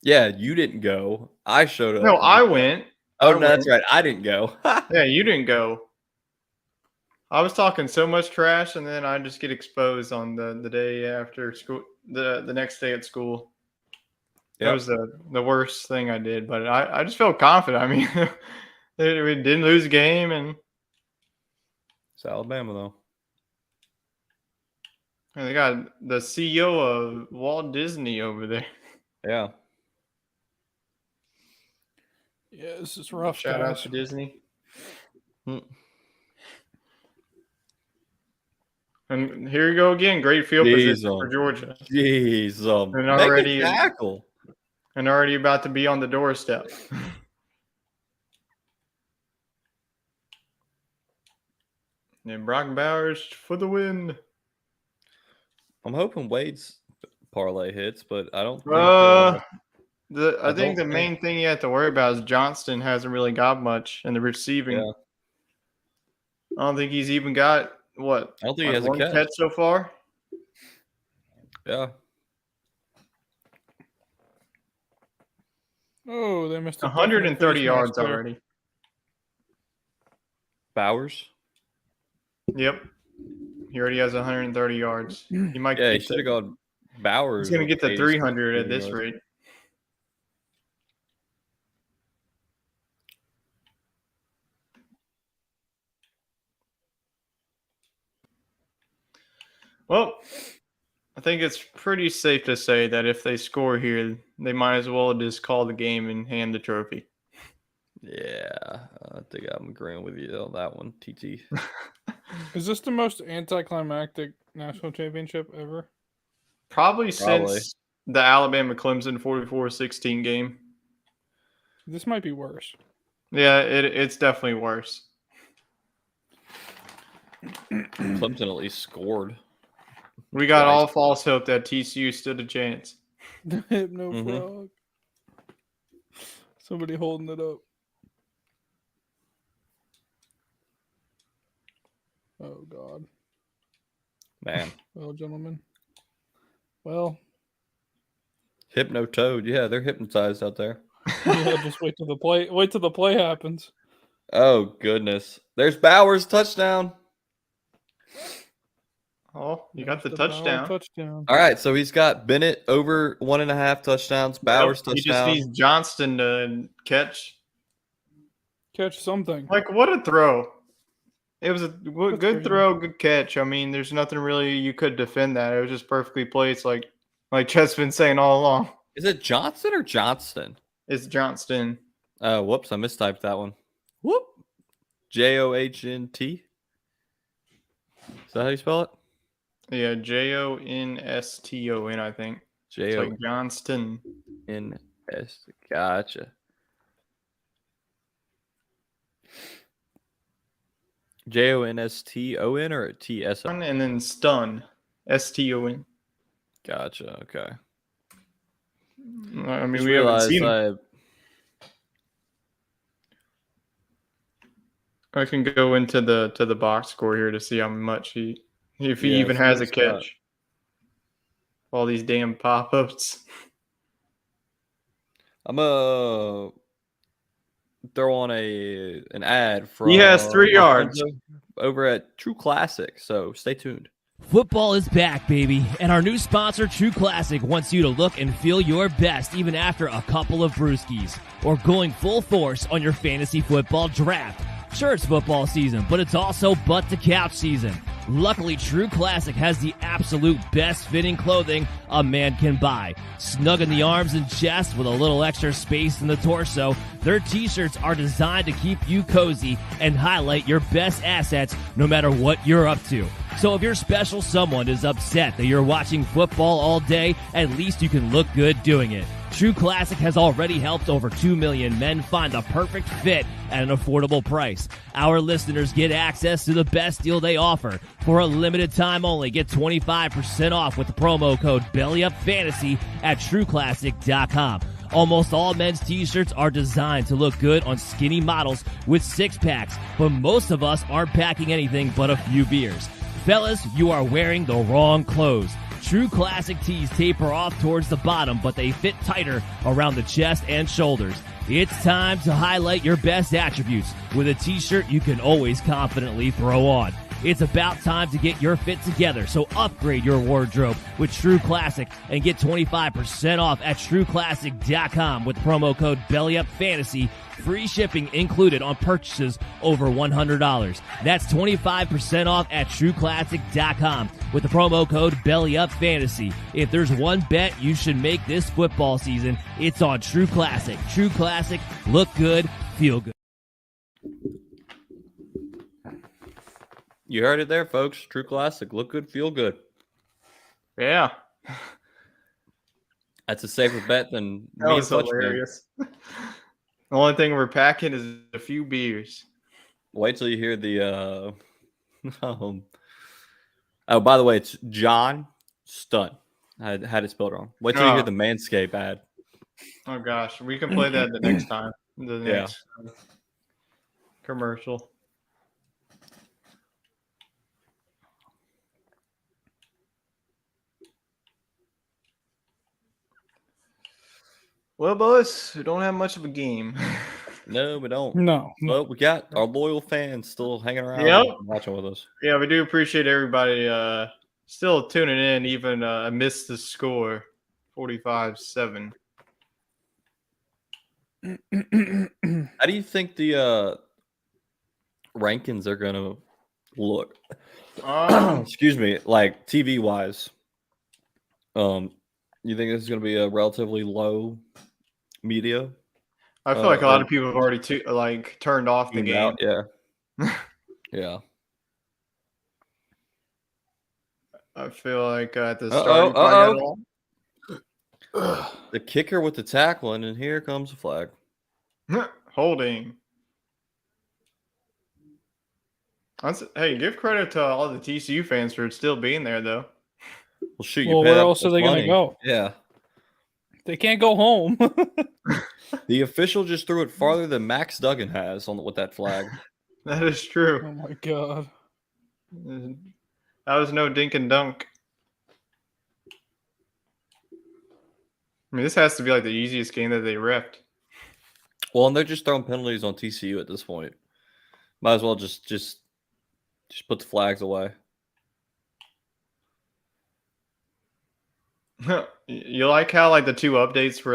Yeah, you didn't go. I showed up. No, I went. Oh, I no, that's went. right. I didn't go. Yeah, you didn't go. I was talking so much trash, and then I just get exposed on the day after school, the next day at school. That Yep. was the worst thing I did, but I just felt confident. I mean, we didn't lose a game, and It's Alabama, though. they got the CEO of Walt Disney over there. Yeah. Yeah, this is rough. Shout out guys. to Disney. Hmm. And here you go again. Great field position for Georgia. Jeez. And Make already- a tackle. And already about to be on the doorstep. And Brock Bowers for the win. I'm hoping Wade's parlay hits, but I don't think I think the main thing you have to worry about is Johnston hasn't really got much in the receiving. Yeah. I don't think he's even got what? I don't think he has a one catch. so far. Yeah. Oh, they missed 130 yards already. Bowers. Yep. He already has 130 yards. He might Yeah, he keep should have that. gone Bowers. He's going to get the 80 300 at this yards. rate. Well, I think it's pretty safe to say that if they score here, they might as well just call the game and hand the trophy. Yeah, I think I'm agreeing with you on that one, TT. Is this the most anticlimactic national championship ever? Probably Probably. since the Alabama Clemson 44-16 game. This might be worse. Yeah, it's definitely worse. Clemson at least scored. We got Twice. all false hope that TCU stood a chance. The Hypno Mhm. Frog. Somebody holding it up. Oh God. Man. Well, gentlemen. Well, Hypno Toad. Yeah, they're hypnotized out there. yeah, just wait till the play. Wait till the play happens. Oh, goodness. There's Bowers. Touchdown. Oh, you got the There's Bauer touchdown. Touchdown. All right, so he's got Bennett over 1.5 touchdowns. Bowers He just touchdown. needs Johnston to catch. Catch something. Like, what a throw. It was a good crazy. throw, good catch. I mean, there's nothing really you could defend that. It was just perfectly placed. Like, like Chet's been saying all along. Is it Johnson or Johnston? It's Johnston. Whoops, I mistyped that one. Whoop. Johnt. Is that how you spell it? Yeah, Jonston, I think. It's like Johnston. J-O-N-S. Gotcha. Jonston or TSO? And then Stun. Ston. Gotcha. Okay. I mean, Just we haven't realized seen him. I can go into the box score here to see how much if he even has a catch. All these damn pop-ups. I'm throw on an ad from He has 3 yards over at True Classic, so stay tuned. Football is back, baby, and our new sponsor, True Classic, wants you to look and feel your best even after a couple of brewskis or going full force on your fantasy football draft. Sure, it's football season, but it's also butt-to-couch season. Luckily, True Classic has the absolute best-fitting clothing a man can buy. Snug in the arms and chest with a little extra space in the torso, their t-shirts are designed to keep you cozy and highlight your best assets no matter what you're up to. So if your special someone is upset that you're watching football all day, at least you can look good doing it. True Classic has already helped over 2 million men find the perfect fit at an affordable price. Our listeners get access to the best deal they offer. For a limited time only, get 25% off with the promo code BELLYUPFANTASY at TrueClassic.com. Almost all men's t-shirts are designed to look good on skinny models with six-packs, but most of us aren't packing anything but a few beers. Fellas, you are wearing the wrong clothes. True Classic tees taper off towards the bottom, but they fit tighter around the chest and shoulders. It's time to highlight your best attributes with a t-shirt you can always confidently throw on. It's about time to get your fit together, so upgrade your wardrobe with True Classic and get 25% off at TrueClassic.com with promo code BELLYUPFANTASY. Free shipping included on purchases over $100. That's 25% off at TrueClassic.com with the promo code BELLYUPFANTASY. If there's one bet you should make this football season, it's on True Classic. True Classic, look good, feel good. You heard it there, folks. True Classic. Look good, feel good. Yeah. That's a safer bet than That me was and Fletch hilarious. The only thing we're packing is a few beers. Wait till you hear the oh, by the way, it's John Stunt. I had it spelled wrong. Wait till you hear the Manscaped ad. Oh gosh, we can play that the next time. The next commercial. Well, boys, we don't have much of a game. No, we don't. No. But we got our loyal fans still hanging around and watching with us. Yeah, we do appreciate everybody still tuning in, even amidst the score, 45-7. How do you think the rankings are going to look? Excuse me, like TV wise. You think this is going to be a relatively low media? I feel like a lot of people have already turned off the game. Yeah. Yeah. I feel like at the starting point, the kicker with the tackling, and here comes the flag. Holding. Hey, give credit to all the TCU fans for still being there, though. Well, shoot, where else are they going to go? Yeah. They can't go home. The official just threw it farther than Max Duggan has with that flag. That is true. Oh, my God. That was no dink and dunk. I mean, this has to be like the easiest game that they reffed. Well, and they're just throwing penalties on TCU at this point. Might as well just put the flags away. You like how the two updates were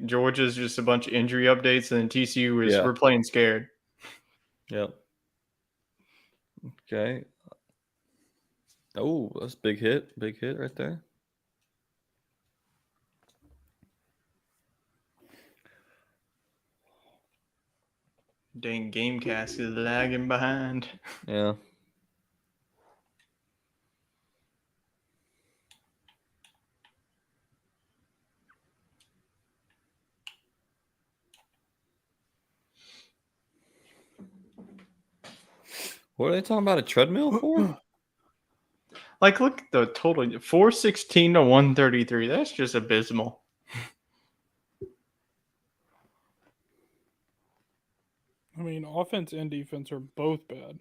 Georgia's just a bunch of injury updates, and then TCU was we're playing scared. Yep. Okay. Oh, that's big hit right there. Dang, Gamecast is lagging behind. Yeah. What are they talking about a treadmill for? Like, look at the total. 416 to 133. That's just abysmal. I mean, offense and defense are both bad.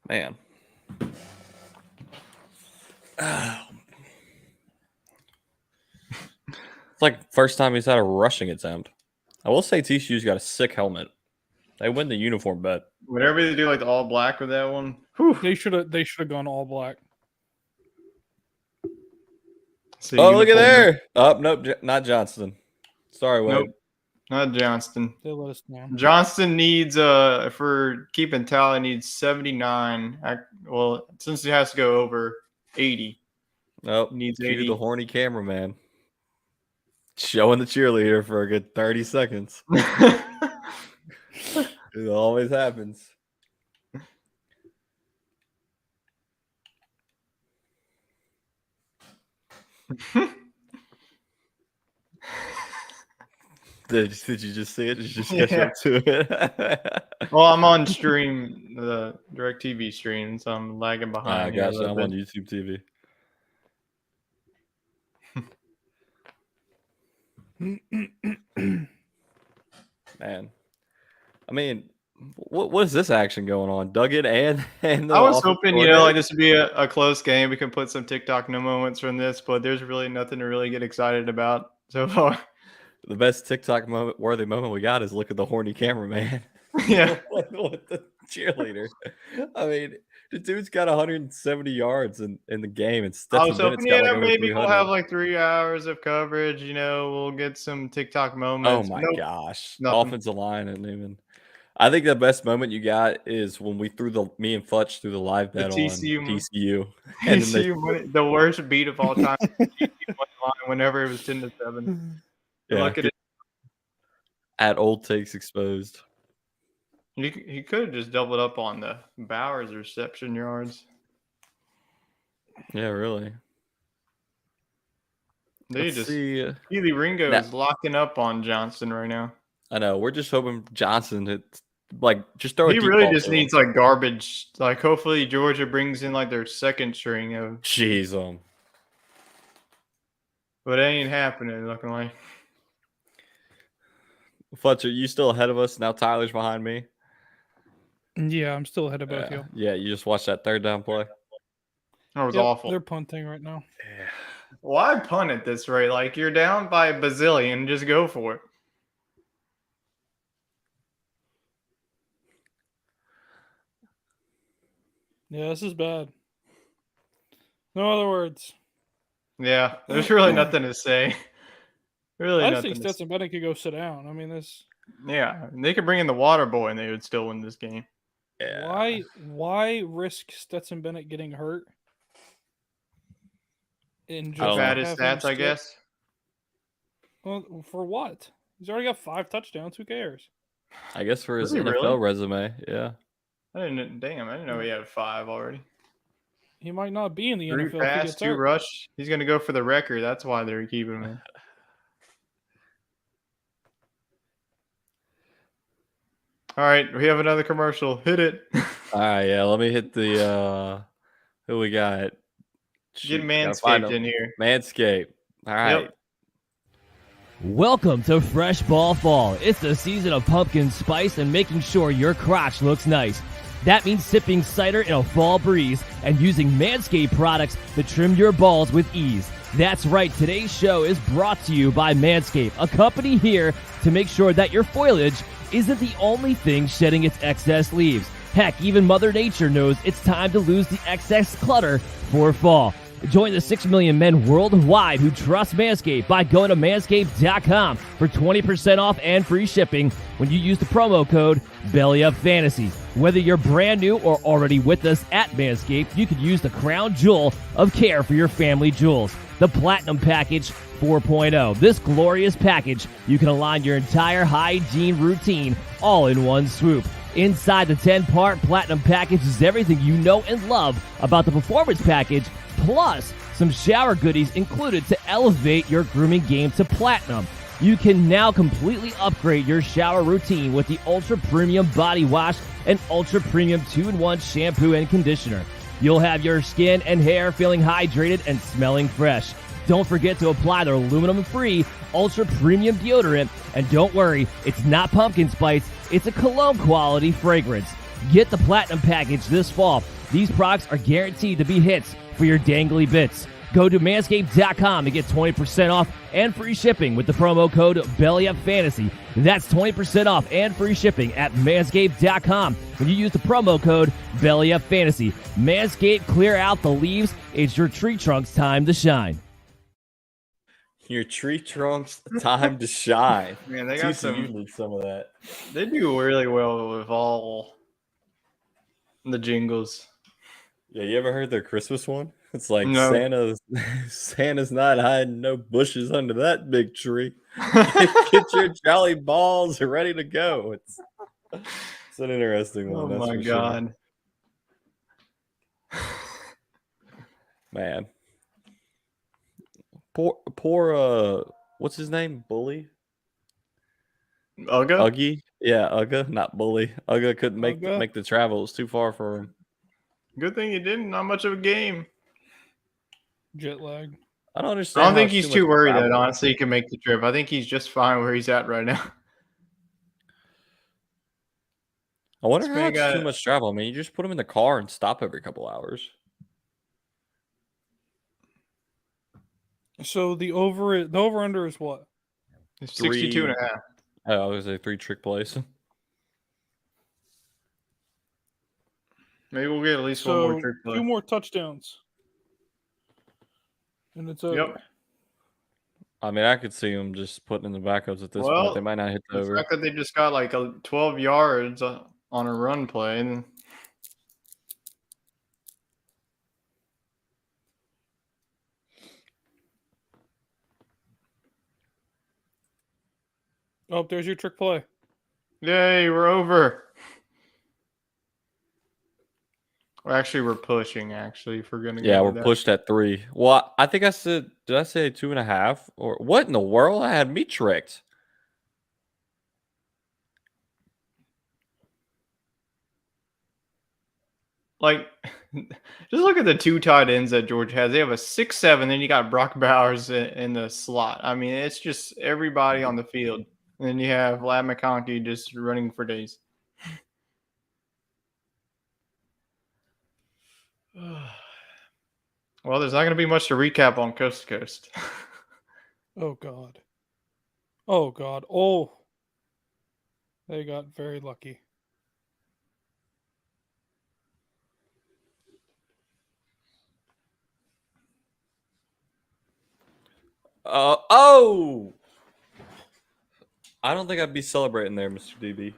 Man. It's like first time he's had a rushing attempt. I will say TCU's got a sick helmet. They win the uniform bet. Whenever they do like the all black with that one, They should have gone all black. Oh, look at there. Oh, nope, not Johnston. Sorry, Wade. Nope, not Johnston. They let us down. Johnston needs, for keeping tally, needs 79. Well, since it has to go over 80. Nope. Needs Cue 80. the horny cameraman. Showing the cheerleader for a good 30 seconds. It always happens. Did you just see it? Did you just catch up to it? Well, I'm on stream, the DirecTV stream, so I'm lagging behind. Gosh, I'm on YouTube TV. Man, I mean, what is this action going on? Duggan and the I was offensive hoping, coordinator? like this would be a close game. We can put some TikTok no moments from this, but there's really nothing to really get excited about so far. The best TikTok worthy moment we got is look at the horny cameraman. Yeah. What the cheerleader? I mean, the dude's got 170 yards in the game, and I Stetson was Bennett's hoping, got like over maybe we'll 300. have like 3 hours of coverage. We'll get some TikTok Oh moments. my Nope, gosh, nothing. offensive line and even. I think the best moment you got is when we me and Futch threw the live bet on TCU TCU. And then TCU won the worst beat of all time. TCU won the line whenever it was 10-7. Yeah, Look at it. at Old Takes Exposed. He could have just doubled up on the Bowers reception yards. Yeah, really. They Let's just see. Keely Ringo Now- is locking up on Johnston right now. I know. We're just hoping Johnson just throw. He a deep really ball just to him. needs like garbage. Like hopefully Georgia brings in like their second string of, Jeez, but it ain't happening looking like. Futch, are you still ahead of us now? Tyler's behind me. Yeah, I'm still ahead of both you. Yeah, you just watched that third down play. That was Yep, awful. They're punting right now. Why punt at this rate? Like you're down by a bazillion, just go for it. Yeah, this is bad. No other words. Yeah, there's really nothing to say. Really I just think nothing. To say. Stetson Bennett could go sit down. I mean, this. Yeah, they could bring in the water boy and they would still win this game. Yeah. Why risk Stetson Bennett getting hurt? And I don't know. Bad his have him stats, I skip? guess. Well, for what? He's already got 5 touchdowns. Who cares? I guess for his Does he NFL really? resume, yeah. I didn't know he had 5 already. He might not be in the 3 NFL if he pass, gets 2 hurt. rush. He's gonna go for the record. That's why they're keeping him in. All right, we have another commercial. Hit it. All right, yeah. Let me hit the who we got. Get Shoot, gotta find Manscaped him. in here. Manscaped. All right. Yep. Welcome to Fresh Ball Fall. It's the season of pumpkin spice and making sure your crotch looks nice. That means sipping cider in a fall breeze and using Manscaped products to trim your balls with ease. That's right, today's show is brought to you by Manscaped, a company here to make sure that your foliage isn't the only thing shedding its excess leaves. Heck, even Mother Nature knows it's time to lose the excess clutter for fall. Join the 6 million men worldwide who trust Manscaped by going to manscaped.com for 20% off and free shipping when you use the promo code BELLYUPFANTASY. Whether you're brand new or already with us at Manscaped, you could use the crown jewel of care for your family jewels, the Platinum Package 4.0. This glorious package, you can align your entire hygiene routine all in one swoop. Inside the 10-part Platinum Package is everything you know and love about the Performance Package, plus some shower goodies included to elevate your grooming game to platinum. You can now completely upgrade your shower routine with the Ultra Premium Body Wash and Ultra Premium 2-in-1 Shampoo and Conditioner. You'll have your skin and hair feeling hydrated and smelling fresh. Don't forget to apply their aluminum-free Ultra Premium deodorant. And don't worry, it's not pumpkin spice, it's a cologne-quality fragrance. Get the Platinum Package this fall. These products are guaranteed to be hits for your dangly bits. Go to manscaped.com to get 20% off and free shipping with the promo code BELLYUPFANTASY. That's 20% off and free shipping at manscaped.com when you use the promo code BELLYUPFANTASy. Manscaped, clear out the leaves. It's your tree trunk's time to shine. Your tree trunk's time to shine. Man, they got TCU needs some of that. They do really well with all the jingles. Yeah, you ever heard their Christmas one? It's like No. Santa's not hiding no bushes under that big tree. Get your jolly balls ready to go. It's an interesting one. Oh that's my for God. Sure. Man. Poor what's his name? Bully? Ugga? Uggy? Yeah, Ugga, not Bully. Ugga couldn't make the travel. It was too far for him. Good thing you didn't. Not much of a game. Jet lag. I don't I understand. don't think how he's much too worried that travel- honestly he can make the trip. I think he's just fine where he's at right now. I wonder This how man it's got- too much travel. I mean, you just put him in the car and stop every couple hours. So the over under is what? It's 62 and a half. Oh, I was a 3 trick plays. Maybe we'll get at least one So more trick play. 2 more touchdowns, and it's over. Yep. I mean, I could see him just putting in the backups at this Well, point. They might not hit the The over. fact that they just got like 12 yards on a run play. And Oh, there's your trick play. yay, we're over. Actually, we're pushing, actually, if we're going to Yeah, go we're with that. pushed at 3. Well, I think I said, did I say 2.5? Or what in the world? I had me tricked. Like, just look at the 2 tight ends that Georgia has. They have a 6'7", then you got Brock Bowers in the slot. I mean, it's just everybody on the field. And then you have Lad McConkey just running for days. Well, there's not going to be much to recap on Coast to Coast. Oh God. Oh God. Oh. They got very lucky. Oh! I don't think I'd be celebrating there, Mr. DB.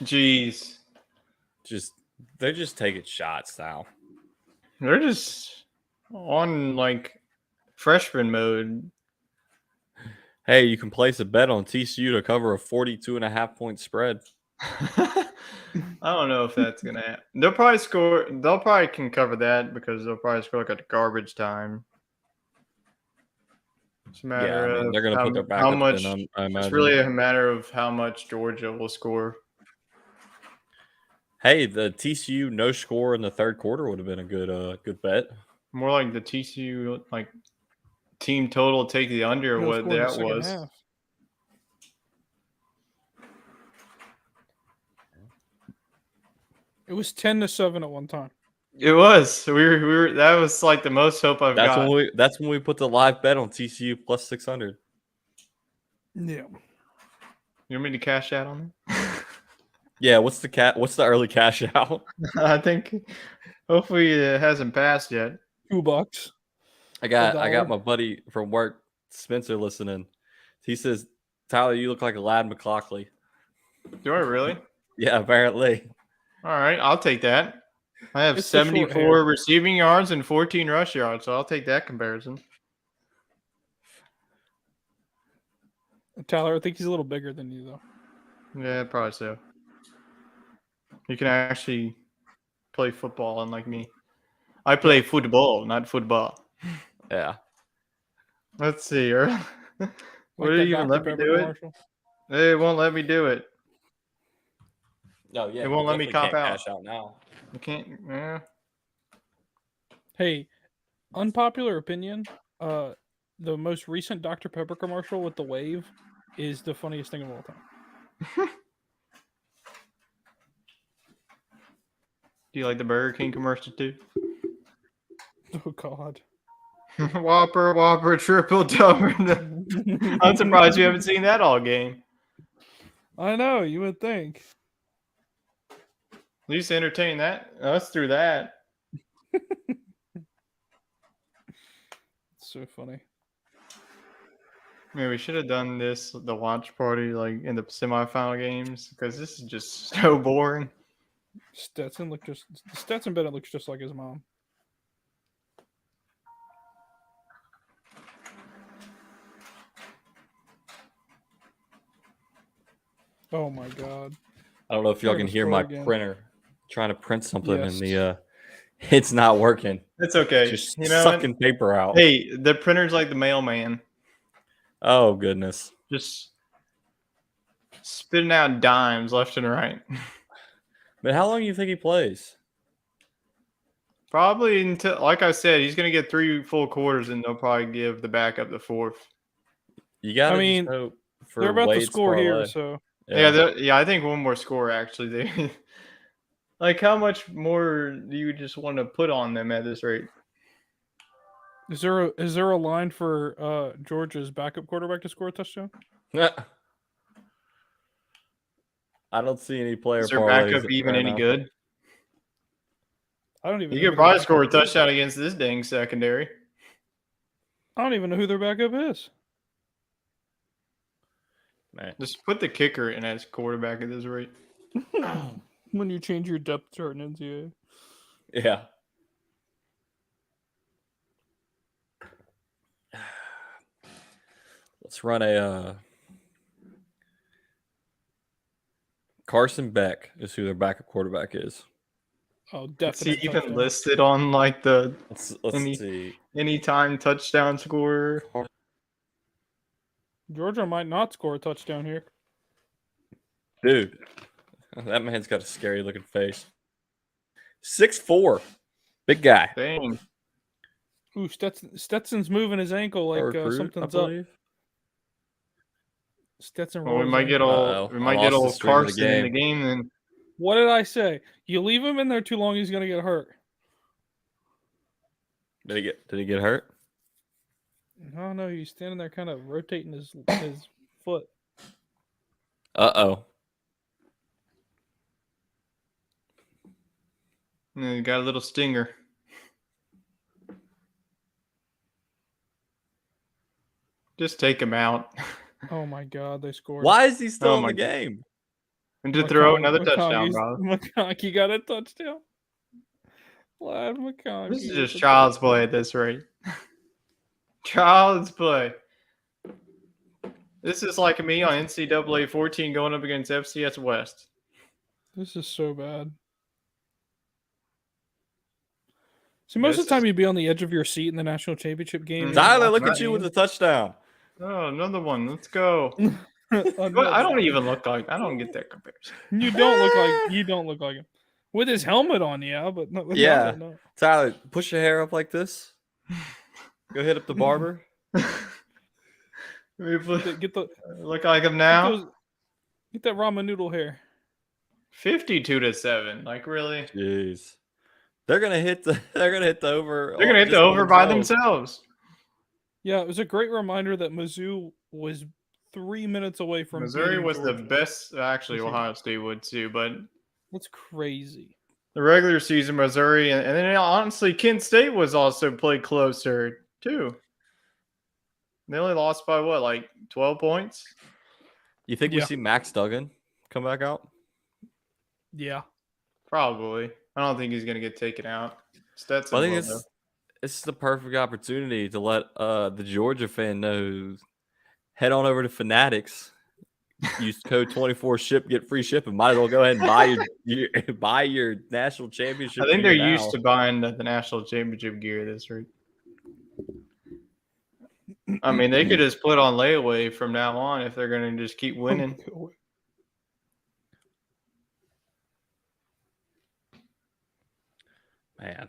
Jeez. They're just taking shots now. They're just on, like, freshman mode. Hey, you can place a bet on TCU to cover a 42.5-point spread. I don't know if that's gonna happen. They'll probably score. They'll probably can cover that because they'll probably score like at garbage time. It's a matter Yeah, I mean, of they're going to put their how backup much. in, I imagine. It's really a matter of how much Georgia will score. Hey, the TCU no score in the third quarter would have been a good bet. More like the TCU like team total take the under No what score in the that second was. half. It was 10-7 at one time. It was. We were. That was like the most hope I've got. That's when we put the live bet on TCU plus 600. Yeah. You want me to cash out on Yeah, what's the early cash out? it? I think hopefully it hasn't passed yet. $2. I got $1. my buddy from work, Spencer, listening. He says, Tyler, you look like a lad McLaughlin. Do I really? Yeah, apparently. All right, I'll take that. I have It's the short 74 hair. receiving yards and 14 rush yards, so I'll take that comparison. Tyler, I think he's a little bigger than you, though. Yeah, probably so. You can actually play football, unlike me. I play football, not football. Yeah. Let's see. Would Like it that even Dr. let me Pepper do it? commercial. It won't let me do it. No, yeah. It won't let me definitely cop can't out. cash out now. I can't. Yeah. Hey, unpopular opinion. The most recent Dr. Pepper commercial with the wave is the funniest thing of all time. Do you like the Burger King commercial too? Oh God. Whopper, triple double. I'm surprised you haven't seen that all game. I know, you would think. At least entertain us through that. It's so funny. Man, we should have done the watch party, like in the semifinal games, because this is just so boring. Stetson Bennett looks just like his mom. Oh my God. I don't know if y'all We're can gonna hear score my again. printer trying to print something Yes. and it's not working. It's okay. Just You know, sucking paper out. hey, the printer's like the mailman, Oh goodness. just spitting out dimes left and right. But how long do you think he plays? Probably until, like I said, he's gonna get 3 full quarters, and they'll probably give the backup the 4th. You gotta I mean, just hope for They're about to Wade's score here, parlay. so Yeah, I think one more score actually. They like, how much more do you just want to put on them at this rate? is there a line for Georgia's backup quarterback to score a touchdown? I don't see any player Is their parlays backup even right any now. good? I don't even. You know could who their probably score a backup is. touchdown against this dang secondary. I don't even know who their backup is. Man. Just put the kicker in as quarterback at this rate. When you change your depth chart in NCAA. Yeah. Let's run a Carson Beck is who their backup quarterback is. Oh, Is he definitely. even listed on like the Let's Any- see. anytime touchdown scorer? Georgia might not score a touchdown here. Dude, that man's got a scary looking face. 6'4", big guy. Dang. Ooh, Stetson's moving his ankle like Recruit, something's I up. believe. Stetson. Well, we rolls might in. get Uh-oh. we might I get lost the old stream of the Carson in the game then. What did I say? You leave him in there too long, he's gonna get hurt. Did he get hurt? No, no, he's standing there, kind of rotating his foot. Uh-oh. Yeah, he got a little stinger. Just take him out. Oh my God, they scored. Why is he still Oh in my the God. game? And to throw another touchdown, McConkey's- bro. McConkey got a touchdown. Lad McConkey. This is with just the child's touchdown. play at this rate. Child's play. This is like me on NCAA 14 going up against FCS West. This is so bad. See, most of This the time is- you'd be on the edge of your seat in the national championship game. Tyler, look not at you me. with the touchdown. Oh, another one. Let's go. I But I don't even look like. I don't get that comparison. You don't look like him with his helmet on, yeah, but not. Without Yeah. it, no. Tyler, push your hair up like this. Go hit up the barber. We Get the look like him now. get that ramen noodle hair. 52-7. Like, really? Jeez. They're gonna hit the over. They're gonna hit the over by themselves. Yeah, it was a great reminder that Mizzou was 3 minutes away from Missouri beating was the Georgia. best. Actually, This year. Ohio State would too, but That's crazy. the regular season, Missouri, and then honestly, Kent State was also played closer too. They only lost by what, like 12 points? You think we Yeah. see Max Duggan come back out? Yeah. Probably. I don't think he's going to get taken out. Stetson I think will, though. it's the perfect opportunity to let the Georgia fan know. Head on over to Fanatics. Use code 24 ship, get free shipping. Might as well go ahead and buy your national championship. I think they're gear used now. to buying the national championship gear this week. I mean, they could just put on layaway from now on if they're going to just keep winning. Man,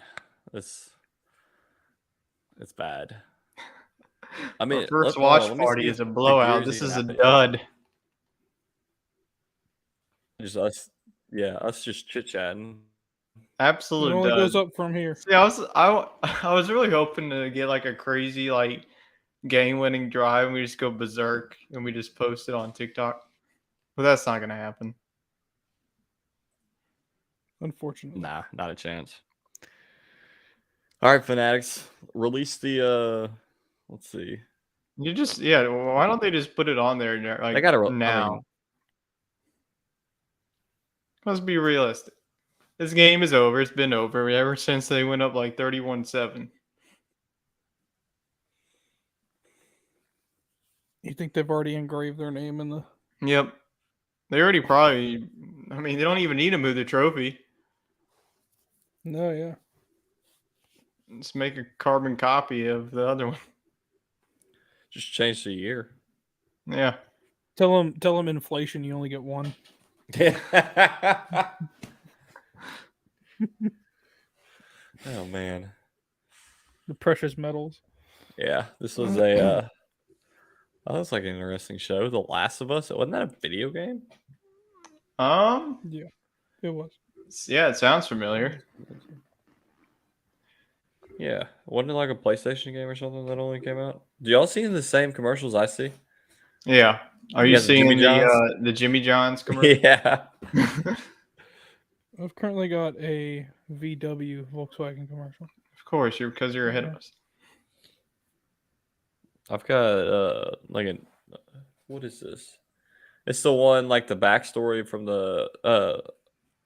it's bad. I mean, Our first hold on, watch let me party see is a if the blowout. gears This is even a happen yet. dud. Just us just chit chatting. It Absolute only dud. goes up from here. See, I was really hoping to get like a crazy like game-winning drive and we just go berserk and we just post it on TikTok. But that's not going to happen. Unfortunately. Nah, not a chance. All right, Fanatics, release the let's see. You just why don't they just put it on there like They got to now? Let's be realistic. This game is over. It's been over ever since they went up like 31-7. You think they've already engraved their name in the... Yep. They already probably, I mean, they don't even need to move the trophy. No, yeah. Just make a carbon copy of the other one. Just change the year. Yeah. Tell them inflation, you only get one. Oh man. The precious metals. Yeah, this was a that was like an interesting show. The Last of Us. Wasn't that a video game? Yeah, it was. Yeah, it sounds familiar. Yeah. Wasn't it like a PlayStation game or something that only came out? Do y'all see the same commercials I see? Yeah. Are you Yeah, the seeing Jimmy John's? the Jimmy John's commercial? Yeah. I've currently got a VW Volkswagen commercial. Of course, because you're ahead of us. I've got like a what is this? It's the one like the backstory from the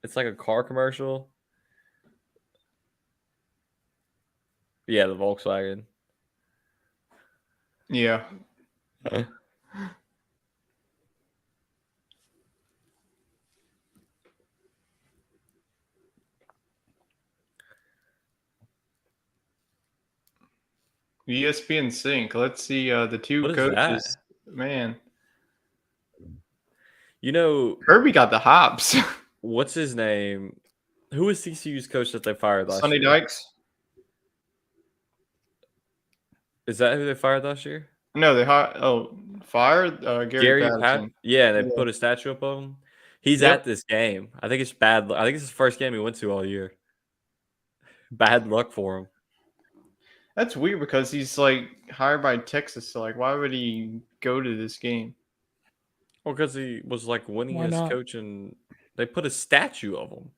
it's like a car commercial. Yeah, the Volkswagen. Yeah. ESPN Sync. Let's see the two What is coaches. that? Man, You know, Kirby got the hops. what's his name? Who was TCU's coach that they fired last Sonny year? Dykes. Is that who they fired last year? No, they fired Gary Patterson. Yeah, they Yeah. put a statue up of him. He's Yep. at this game. I think it's bad. I think it's his first game he went to all year. Bad luck for him. That's weird because he's like hired by Texas. So like, why would he go to this game? Well, because he was like winning Why as not? coach, and they put a statue of him.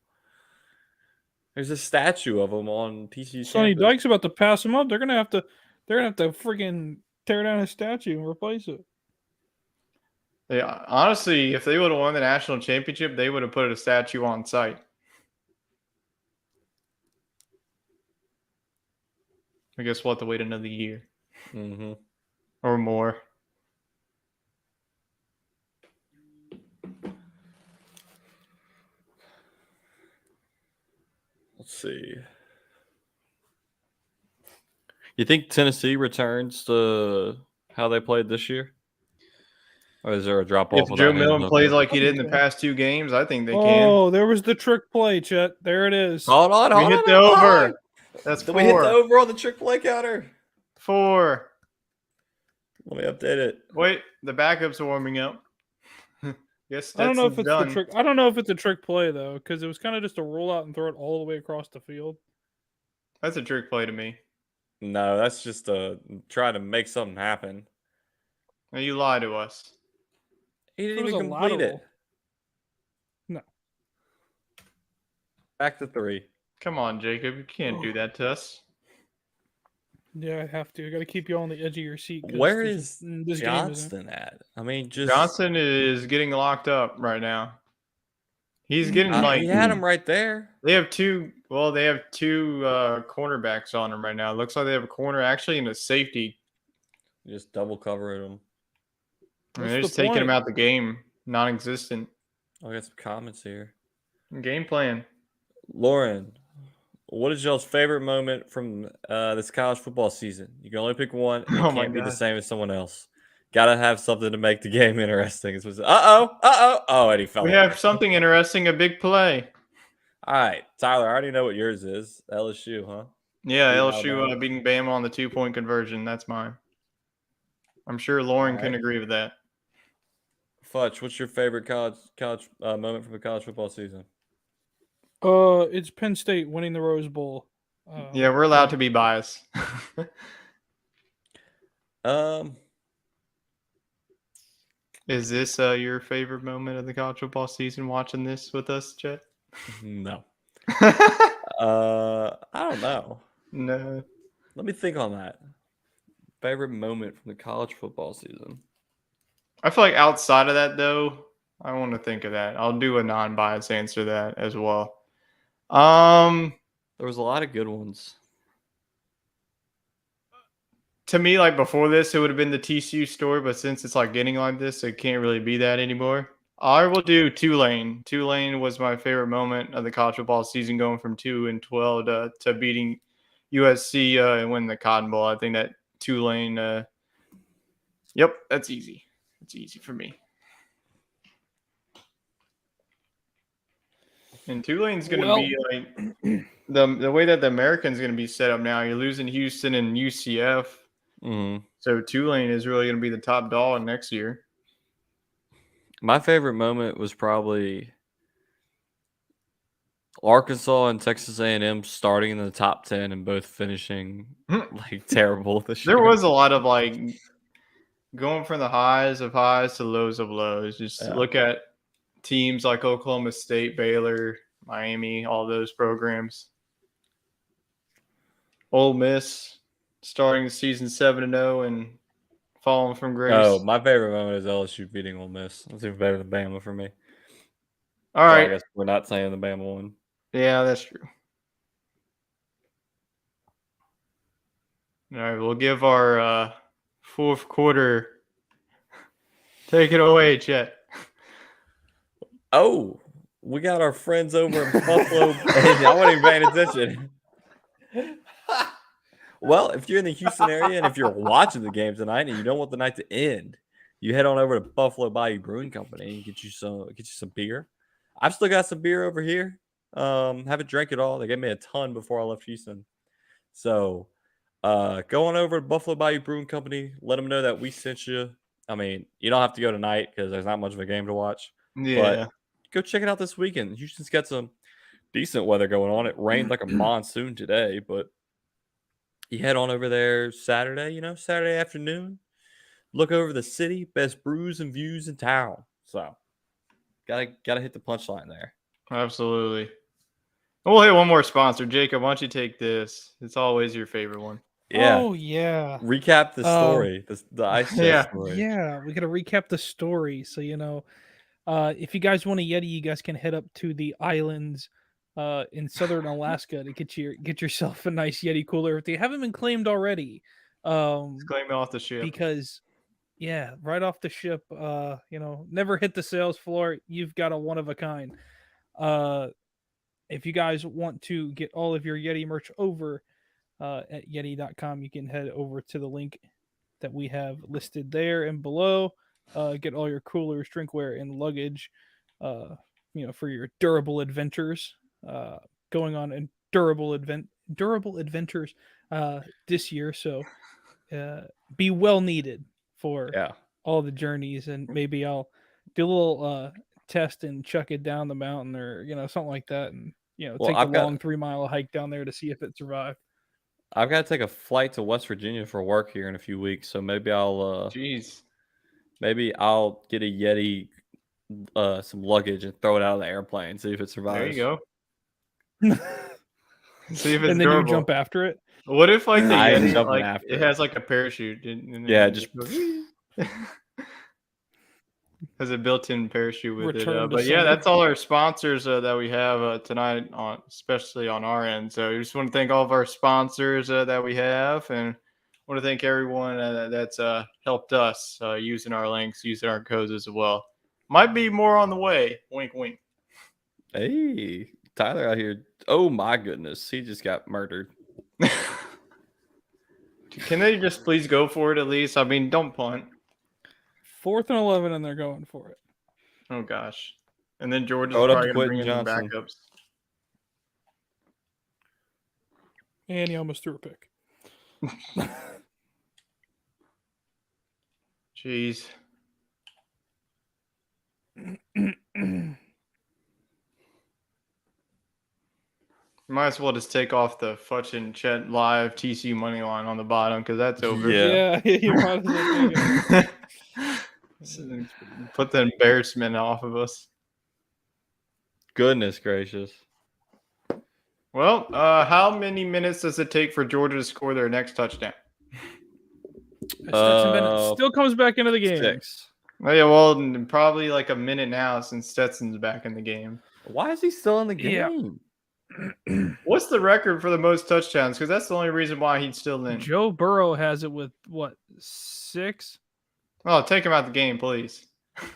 There's a statue of him on TCU. Sonny campus. Dykes about to pass him up. They're gonna have to freaking tear down his statue and replace it. Yeah, honestly, if they would have won the national championship, they would have put a statue on site. I guess we'll have to wait another year Mm-hmm. or more. Let's see. You think Tennessee returns to how they played this year? Or is there a drop off? If Joe Milton plays like he did in the past two games, I think they can. Oh, there was the trick play, Chet. There it is. Hold on, We hold hit on, the hold over. on. That's Did we hit the 4. over on the trick play counter? 4. Let me update it. Wait, the backup's warming up. Yes, I don't know if Stetson's it's done. the trick. I don't know if it's a trick play though, because it was kind of just a roll out and throw it all the way across the field. That's a trick play to me. No, that's just try to make something happen. Now you lie to us. He If didn't it was even a complete it. lateral. No. Back to 3. Come on, Jacob. You can't do that to us. Yeah, I have to. I got to keep you on the edge of your seat. 'cause Where this is this game isn't. Johnston at? I mean, just Johnson is getting locked up right now. He's getting he had him right there. They have two. Well, they have two cornerbacks on him right now. It looks like they have a corner actually and a safety. Just double covering him. I mean, What's they're the just taking him point? out the game, non-existent. I got some comments here. Game plan. Lauren, what is y'all's favorite moment from this college football season? You can only pick one. And it Oh my can't be the God. same as someone else. Gotta have something to make the game interesting. Oh, and he fell. We over. have something interesting. A big play. All right, Tyler. I already know what yours is. LSU, huh? Yeah, Beating LSU Alabama. beating Bama on the 2-point conversion. That's mine. I'm sure Lauren All can right. agree with that. Futch, what's your favorite college moment from the college football season? It's Penn State winning the Rose Bowl. Yeah, we're allowed to be biased. Is this your favorite moment of the college football season? Watching this with us, Chet? No. I don't know. No. Let me think on that. Favorite moment from the college football season. I feel like outside of that, though, I want to think of that. I'll do a non-biased answer to that as well. There was a lot of good ones. To me, like before this, it would have been the TCU story, but since it's like getting like this, it can't really be that anymore. I will do Tulane. Tulane was my favorite moment of the college football season, going from 2-12 to beating USC and winning the Cotton Bowl. I think that Tulane. Yep, that's easy. It's easy for me. And Tulane's going to be like the way that the American's going to be set up now. You're losing Houston and UCF. Mm-hmm. So Tulane is really going to be the top dog next year. My favorite moment was probably Arkansas and Texas A&M starting in the top 10 and both finishing like terrible this year. There was a lot of like going from the highs of highs to lows of lows. Just look at teams like Oklahoma State, Baylor, Miami, all those programs. Ole Miss starting the season 7-0 and falling from grace. Oh, my favorite moment is LSU beating Ole Miss. That's even better than Bama for me. All So right. I guess we're not saying the Bama one. Yeah, that's true. All right, we'll give our fourth quarter. Take it away, Chet. Oh, we got our friends over in Buffalo. I wasn't even paying attention. Well, if you're in the Houston area and if you're watching the game tonight and you don't want the night to end, you head on over to Buffalo Bayou Brewing Company and get you some beer. I've still got some beer over here. Haven't drank it all. They gave me a ton before I left Houston. So go on over to Buffalo Bayou Brewing Company. Let them know that we sent you. I mean, you don't have to go tonight because there's not much of a game to watch. Yeah. But go check it out this weekend. Houston's got some decent weather going on. It rained like a monsoon today, but you head on over there Saturday, Saturday afternoon. Look over the city, best brews and views in town. So gotta hit the punchline there. Absolutely. We'll hit one more sponsor. Jacob, why don't you take this? It's always your favorite one. Yeah. Oh, yeah. Recap the story. The ice chest story. Yeah, we got to recap the story. So, if you guys want a Yeti, you guys can head up to the islands in southern Alaska to get yourself a nice Yeti cooler if they haven't been claimed already. Let's claim it off the ship. Because, yeah, right off the ship, never hit the sales floor. You've got a one of a kind. If you guys want to get all of your Yeti merch over at yeti.com, you can head over to the link that we have listed there and below. Get all your coolers, drinkware, and luggage, for your durable adventures. Going on in durable adventures this year. So be well needed for all the journeys, and maybe I'll do a little test and chuck it down the mountain or something like that, and take a long 3-mile hike down there to see if it survived. I've got to take a flight to West Virginia for work here in a few weeks, so maybe I'll Maybe I'll get a Yeti, some luggage, and throw it out of the airplane. See if it survives. There you go. See if it's And then durable. you jump after it. What if like the I ain't Yeti, jumping like after it it. has like a parachute? And Yeah, it just has a built-in parachute with Return it. to But yeah, sender. that's all our sponsors that we have tonight, especially on our end. So we just want to thank all of our sponsors that we have, and want to thank everyone that's helped us using our links, using our codes as well. Might be more on the way. Wink, wink. Hey, Tyler out here. Oh my goodness, he just got murdered. Can they just please go for it at least? I mean, don't punt. 4th and 11, and they're going for it. Oh gosh. And then George is Throw it up probably to going to bring in Quentin some Johnson. backups. And he almost threw a pick. Jeez. Might as well just take off the fucking Chet live TCU money line on the bottom because that's over. Yeah. Yeah, you might as well take it. Put the embarrassment off of us. Goodness gracious. Well, how many minutes does it take for Georgia to score their next touchdown? Stetson Bennett still comes back into the game. 6. Oh, yeah, well, probably like a minute now since Stetson's back in the game. Why is he still in the Yeah. game? What's the record for the most touchdowns? Because that's the only reason why he's still in. Joe Burrow has it with, what, 6? Oh, take him out the game, please. I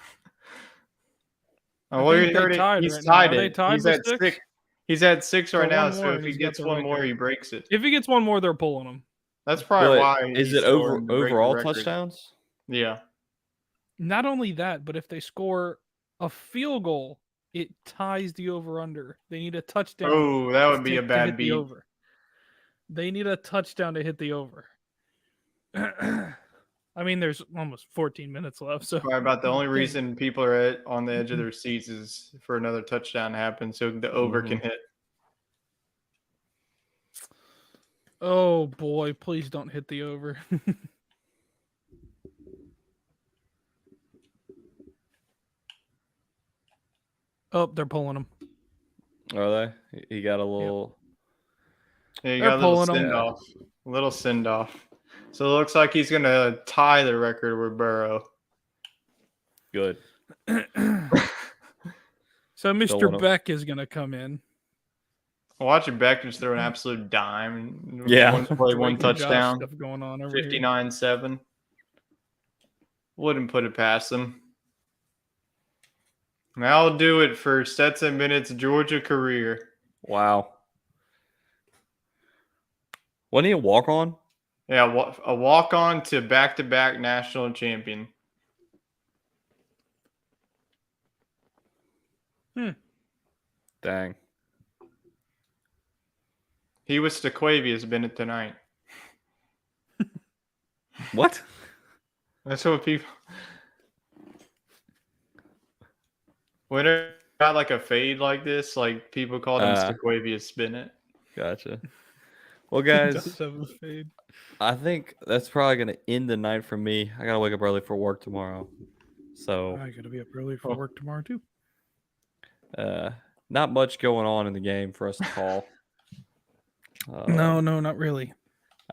Oh, well, think you heard they it. tied He's right now. tied Are they it. tied He's with at 6? 6. He's at 6 right So now. one So more, if and he he's got gets the one more, record. he breaks it. If he gets one more, they're pulling him. That's probably But why. is he's it scoring to break the overall record. touchdowns? Yeah. Not only that, but if they score a field goal, it ties the over-under. They need a touchdown. Oh, that would be to a bad hit the beat. over. They need a touchdown to hit the over. I mean, there's almost 14 minutes left. So Probably about the only reason people are on the edge of their seats is for another touchdown to happen so the over can hit. Oh boy, please don't hit the over. Oh, they're pulling him. Are they? He got a little. Yeah, you They're got a little pulling 'em. send off. A little send off. So it looks like he's gonna tie the record with Burrow. Good. So wanna- Mr. Beck is going to come in. Watching Beck just throw an absolute dime. Yeah. One play, one Drake and Josh touchdown. Stuff going on over here. 59-7. Wouldn't put it past them. I'll do it for Stetson Bennett's Georgia career. Wow. Wasn't he a walk on? Yeah, a walk-on to back-to-back national champion. Dang. He was Staquavius Bennett tonight. What? That's what people. When it got like a fade like this, like people called him Staquavius Bennett. Gotcha. Well, He guys, does have a fade. I think that's probably going to end the night for me. I got to wake up early for work tomorrow. So, I got to be up early for work tomorrow too. not much going on in the game for us to call. No, not really.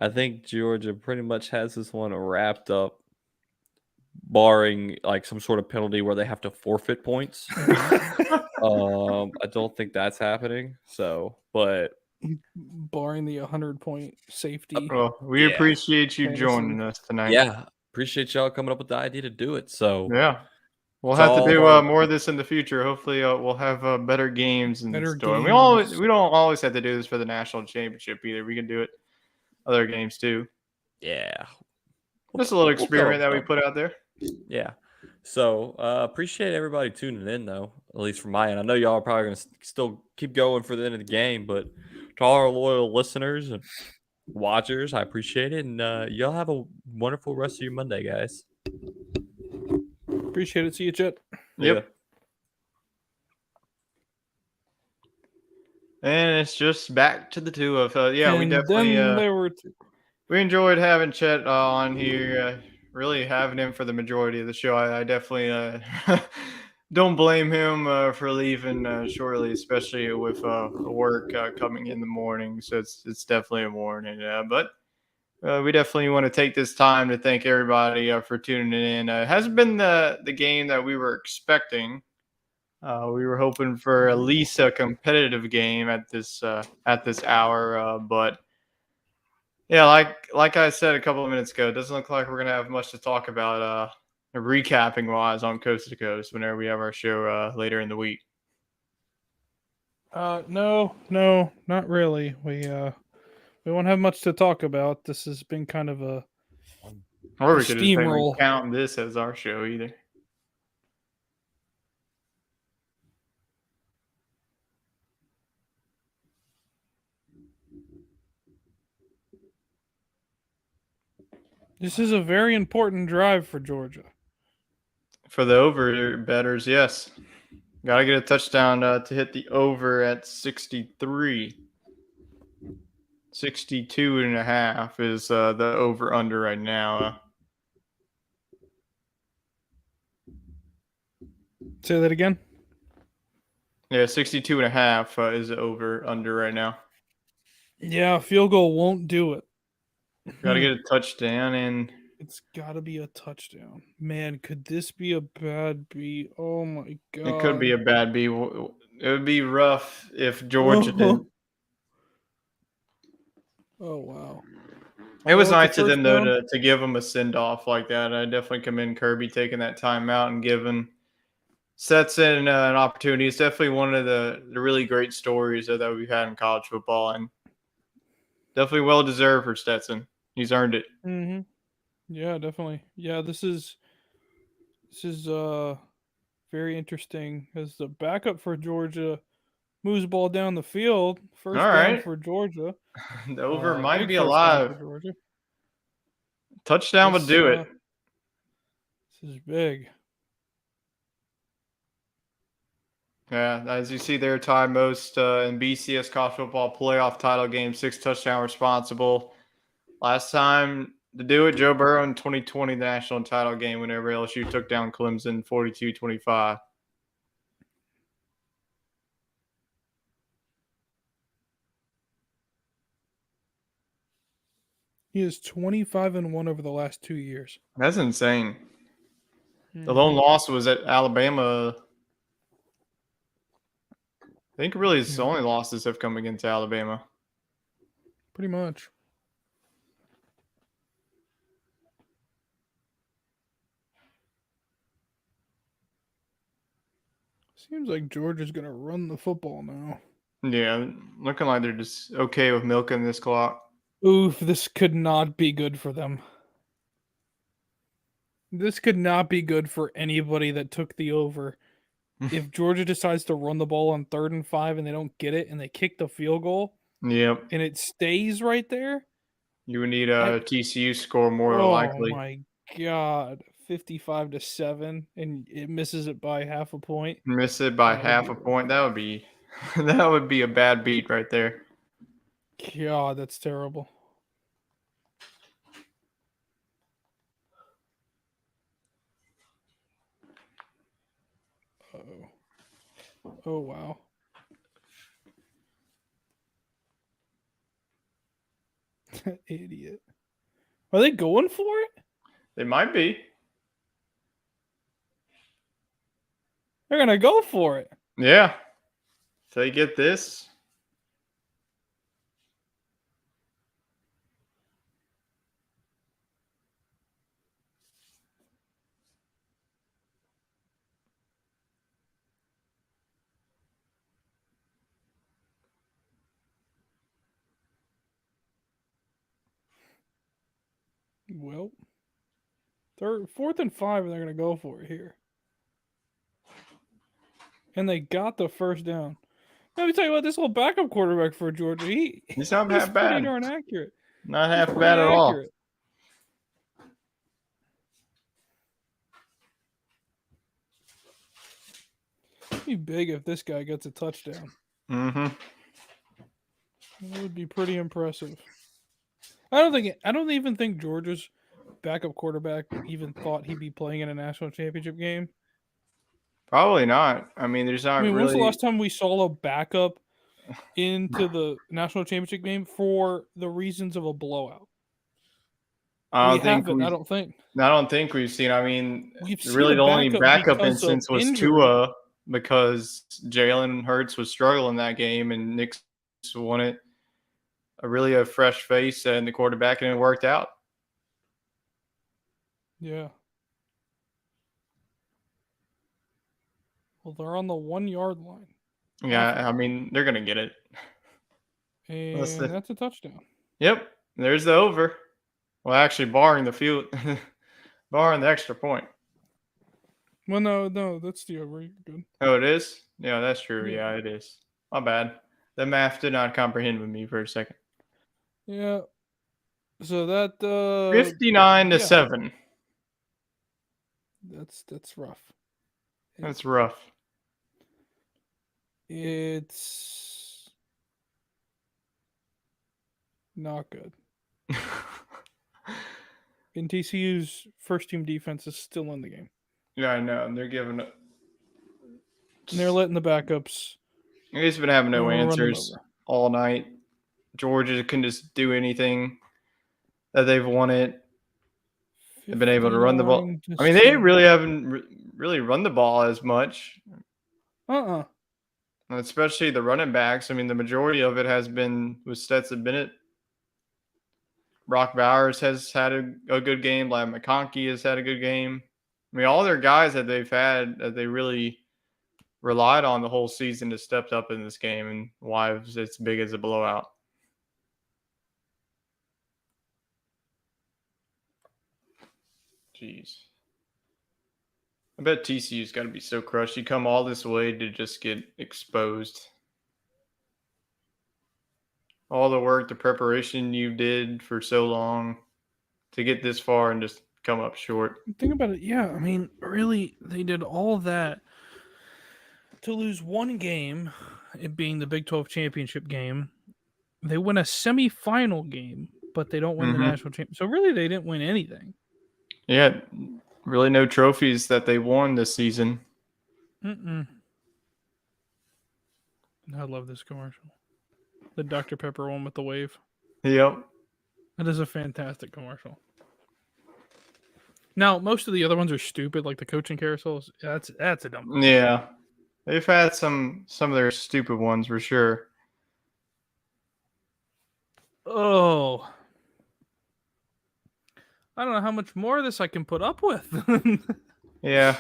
I think Georgia pretty much has this one wrapped up, barring like some sort of penalty where they have to forfeit points. I don't think that's happening. So, but Barring the 100-point safety. Well, we appreciate you joining us tonight. yeah, appreciate y'all coming up with the idea to do it. So, Yeah. We'll It's have to all do hard. more of this in the future. Hopefully, we'll have better games in Better store. games. We don't always have to do this for the national championship either. We can do it other games too. yeah, Just a little go experiment that we some. put out there. yeah. So, appreciate everybody tuning in, though, at least from my end. I know y'all are probably going to still keep going for the end of the game, but to all our loyal listeners and watchers, I appreciate it. And y'all have a wonderful rest of your Monday, guys. Appreciate it. See you, Chet. Yep. And it's just back to the two of we And definitely then there were two. we enjoyed having Chet on here really having him for the majority of the show. I definitely don't blame him for leaving shortly, especially with work coming in the morning. So it's definitely a warning. But we definitely want to take this time to thank everybody for tuning in. It hasn't been the game that we were expecting. We were hoping for at least a competitive game at this hour, but yeah, like I said a couple of minutes ago, it doesn't look like we're gonna have much to talk about recapping wise on Coast to Coast whenever we have our show later in the week. No, not really. We won't have much to talk about. This has been kind of a Or we could just say we steamroll. count this as our show either. This is a very important drive for Georgia. For the over betters, yes. Got to get a touchdown to hit the over at 63. 62.5 is the over under right now. Say that again. Yeah, 62.5 is the over under right now. Yeah, field goal won't do it. Got to get a touchdown, and It's got to be a touchdown. Man, could this be a bad beat? Oh my god. it could be a bad beat. It would be rough if Georgia didn't. Oh wow. It was Well, nice the of them first though down? to give them a send off like that. I definitely commend Kirby taking that time out and giving Stetson an opportunity. It's definitely one of the really great stories that we've had in college football, and definitely well deserved for Stetson. He's earned it. Mm-hmm. Yeah, definitely. Yeah, this is very interesting as the backup for Georgia moves the ball down the field. First All down right. for Georgia. The over might Big be first down for alive. Georgia. Touchdown would This, do it. This is big. Yeah, as you see there, tied most in BCS college football playoff title game, 6 touchdown responsible. Last time to do it, Joe Burrow in 2020 national title game whenever LSU took down Clemson 42-25. He is 25-1 over the last 2 years. That's insane. The Mm-hmm. lone loss was at Alabama. I think really his only losses have come against Alabama. Pretty much. Seems like Georgia's going to run the football now. Yeah, looking like they're just okay with milking this clock. Oof, this could not be good for them. This could not be good for anybody that took the over. If Georgia decides to run the ball on 3rd and 5 and they don't get it and they kick the field goal Yep. and it stays right there. You would need a TCU score more than likely. Oh my god. 55-7 and it misses it by half a point. Miss it by half a point. That would be a bad beat right there. God, that's terrible. Oh wow. Idiot. Are they going for it? They might be. They're gonna go for it. Yeah. If they get this. Well, 4th and 5, and they're gonna go for it here. And they got the first down. Let me tell you what, this little backup quarterback for Georgia, He's not he's half bad. pretty darn accurate. Not half bad at all. It'd be big if this guy gets a touchdown. Mm-hmm. It would be pretty impressive. I don't even think Georgia's backup quarterback even thought he'd be playing in a national championship game? Probably not. I mean, there's not I mean, really. when's the last time we saw a backup into the national championship game for the reasons of a blowout? I We don't think haven't. I don't think. I don't think we've seen. I mean, We've seen really a the only backup because of instance was injury. Tua because Jalen Hurts was struggling that game and Nick won it. A fresh face and the quarterback, and it worked out. Yeah. Well, they're on the 1 yard line. Yeah, I mean, they're gonna get it. And that's a touchdown. Yep, there's the over. Well, actually, barring the field, barring the extra point. Well, no, that's the over. You're good. Oh, it is? Yeah, that's true. Yeah. Yeah, it is. My bad. The math did not comprehend with me for a second. Yeah. So that 59-7. That's rough. That's rough. It's not good. And TCU's first team defense is still in the game. Yeah, I know. They're giving it. And they're letting the backups. He's been having no run them answers over. all night. Georgia can just do anything that they've wanted. They've been able to run the ball. I mean, they really haven't really run the ball as much. Especially the running backs. I mean, the majority of it has been with Stetson Bennett. Brock Bowers has had a good game. Lab McConkey has had a good game. I mean, all their guys that they've had that they really relied on the whole season has stepped up in this game, and why it's big as a blowout. Jeez. I bet TCU's got to be so crushed. You come all this way to just get exposed. All the work, the preparation you did for so long to get this far and just come up short. Think about it. Yeah, I mean, really, they did all that to lose one game, it being the Big 12 championship game. They win a semifinal game, but they don't win the national championship. So really, they didn't win anything. Yeah, really no trophies that they won this season. I love this commercial. The Dr. Pepper one with the wave. Yep. That is a fantastic commercial. Now, most of the other ones are stupid, like the coaching carousels. That's a dumb one. Yeah. They've had some of their stupid ones for sure. Oh. I don't know how much more of this I can put up with. Yeah.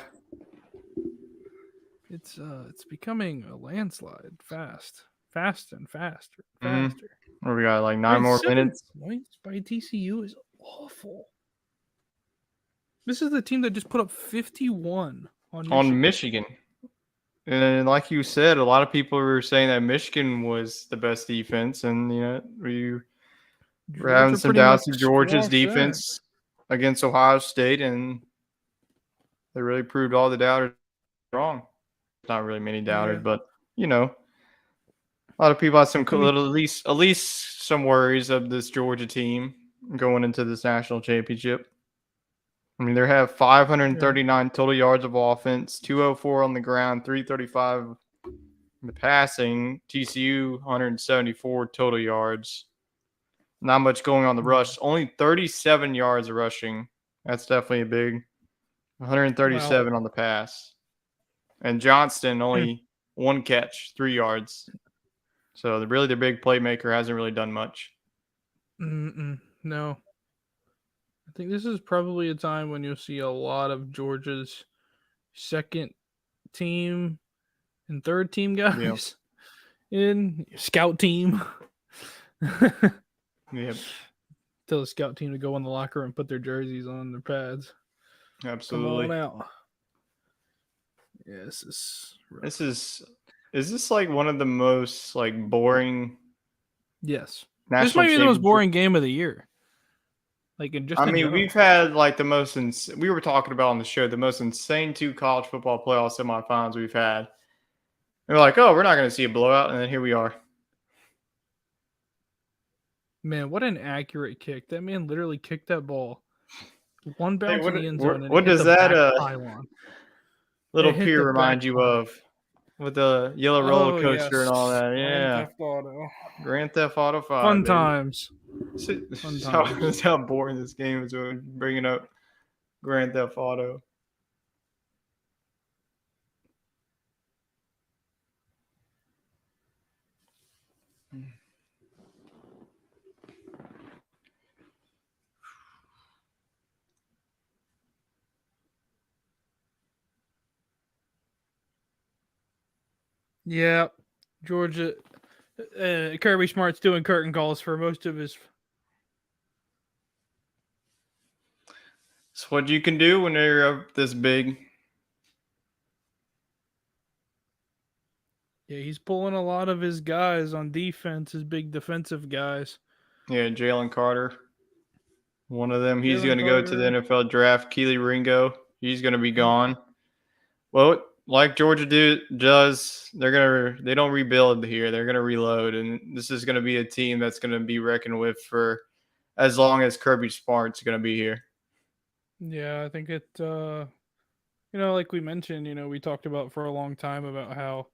It's becoming a landslide fast and faster. Where we got like 9 more 7 minutes. points by TCU is awful. This is the team that just put up 51 on Michigan. And like you said, a lot of people were saying that Michigan was the best defense, and we're having some doubts of Georgia's defense against Ohio State, and they really proved all the doubters wrong. Not really many doubted, but a lot of people had some at least some worries of this Georgia team going into this national championship. I mean, they have 539 total yards of offense, 204 on the ground, 335 in the passing. TCU 174 total yards. Not much going on the rush. Only 37 yards of rushing. That's definitely a big 137 on the pass. And Johnston only 1 catch, 3 yards. So really their big playmaker hasn't really done much. No. I think this is probably a time when you'll see a lot of Georgia's second team and third team guys in scout team. Yep. Tell the scout team to go in the locker room and put their jerseys on their pads. Absolutely. Come on out. Yeah, this is rough. Is this like one of the most like boring? Yes. This might be the most boring game of the year. Like in we've had like the most we were talking about on the show, the most insane 2 college football playoff semifinals we've had. And we're like, oh, we're not going to see a blowout, and then here we are. Man, what an accurate kick. That man literally kicked that ball One bounce in the end zone. And what it hit does the that back pylon. little It hit pier the remind back you pylon. of? With the yellow roller coaster and all that. Grand Yeah. Theft Auto. Grand Theft Auto 5. Fun baby. times. That's how boring this game is when we're bringing up Grand Theft Auto. Yeah, Georgia. Kirby Smart's doing curtain calls for most of his. It's what you can do when you're up this big. Yeah, he's pulling a lot of his guys on defense, his big defensive guys. Yeah, Jalen Carter. One of them. He's Jalen going to go to the Carter. NFL draft. Keely Ringo. He's going to be gone. Well, like Georgia does, they don't rebuild here. They're going to reload, and this is going to be a team that's going to be reckoned with for as long as Kirby Smart's going to be here. Yeah, I think it. Like we mentioned, we talked about for a long time about how,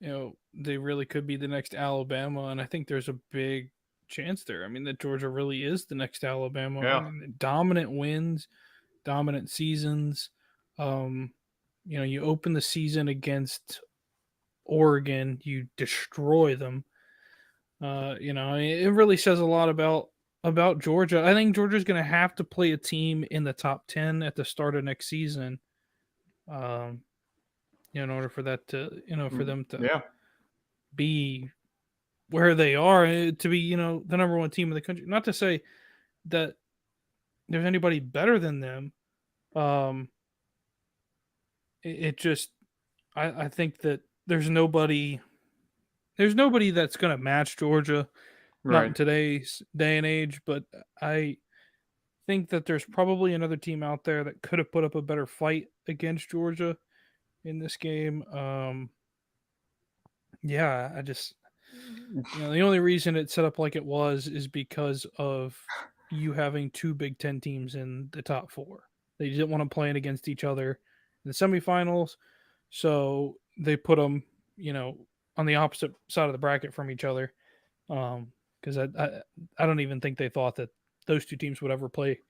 they really could be the next Alabama, and I think there's a big chance there. I mean, that Georgia really is the next Alabama. Yeah. I mean, dominant wins, dominant seasons. You open the season against Oregon, you destroy them. It really says a lot about Georgia. I think Georgia's going to have to play a team in the top 10 at the start of next season. In order for that to, for them to be where they are, to be, the number one team in the country. Not to say that there's anybody better than them. I think that there's nobody that's going to match Georgia, not in today's day and age, but I think that there's probably another team out there that could have put up a better fight against Georgia in this game. The only reason it's set up like it was is because of you having two Big Ten teams in the top four. They didn't want to play against each other in the semifinals, so they put them, on the opposite side of the bracket from each other. Because I don't even think they thought that those two teams would ever play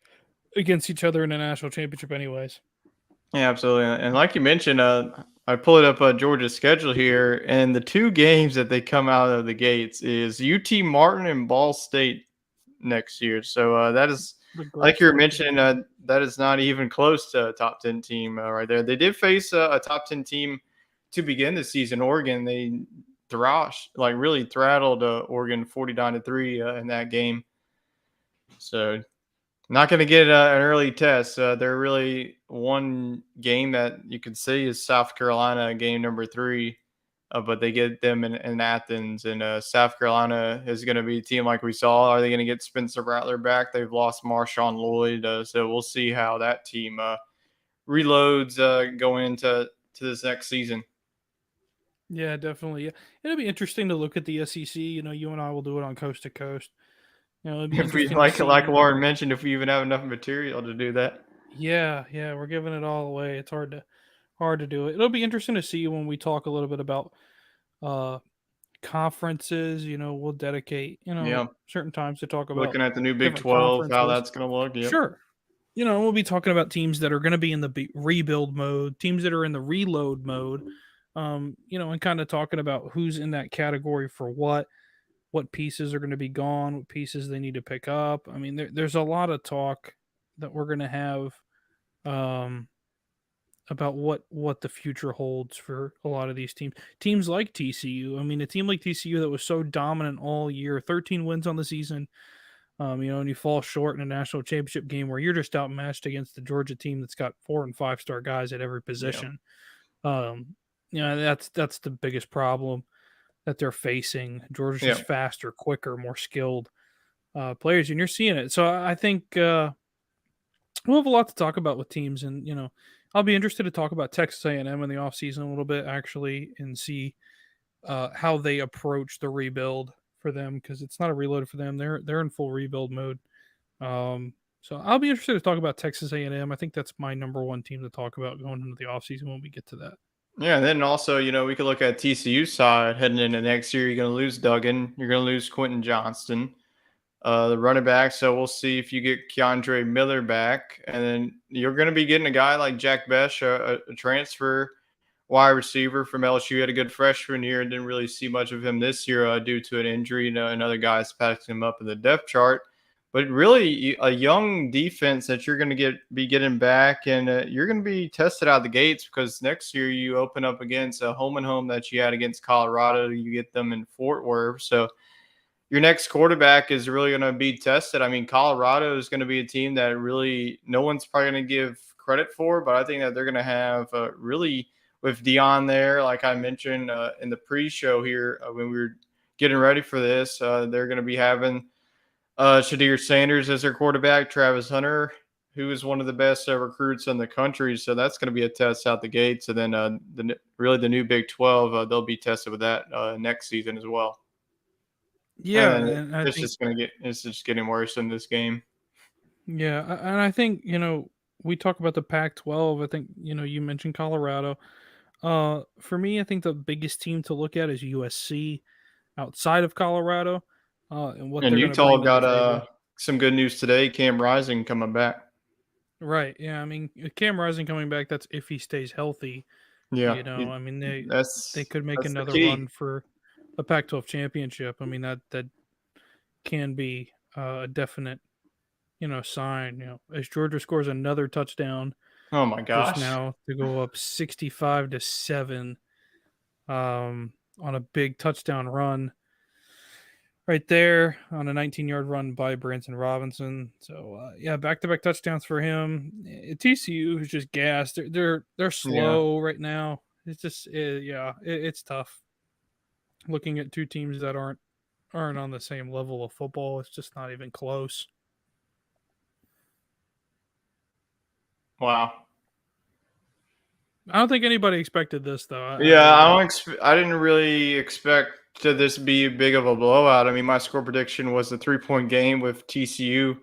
against each other in a national championship anyways. Yeah, absolutely. And like you mentioned, I pulled up Georgia's schedule here, and the two games that they come out of the gates is UT Martin and Ball State next year. So that is, like you were mentioning, that is not even close to a top 10 team right there. They did face a top 10 team to begin the season. Oregon, they really throttled Oregon 49-3 in that game. So not going to get an early test. They're really one game that you could see is South Carolina, game number 3. But they get them in Athens, and South Carolina is going to be a team like we saw. Are they going to get Spencer Rattler back? They've lost Marshawn Lloyd, so we'll see how that team reloads going into this next season. Yeah, definitely. Yeah. It'll be interesting to look at the SEC. You and I will do it on coast to coast. It'd be if we like Lauren mentioned, if we even have enough material to do that. Yeah, we're giving it all away. It's hard to do it. It'll be interesting to see when we talk a little bit about conferences. We'll dedicate certain times to talk about looking at the new Big 12, how that's going to look. Yep. Sure. We'll be talking about teams that are going to be in the rebuild mode, teams that are in the reload mode. And kind of talking about who's in that category for what pieces are going to be gone, what pieces they need to pick up. I mean, there's a lot of talk that we're going to have about what the future holds for a lot of these teams. Teams like TCU. I mean, a team like TCU that was so dominant all year, 13 wins on the season, and you fall short in a national championship game where you're just outmatched against the Georgia team that's got 4- and 5-star guys at every position. That's the biggest problem that they're facing. Georgia's just faster, quicker, more skilled players, and you're seeing it. So I think we'll have a lot to talk about with teams, and I'll be interested to talk about Texas A&M in the offseason a little bit, actually, and see how they approach the rebuild for them, because it's not a reload for them. They're in full rebuild mode. So I'll be interested to talk about Texas A&M. I think that's my number one team to talk about going into the offseason when we get to that. Yeah, and then also, we could look at TCU side heading into next year. You're going to lose Duggan. You're going to lose Quentin Johnston, the running back. So we'll see if you get Keandre Miller back. And then you're going to be getting a guy like Jack Besh, a transfer wide receiver from LSU. He had a good freshman year and didn't really see much of him this year due to an injury. And other guys passing him up in the depth chart. But really, a young defense that you're going to be getting back, and you're going to be tested out of the gates because next year you open up against a home and home that you had against Colorado. You get them in Fort Worth. So your next quarterback is really going to be tested. I mean, Colorado is going to be a team that really no one's probably going to give credit for, but I think that they're going to have really with Dion there, like I mentioned in the pre-show here when we were getting ready for this, they're going to be having Shadir Sanders as their quarterback, Travis Hunter, who is one of the best recruits in the country. So that's going to be a test out the gates. And then the new Big 12, they'll be tested with that next season as well. Yeah, and it's just getting worse in this game. Yeah, and I think we talk about the Pac-12. I think you mentioned Colorado. For me, I think the biggest team to look at is USC outside of Colorado. And Utah got some good news today. Cam Rising coming back. Right. Yeah. I mean, Cam Rising coming back. That's if he stays healthy. Yeah. I mean, they could make another run for a Pac-12 championship. I mean, that can be a definite, sign. As Georgia scores another touchdown. Oh my gosh! Just now to go up 65-7, on a big touchdown run. Right there on a 19-yard run by Branson Robinson. So back-to-back touchdowns for him. TCU is just gassed. They're slow right now. It's just it's tough. Looking at two teams that aren't on the same level of football, it's just not even close. Wow. I don't think anybody expected this though. I didn't really expect to this be big of a blowout. I mean, my score prediction was a 3-point game with TCU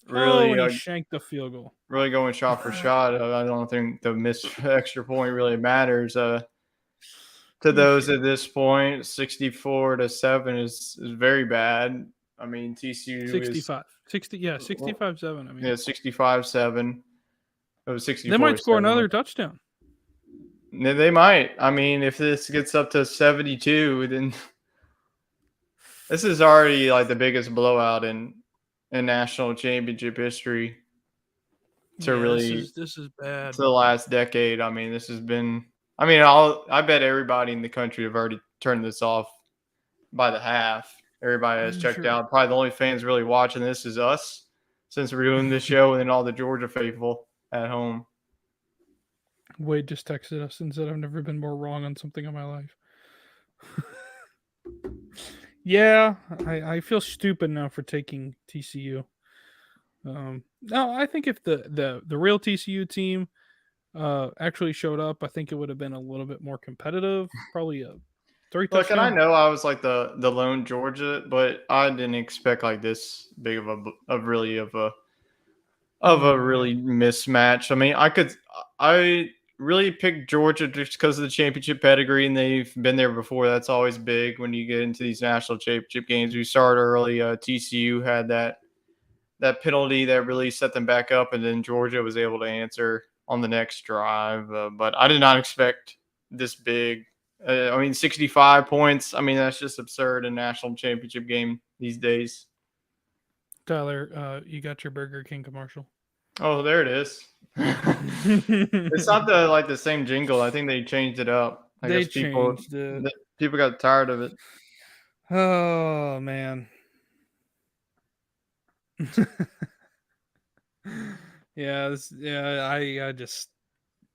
really and he shanked the field goal. Really going shot for shot. I don't think the missed extra point really matters to those at this point. 64-7 is very bad. I mean, TCU 65. 65-7. I mean, 65-7. It was 64. They might score another touchdown. They might. I mean, if this gets up to 72, then this is already like the biggest blowout in national championship history. This is bad. To the last decade. I mean, this has been. I mean, I bet everybody in the country have already turned this off by the half. Everybody has checked out. Probably the only fans really watching this is us, since we're doing this show, and then all the Georgia faithful at home. Wade just texted us and said, I've never been more wrong on something in my life. Yeah, I feel stupid now for taking TCU. No, I think if the real TCU team actually showed up, I think it would have been a little bit more competitive. Probably a 3 touchdown. Look, and I know I was like the lone Georgia, but I didn't expect like this big of a really mismatch. I mean, I really picked Georgia just because of the championship pedigree, and they've been there before. That's always big when you get into these national championship games. We started early. TCU had that penalty that really set them back up, and then Georgia was able to answer on the next drive. But I did not expect this big. 65 points. I mean, that's just absurd in a national championship game these days. Tyler, you got your Burger King commercial. Oh, there it is. It's not the same jingle. I think they changed it up. I guess people got tired of it. Oh man.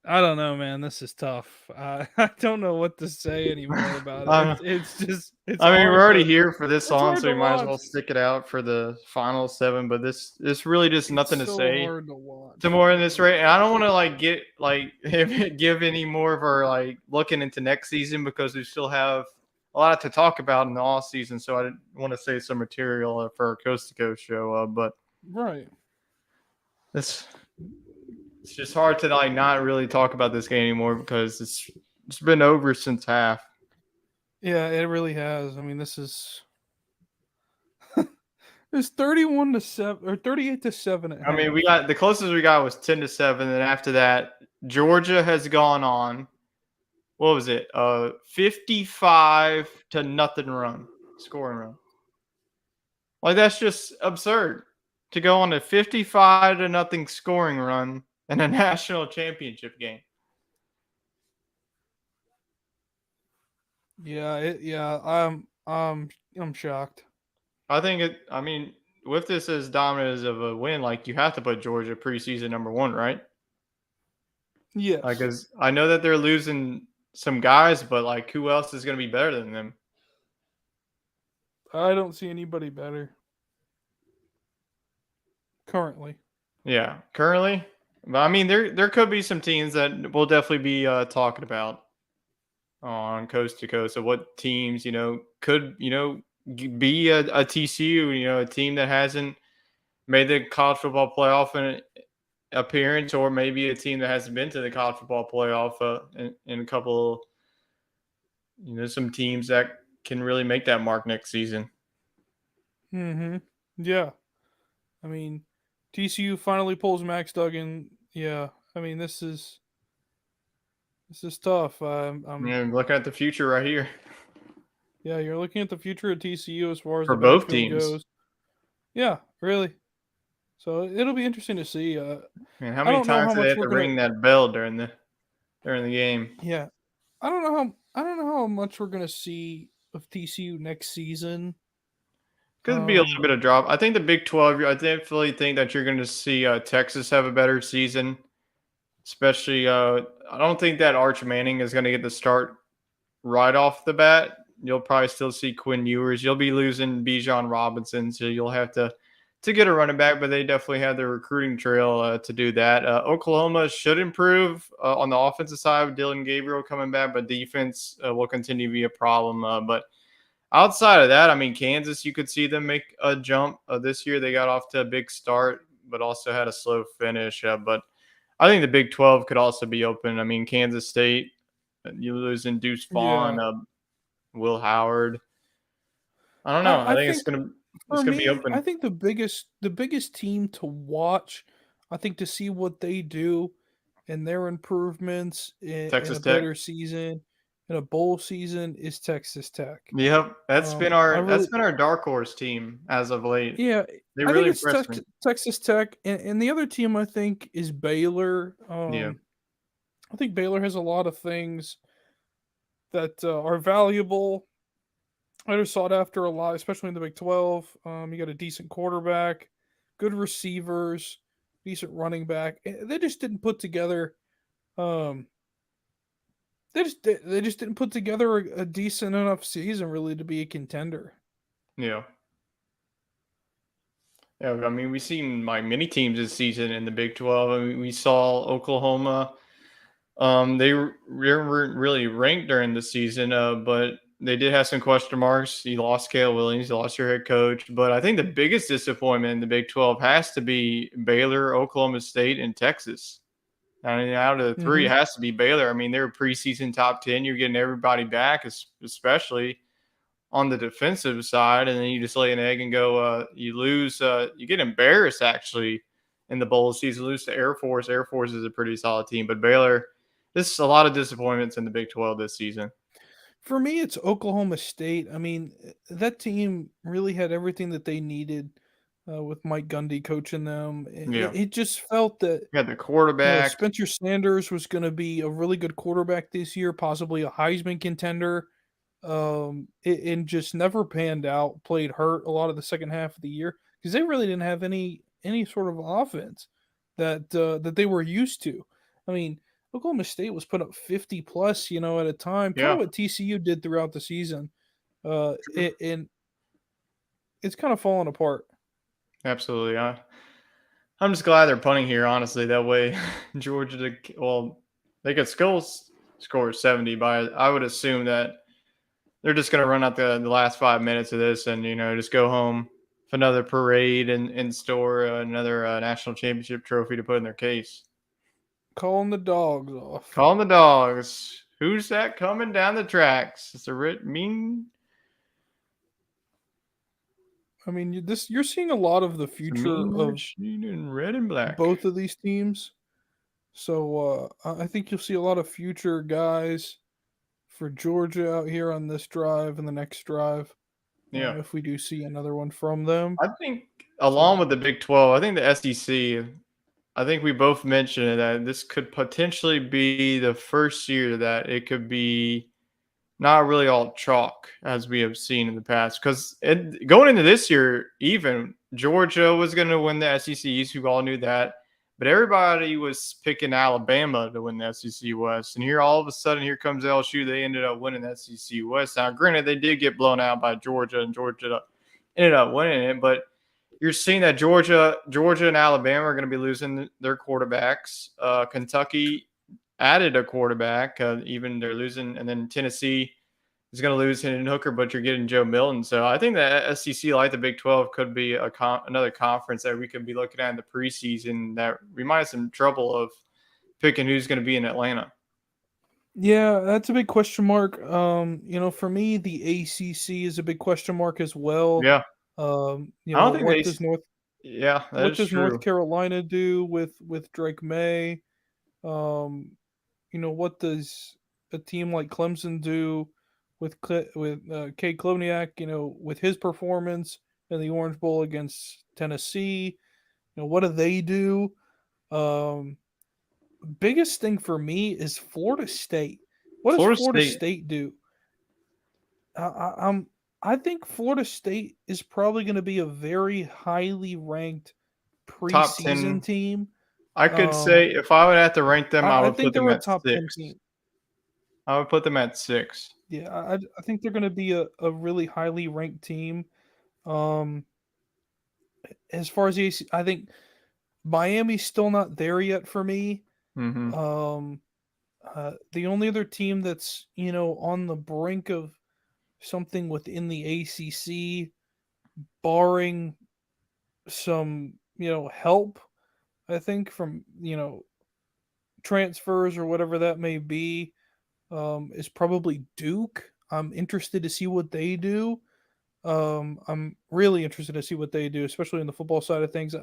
I don't know, man. This is tough. I don't know what to say anymore about it. It's we're already here for this song, so we might as well stick it out for the final 7. But this really just nothing to say. Hard to watch. To more in this rate, and I don't want to give any more of our looking into next season because we still have a lot to talk about in the off season. So I want to save some material for our Coast to Coast show. But right. It's just hard to like not really talk about this game anymore because it's been over since half. Yeah, it really has. I mean, this is it's 31-7 or 38-7 at I mean, half. we got the closest we got was 10-7, and after that, Georgia has gone on. What was it? 55-0 run, scoring run. Like that's just absurd to go on a 55-0 scoring run in a national championship game. I'm shocked. I mean, with this as dominant as of a win, like you have to put Georgia preseason number 1, right? Yes. Because I know that they're losing some guys, but like who else is going to be better than them? I don't see anybody better currently. Yeah, currently. But I mean, there could be some teams that we'll definitely be talking about on coast to coast of what teams could be a TCU, a team that hasn't made the college football playoff in appearance, or maybe a team that hasn't been to the college football playoff in a couple, some teams that can really make that mark next season. Mm-hmm. Yeah. I mean, TCU finally pulls Max Duggan. Yeah. I mean, this is tough. Looking at the future right here. Yeah, you're looking at the future of TCU as far as for the both backfield teams. goes. Yeah, really. So it'll be interesting to see. Man, how many times do they have to ring that bell during the game? Yeah, I don't know how much we're gonna see of TCU next season. Could be a little bit of drop. I think the Big 12. I definitely think that you're going to see Texas have a better season. Especially, I don't think that Arch Manning is going to get the start right off the bat. You'll probably still see Quinn Ewers. You'll be losing Bijan Robinson, so you'll have to get a running back. But they definitely have the recruiting trail to do that. Oklahoma should improve on the offensive side with Dylan Gabriel coming back, but defense will continue to be a problem. But outside of that, I mean, Kansas, you could see them make a jump this year. They got off to a big start, but also had a slow finish. But I think the Big 12 could also be open. I mean, Kansas State, you losing Deuce Vaughn, Will Howard. I don't know. I think it's gonna be open. I think the biggest team to watch, I think, to see what they do and their improvements in a better season, in a bowl season, is Texas Tech. Yep, that's been our dark horse team as of late. Yeah, they really impressed me. Texas Tech, and the other team I think is Baylor. I think Baylor has a lot of things that are valuable. They're sought after a lot, especially in the Big 12. You got a decent quarterback, good receivers, decent running back. They just didn't put together. They just didn't put together a decent enough season really to be a contender. Yeah. Yeah, I mean, we've seen like many teams this season in the Big 12. I mean, we saw Oklahoma. They weren't really ranked during the season, but they did have some question marks. You lost Caleb Williams, you lost your head coach. But I think the biggest disappointment in the Big 12 has to be Baylor, Oklahoma State, and Texas. I mean, out of the three, it has to be Baylor. I mean, they're preseason top 10. You're getting everybody back, especially on the defensive side. And then you just lay an egg and go, you lose. You get embarrassed, actually, in the bowl season. Lose to Air Force. Air Force is a pretty solid team. But Baylor, this is a lot of disappointments in the Big 12 this season. For me, it's Oklahoma State. I mean, that team really had everything that they needed with Mike Gundy coaching them. It just felt that the quarterback. Spencer Sanders was going to be a really good quarterback this year, possibly a Heisman contender, and just never panned out. Played hurt a lot of the second half of the year because they really didn't have any sort of offense that they were used to. I mean, Oklahoma State was put up 50 plus, at a time. Kind of what TCU did throughout the season. And it's kind of falling apart. Absolutely. I'm just glad they're punting here, honestly. That way, Georgia, they could score 70, but I would assume that they're just going to run out the last 5 minutes of this and, just go home another parade in store, another national championship trophy to put in their case. Calling the dogs off. Calling the dogs. Who's that coming down the tracks? It's a mean. I mean, you're seeing a lot of the future of in red and black. both of these teams. So I think you'll see a lot of future guys for Georgia out here on this drive and the next drive. Yeah. If we do see another one from them. I think along with the Big 12, I think the SEC, I think we both mentioned that this could potentially be the first year that it could be not really all chalk as we have seen in the past. Because going into this year, even Georgia was going to win the SEC East. We all knew that. But everybody was picking Alabama to win the SEC West. And here, all of a sudden, here comes LSU. They ended up winning the SEC West. Now, granted, they did get blown out by Georgia, and Georgia ended up winning it. But you're seeing that Georgia and Alabama are going to be losing their quarterbacks. Kentucky added a quarterback. Even they're losing. And then Tennessee is going to lose Hendon Hooker, but you're getting Joe Milton. So I think the SEC, like the Big 12, could be another conference that we could be looking at in the preseason that we might have some trouble of picking who's going to be in Atlanta. Yeah, that's a big question mark. For me, the ACC is a big question mark as well. Yeah. I don't think what does North Carolina do with Drake May? What does a team like Clemson do with Cade Klubnik, with his performance in the Orange Bowl against Tennessee? What do they do? Biggest thing for me is Florida State. What does Florida State do? I think Florida State is probably going to be a very highly ranked preseason team. I could say if I would have to rank them, I would put them at top 6. 10 team. I would put them at 6. Yeah, I think they're going to be a really highly ranked team. As far as the AC, I think Miami's still not there yet for me. Mm-hmm. The only other team that's on the brink of something within the ACC, barring some help, I think from transfers or whatever that may be, is probably Duke. I'm interested to see what they do. I'm really interested to see what they do, especially in the football side of things.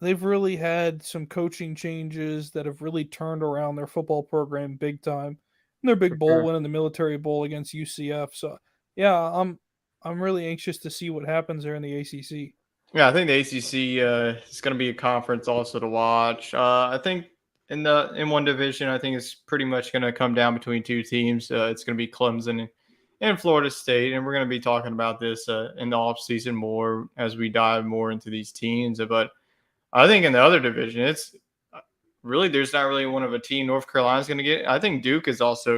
They've really had some coaching changes that have really turned around their football program big time. And their big bowl win in the Military Bowl against UCF. So yeah, I'm really anxious to see what happens there in the ACC. Yeah, I think the ACC is going to be a conference also to watch. I think in one division, I think it's pretty much going to come down between two teams. It's going to be Clemson and Florida State, and we're going to be talking about this in the offseason more as we dive more into these teams. But I think in the other division, it's really there's not really one of a team North Carolina's going to get. I think Duke is also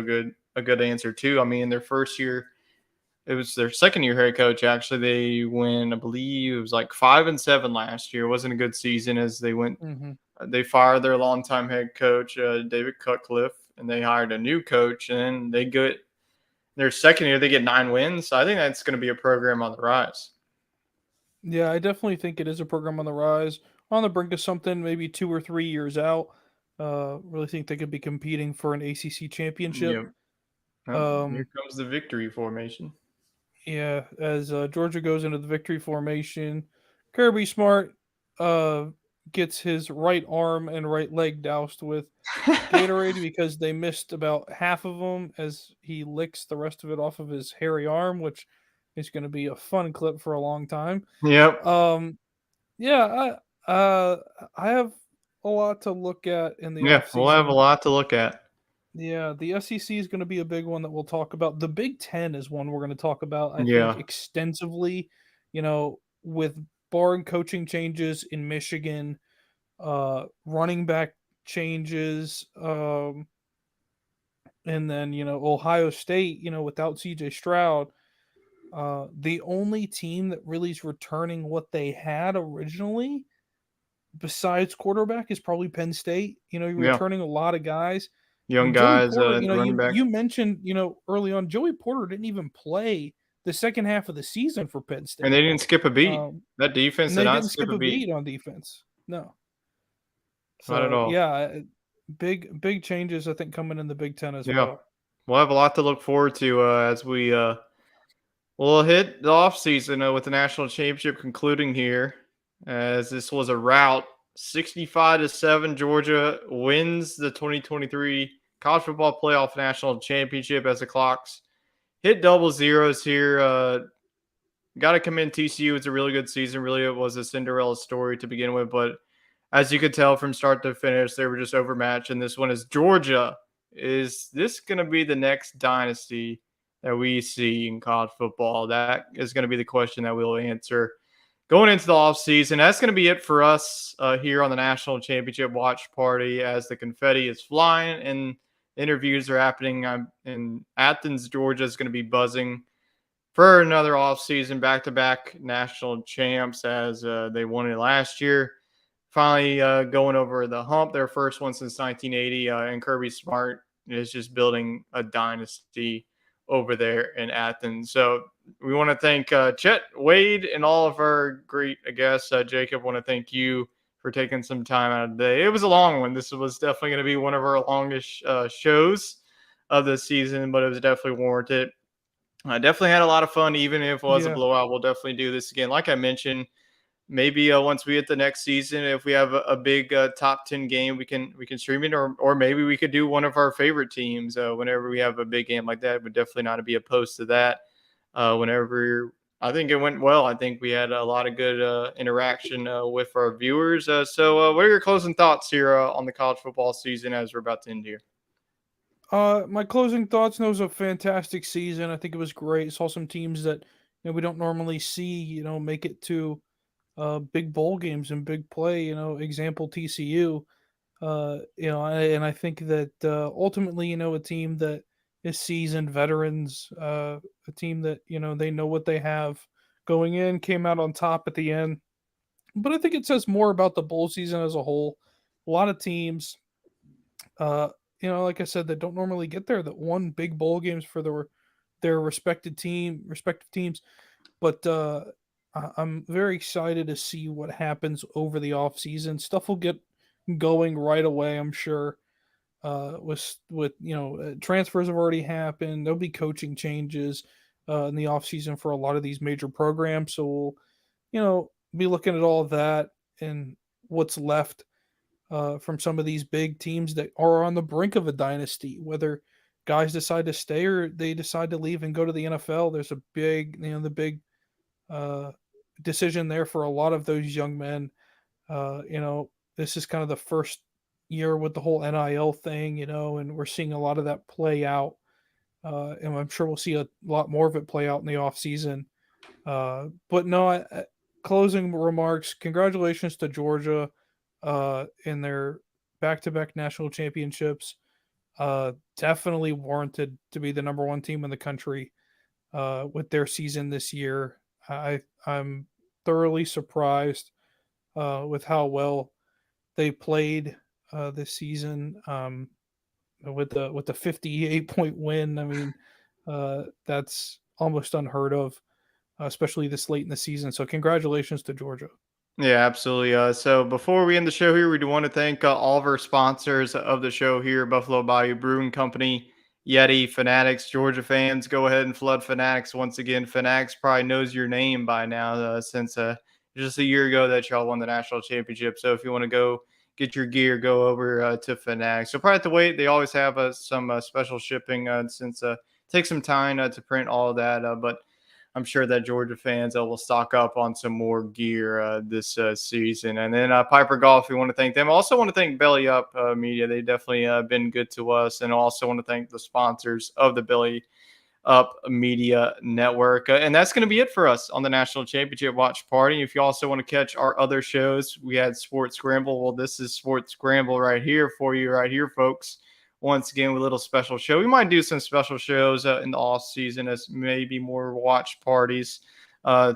a good answer too. I mean, in their first year, it was their second year head coach. Actually, they win, I believe it was like 5-7 last year. It wasn't a good season as they went. Mm-hmm. They fired their longtime head coach, David Cutcliffe, and they hired a new coach. And they get their second year, they get 9 wins. So I think that's going to be a program on the rise. Yeah, I definitely think it is a program on the rise. On the brink of something, maybe 2 or 3 years out. Really think they could be competing for an ACC championship. Yep. Here comes the victory formation. Yeah, as Georgia goes into the victory formation, Kirby Smart gets his right arm and right leg doused with Gatorade because they missed about half of them as he licks the rest of it off of his hairy arm, which is going to be a fun clip for a long time. Yep. Yeah, I have a lot to look at in the offseason. We'll have a lot to look at. Yeah, the SEC is going to be a big one that we'll talk about. The Big Ten is one we're going to talk about, I think, extensively, with barring coaching changes in Michigan, running back changes, and then, Ohio State, without CJ Stroud. The only team that really is returning what they had originally, besides quarterback, is probably Penn State. You're returning a lot of guys. Young guys, Porter, running back. You mentioned, early on, Joey Porter didn't even play the second half of the season for Penn State. And they didn't skip a beat. That defense and did they not didn't skip a beat on defense. No. So, not at all. Yeah, big changes, I think, coming in the Big Ten as well. We'll have a lot to look forward to as we will hit the offseason with the national championship concluding here, as this was a rout. 65-7, Georgia wins the 2023 College Football Playoff National Championship as the clocks hit double zeros here. Got to commend TCU. It's a really good season. Really, it was a Cinderella story to begin with, but as you could tell from start to finish, they were just overmatched. And this one is Georgia. Is this going to be the next dynasty that we see in college football? That is going to be the question that we'll answer going into the offseason. That's going to be it for us here on the National Championship Watch Party as the confetti is flying and interviews are happening. In Athens, Georgia is going to be buzzing for another offseason, back-to-back national champs as they won it last year. Finally going over the hump, their first one since 1980, and Kirby Smart is just building a dynasty over there in Athens. So we want to thank Chet, Wade, and all of our great guests. Jacob, want to thank you for taking some time out of the day. It was a long one. This was definitely going to be one of our longest shows of the season, but it was definitely warranted. I definitely had a lot of fun, even if it was a blowout. We'll definitely do this again. Like I mentioned, maybe once we hit the next season, if we have a big top 10 game, we can stream it, or maybe we could do one of our favorite teams whenever we have a big game like that. Would definitely not be opposed to that. Whenever I think it went well. I think we had a lot of good interaction with our viewers. So what are your closing thoughts here on the college football season as we're about to end here? My closing thoughts. It was a fantastic season. I think it was great. Saw some teams that we don't normally see, make it to big bowl games and big play. Example TCU. And I think that ultimately, a team that is seasoned veterans, a team that they know what they have going in, came out on top at the end. But I think it says more about the bowl season as a whole. A lot of teams, like I said, that don't normally get there, that won big bowl games for their respective teams. But I'm very excited to see what happens over the offseason. Stuff will get going right away, I'm sure. With transfers have already happened. There'll be coaching changes in the offseason for a lot of these major programs. So we'll, be looking at all of that and what's left from some of these big teams that are on the brink of a dynasty, whether guys decide to stay or they decide to leave and go to the NFL. There's a big, the big decision there for a lot of those young men. This is kind of the first year with the whole NIL thing, and we're seeing a lot of that play out. And I'm sure we'll see a lot more of it play out in the off season. But no, closing remarks. Congratulations to Georgia in their back-to-back national championships. Definitely warranted to be the number one team in the country with their season this year. I'm thoroughly surprised with how well they played this season with the 58-point win. I mean, that's almost unheard of, especially this late in the season. So congratulations to Georgia. Yeah, absolutely. So before we end the show here, we do want to thank all of our sponsors of the show here, Buffalo Bayou Brewing Company, YETI, Fanatics, Georgia fans. Go ahead and flood Fanatics once again. Fanatics probably knows your name by now since just a year ago that y'all won the national championship. So if you want to go get your gear, go over to Fanatics. So probably have to wait. They always have some special shipping since it takes some time to print all of that. But I'm sure that Georgia fans will stock up on some more gear this season. And then Piper Golf, we want to thank them. Also want to thank Belly Up Media. They definitely been good to us. And also want to thank the sponsors of the Belly Up Media Network. And that's going to be it for us on the National Championship Watch Party. If you also want to catch our other shows, we had Sports Scramble. Well, this is Sports Scramble right here for you right here, folks. Once again, with a little special show. We might do some special shows in the off season as maybe more watch parties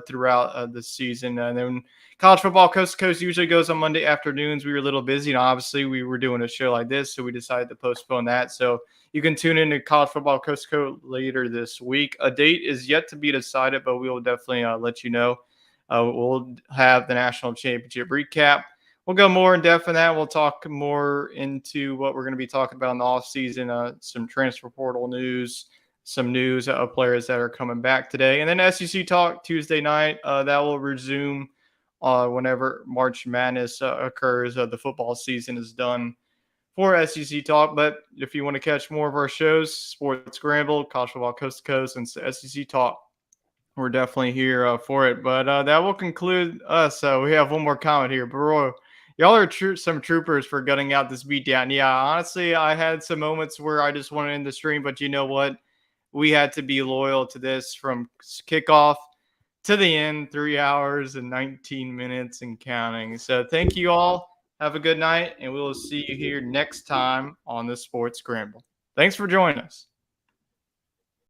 throughout the season. And then college football coast to coast usually goes on Monday afternoons. We were a little busy, and obviously we were doing a show like this, so we decided to postpone that. So You can tune in to College Football Coast to Coast later this week. A date is yet to be decided, but we will definitely let you know. We'll have the national championship recap. We'll go more in depth in that. We'll talk more into what we're going to be talking about in the offseason, some transfer portal news, some news of players that are coming back today. And then SEC Talk Tuesday night. That will resume whenever March Madness occurs. The football season is done for SEC Talk. But if you want to catch more of our shows, Sports Scramble, College Football Coast to Coast, and SEC Talk, we're definitely here for it. But that will conclude us. We have one more comment here. Bro, y'all are some troopers for gutting out this beatdown. Yeah, honestly, I had some moments where I just wanted to end the stream, but you know what? We had to be loyal to this from kickoff to the end, 3 hours and 19 minutes and counting. So thank you all. Have a good night, and we will see you here next time on the Sports Scramble. Thanks for joining us.